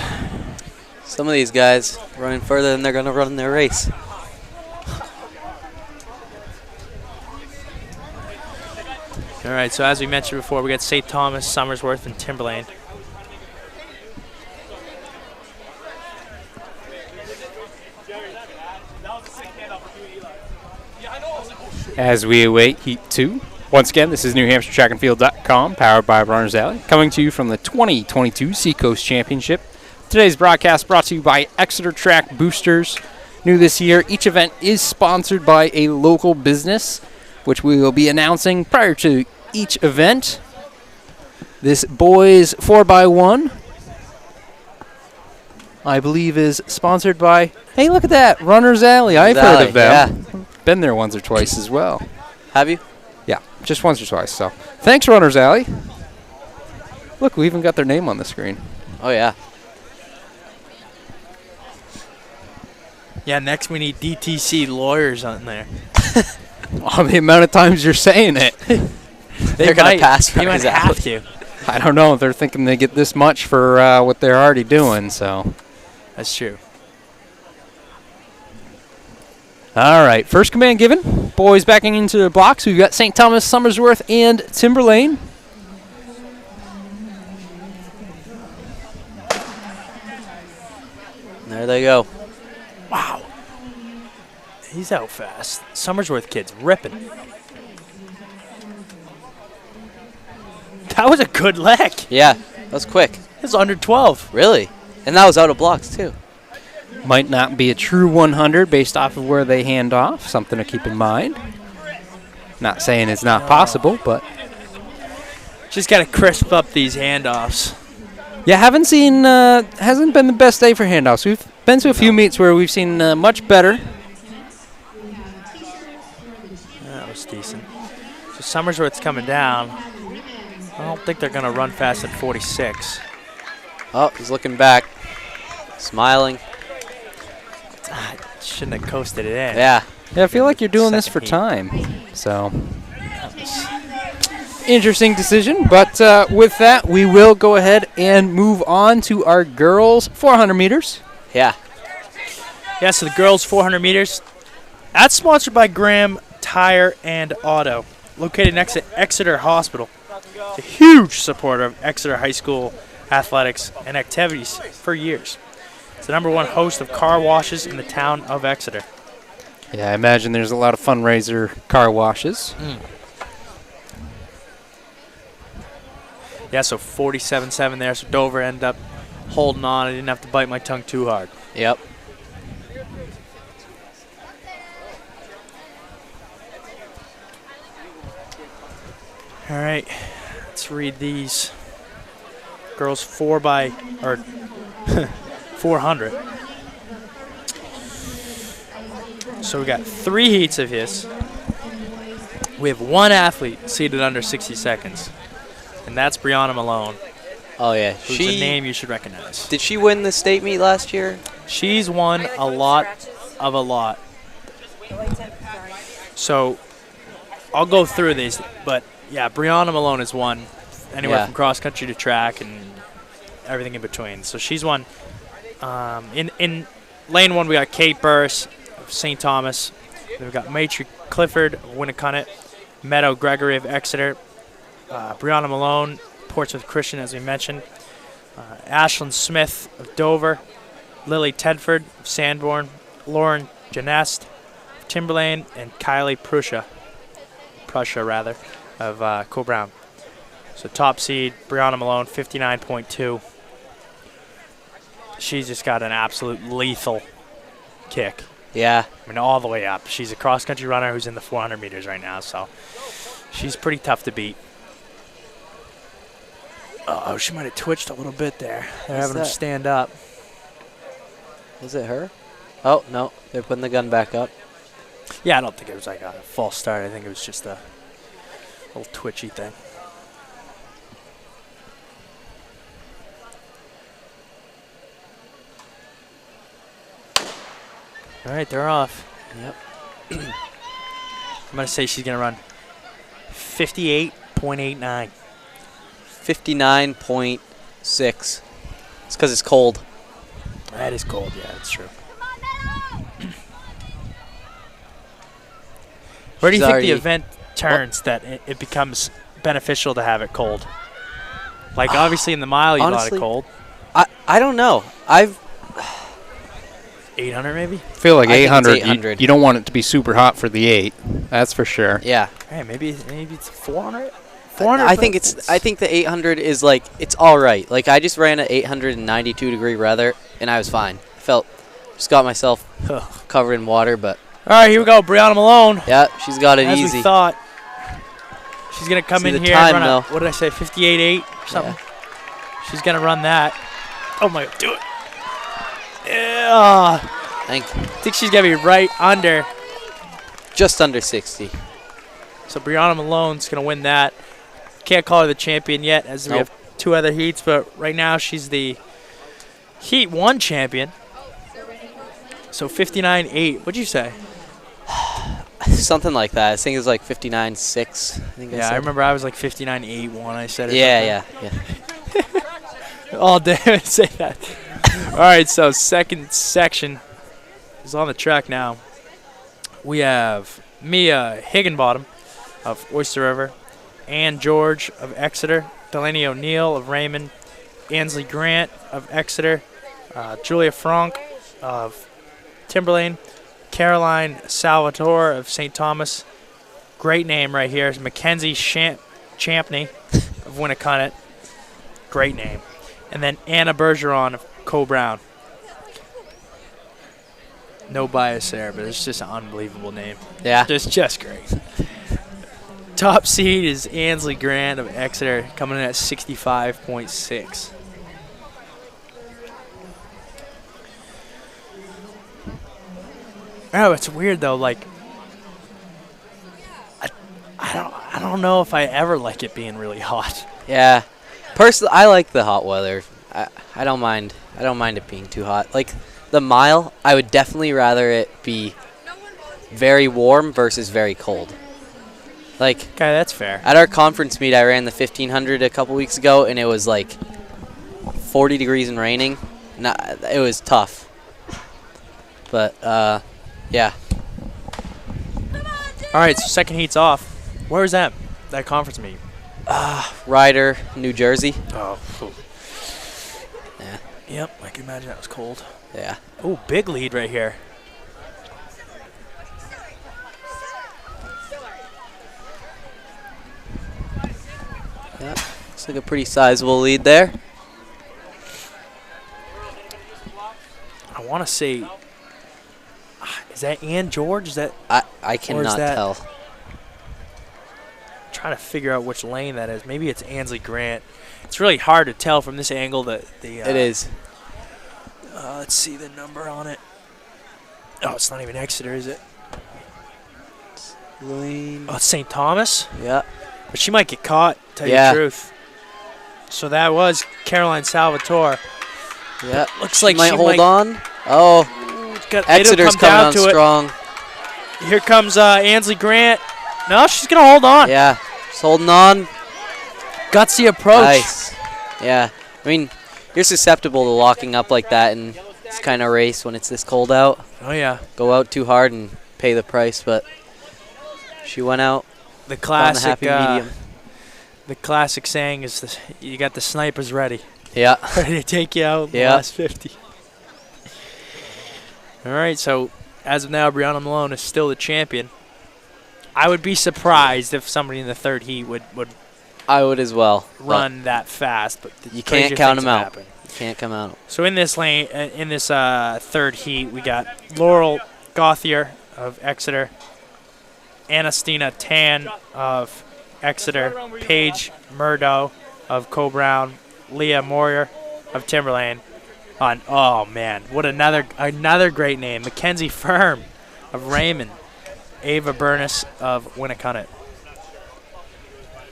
Some of these guys running further than they're going to run in their race. All right, so as we mentioned before, we got St. Thomas, Somersworth, and Timberlane. As we await Heat 2. Once again, this is NewHampshireTrackandField.com, powered by Runners Alley, coming to you from the 2022 Seacoast Championship. Today's broadcast brought to you by Exeter Track Boosters. New this year, each event is sponsored by a local business, which we will be announcing prior to each event. This boys 4x1, I believe, is sponsored by, hey, look at that, Runners Alley. I've heard of them. Yeah. Been there once or twice as well. Have you? Yeah, just once or twice. So, thanks, Runners Alley. Look, we even got their name on the screen. Oh, yeah. Yeah, next we need DTC lawyers on there. On the amount of times you're saying it, They're going to pass They might Runners have Alley. to. I don't know if they're thinking they get this much for what they're already doing. So, That's true. all right, first command given. Boys backing into the blocks. We've got St. Thomas, Somersworth, and Timberlane. There they go. Wow. He's out fast. Somersworth kid's ripping. That was a good leg. Yeah, that was quick. It's under 12. Really? And that was out of blocks, too. Might not be a true 100 based off of where they hand off. Something to keep in mind. Not saying it's not possible, but Just got to crisp up these handoffs. yeah, hasn't been the best day for handoffs. We've been to a few meets where we've seen much better. That was decent. So Somersworth's coming down. I don't think they're going to run fast at 46. Oh, he's looking back. Smiling. Shouldn't have coasted it in. Yeah. Yeah, I feel like you're doing this for Second time. So, interesting decision. But with that, we will go ahead and move on to our girls 400 meters. Yeah. Yeah, so the girls 400 meters. That's sponsored by Graham Tire and Auto, located next to Exeter Hospital. A huge supporter of Exeter High School athletics and activities for years. It's the #1 host of car washes in the town of Exeter. Yeah, I imagine there's a lot of fundraiser car washes. Yeah, so 47.7 there. So Dover ended up holding on. I didn't have to bite my tongue too hard. Yep. All right, let's read these. Girls 400. So we got 3 heats of his. We have 1 athlete seated under 60 seconds, and that's Brianna Malone, Oh, yeah. who's a name you should recognize. Did she win the state meet last year? She's won a lot of a lot. So I'll go through these, but yeah, Brianna Malone has won anywhere from cross country to track and everything in between. So she's won. In lane 1, we got Kate Burris of St. Thomas. Then we've got Matri Clifford of Winnicott, Meadow Gregory of Exeter, Brianna Malone, Portsmouth Christian, as we mentioned, Ashlyn Smith of Dover, Lily Tedford of Sanborn, Lauren Janest of Timberlane, and Kylie Prussia of Co-Brown. So top seed, Brianna Malone, 59.2. She's just got an absolute lethal kick. Yeah. I mean, all the way up. She's a cross-country runner who's in the 400 meters right now, so she's pretty tough to beat. Oh, she might have twitched a little bit there. They're having her stand up. Was it her? Oh, no. They're putting the gun back up. Yeah, I don't think it was like a false start. I think it was just a little twitchy thing. All right, they're off. Yep. I'm going to say she's going to run 58.89. 59.6. It's because it's cold. That is cold, yeah, that's true. Where do you think the event turns that it becomes beneficial to have it cold? Like, obviously in the mile you want it cold. I don't know. 800 maybe? I feel like I think it's 800. 800. You don't want it to be super hot for the 8. That's for sure. Yeah. Hey, maybe it's 400? I think the 800 is like, it's all right. Like, I just ran at 892 degree weather and I was fine. Just got myself covered in water, but all right, here we go, Brianna Malone. yeah, she's got it As easy. we thought. She's going to come See in the here time, and run though. what did I say, 58.8 or something? Yeah. She's going to run that. Oh, my God, do it. Yeah. Thank you. I think she's going to be right under. Just under 60. So Brianna Malone's going to win that. Can't call her the champion yet as we have 2 other heats, but right now she's the Heat 1 champion. So 59.8. What'd you say? Something like that. I think it was like 59.6. Yeah, I remember I was like 59.81. I said it. Yeah. All day I say that. All right, so second section is on the track now. We have Mia Higginbottom of Oyster River, Ann George of Exeter, Delaney O'Neill of Raymond, Ansley Grant of Exeter, Julia Frank of Timberlane, Caroline Salvatore of St. Thomas. Great name right here. Mackenzie Champney of Winnicott. Great name. And then Anna Bergeron of Co-Brown. No bias there, but it's just an unbelievable name. Yeah. Just great. Top seed is Ansley Grant of Exeter, coming in at 65.6. Oh, it's weird though. Like, I don't know if I ever like it being really hot. Yeah. Personally, I like the hot weather. I don't mind. I don't mind it being too hot. Like the mile, I would definitely rather it be very warm versus very cold. Like, Okay, that's fair. at our conference meet, I ran the 1500 a couple weeks ago, and it was like 40 degrees and raining. It was tough. But yeah. All right, so second heat's off. Where is that conference meet? Ryder, New Jersey. Oh. Yeah. Yep, I can imagine that was cold. Yeah. Oh, big lead right here. Yeah. Looks like a pretty sizable lead there. I want to say, is that Ann George? Is that I cannot tell. trying to figure out which lane that is. Maybe it's Ansley Grant. It's really hard to tell from this angle that the. It is. Let's see the number on it. Oh, it's not even Exeter, is it? Lane. Oh, it's St. Thomas. Yeah. But she might get caught. Tell you Yeah. the truth. So that was Caroline Salvatore. Yeah. Looks like might she hold might on. Oh, Exeter's come coming down on to strong. Here comes Ansley Grant. No, she's gonna hold on. Yeah. Just holding on. Gutsy approach. Nice. Yeah. I mean, you're susceptible to locking up like that in this kind of race when it's this cold out. Oh yeah. Go out too hard and pay the price, but she went out. The Found the classic. happy medium. The classic saying is this: you got the snipers ready, Yeah. ready to take you out in the Yeah. last 50. All right, so as of now, Brianna Malone is still the champion. I would be surprised if somebody in the third heat would I would as well. run that fast, but You crazier can't count things them have out. happened. You can't come out. So in this lane, in this third heat, we got Laurel Gauthier of Exeter, Anastina Tan of Exeter, Paige Murdo of Co-Brown, Leah Moyer of Timberlane. Oh man, what another great name. Mackenzie Firm of Raymond, Ava Burness of Winnicott.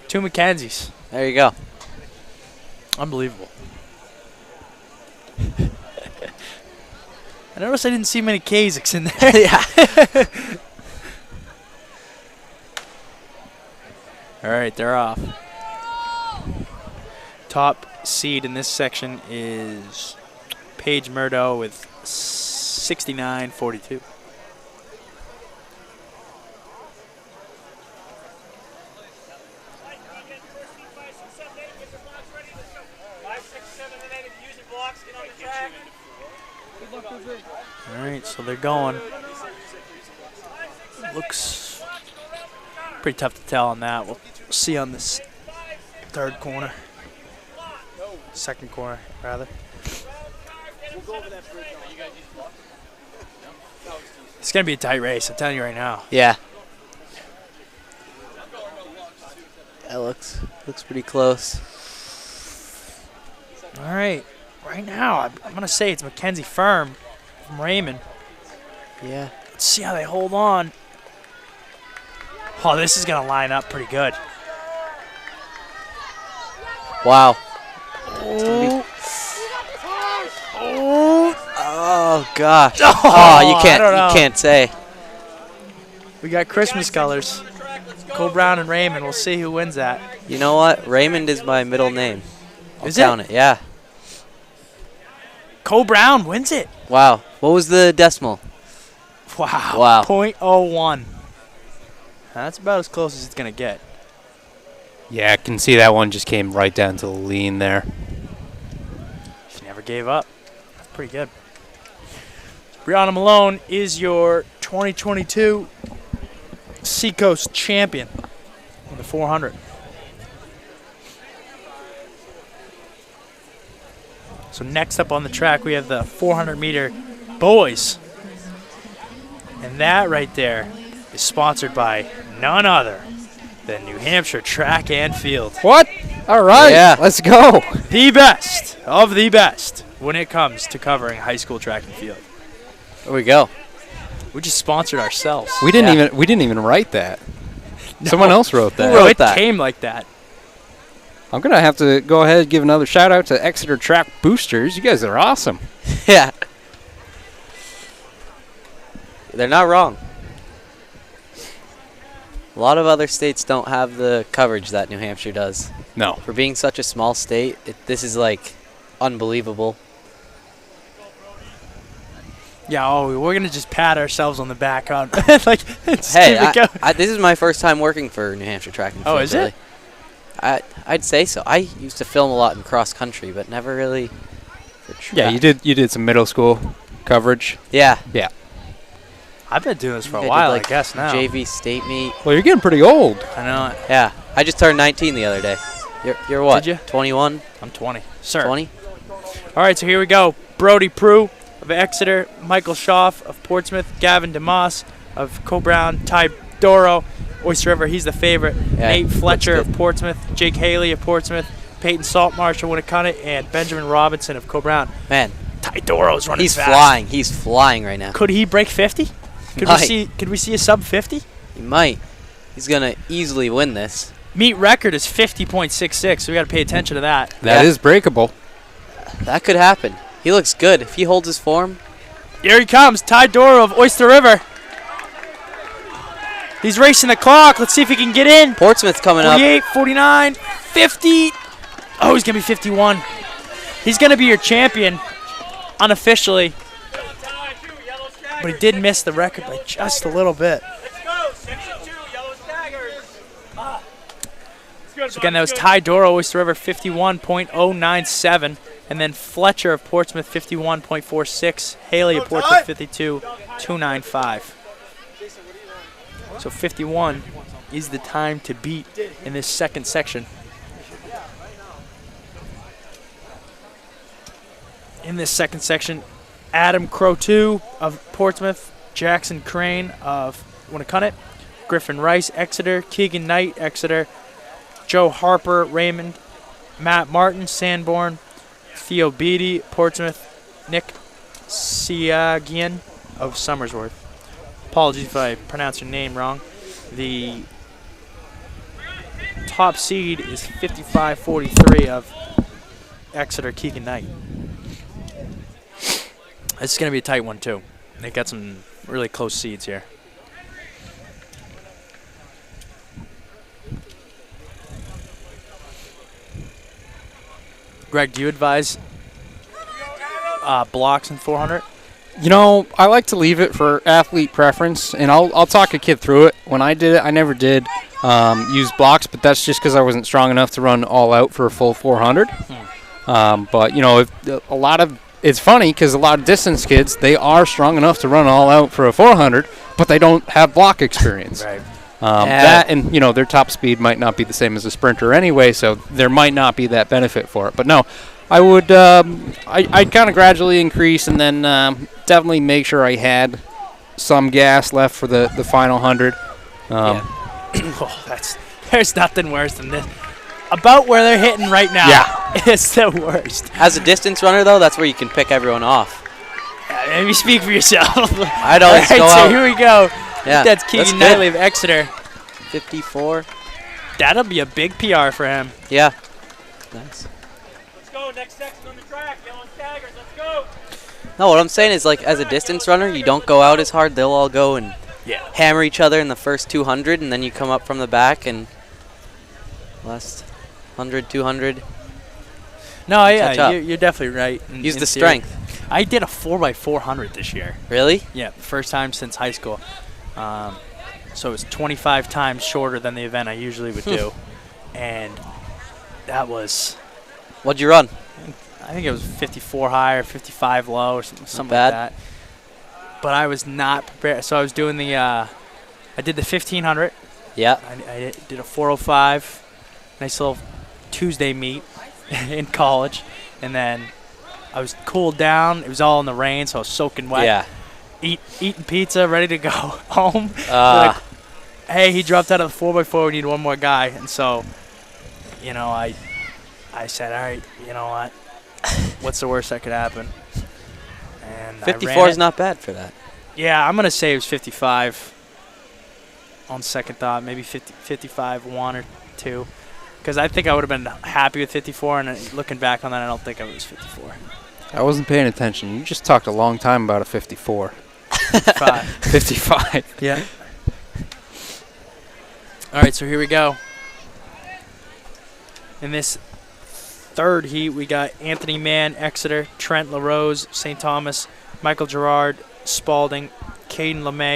2 Mackenzies. There you go. Unbelievable. I noticed I didn't see many Kazakhs in there. Yeah. All right, they're off. Top seed in this section is Paige Murdo with 69.42. All right, so they're going. Looks pretty tough to tell on that. We'll see on this third corner. Second corner, rather. It's going to be a tight race, I'm telling you right now. Yeah. That looks pretty close. All right. Right now, I'm going to say it's Mackenzie Firm from Raymond. Yeah. Let's see how they hold on. Oh, this is going to line up pretty good. Wow. Oh, gosh. Oh, Oh, you I don't know. can't say. We got Christmas colors. Cole Brown and Raymond. We'll see who wins that. You know what? Raymond is my middle name. I'll Is count it? Yeah. Cole Brown wins it. Wow. What was the decimal? Wow. Wow. .01. That's about as close as it's going to get. Yeah, I can see that one just came right down to the lean there. She never gave up. That's pretty good. Brianna Malone is your 2022 Seacoast champion in the 400. So next up on the track, we have the 400-meter boys. And that right there is sponsored by none other than New Hampshire Track and Field. What? All right. Yeah. Let's go. The best of the best when it comes to covering high school track and field. There we go. We just sponsored ourselves. We didn't even write that. Someone else wrote that. Who wrote it that? came like that. I'm going to have to go ahead and give another shout out to Exeter Track Boosters. You guys are awesome. Yeah. They're not wrong. A lot of other states don't have the coverage that New Hampshire does. No. For being such a small state, this is like unbelievable. Yeah, we're going to just pat ourselves on the back on. Like, Hey, this is my first time working for New Hampshire Track and Field. Oh, is it? Really. I'd say so. I used to film a lot in cross country, but never really for track. Yeah, you did some middle school coverage. Yeah. Yeah. I've been doing this for I a did, while, like, I guess, now. JV state meet. Well, you're getting pretty old. I know it. Yeah. I just turned 19 the other day. You're what? Did you? 21? I'm 20. Sir. 20? All right, so here we go. Brody Prue of Exeter, Michael Schaff of Portsmouth, Gavin DeMoss of Co-Brown, Ty Doro, Oyster River, he's the favorite, Yeah, Nate Fletcher looks of good. Portsmouth, Jake Haley of Portsmouth, Peyton Saltmarsh of Winnicott, and Benjamin Robinson of Co-Brown. Man, Ty Doro's running he's fast. flying. He's flying right now. Could he break 50? Might. Could we see a sub 50? He might. He's going to easily win this. Meet record is 50.66, so we got to pay attention to that. That is breakable. That could happen. He looks good. If he holds his form. Here he comes, Ty Doro of Oyster River. He's racing the clock. Let's see if he can get in. Portsmouth's coming up. 48, 49, 50. Oh, he's going to be 51. He's going to be your champion unofficially. But he did miss the record by just a little bit. So again, that was Ty Doro, Oyster River, 51.097. And then Fletcher of Portsmouth, 51.46. Haley of Portsmouth, 52.295. So 51 is the time to beat in this second section. In this second section, Adam Crow-2 of Portsmouth, Jackson Crane of Winnacunnet, Griffin Rice, Exeter, Keegan Knight, Exeter, Joe Harper, Raymond, Matt Martin, Sanborn, Theo Beatty, Portsmouth, Nick Siagian of Somersworth. Apologies if I pronounce your name wrong. The top seed is 55-43 of Exeter, Keegan Knight. It's going to be a tight one, too. They got some really close seeds here. Greg, do you advise blocks in 400? You know, I like to leave it for athlete preference, and I'll talk a kid through it. When I did it, I never did use blocks, but that's just because I wasn't strong enough to run all out for a full 400. But, you know, it's funny because a lot of distance kids, they are strong enough to run all out for a 400, but they don't have block experience. Right. That and, you know, their top speed might not be the same as a sprinter anyway, so there might not be that benefit for it. But no, I would I'd kind of gradually increase and then definitely make sure I had some gas left for the final 100. There's nothing worse than this. About where they're hitting right now. Yeah. It's the worst. As a distance runner, though, that's where you can pick everyone off. Maybe speak for yourself. I'd always All right, go so out. here we go. Yeah, That's Keegan good. Knightley of Exeter. 54. That'll be a big PR for him. Yeah. Nice. Let's go. Next section on the track. Yellow staggers. Let's go. No, what I'm saying is, like, as a distance runner, you don't go out as hard. They'll all go and hammer each other in the first 200, and then you come up from the back and last 100, 200. No, Catch yeah, up. you're definitely right. Use in the theory. strength. I did a 4x400 this year. Really? Yeah, first time since high school. So it was 25 times shorter than the event I usually would do. And that was, What'd you run? I think it was 54 high or 55 low or something bad. like that. But I was not prepared. So I was doing I did the 1500. Yeah. I did a 405. Nice little Tuesday meet in college. And then I was cooled down. It was all in the rain, so I was soaking wet. Yeah. Eating pizza, ready to go home. Like, hey, he dropped out of the 4x4. We need one more guy. And so, you know, I said, all right, you know what? What's the worst that could happen? And 54 is not bad for that. Yeah, I'm going to say it was 55 on second thought. Maybe 55, 1 or 2. Because I think I would have been happy with 54. And looking back on that, I don't think I was 54. I wasn't paying attention. You just talked a long time about a 54. 55. 55. Yeah. All right, so here we go. In this third heat, we got Anthony Mann, Exeter, Trent LaRose, St. Thomas, Michael Gerard, Spalding, Caden LeMay,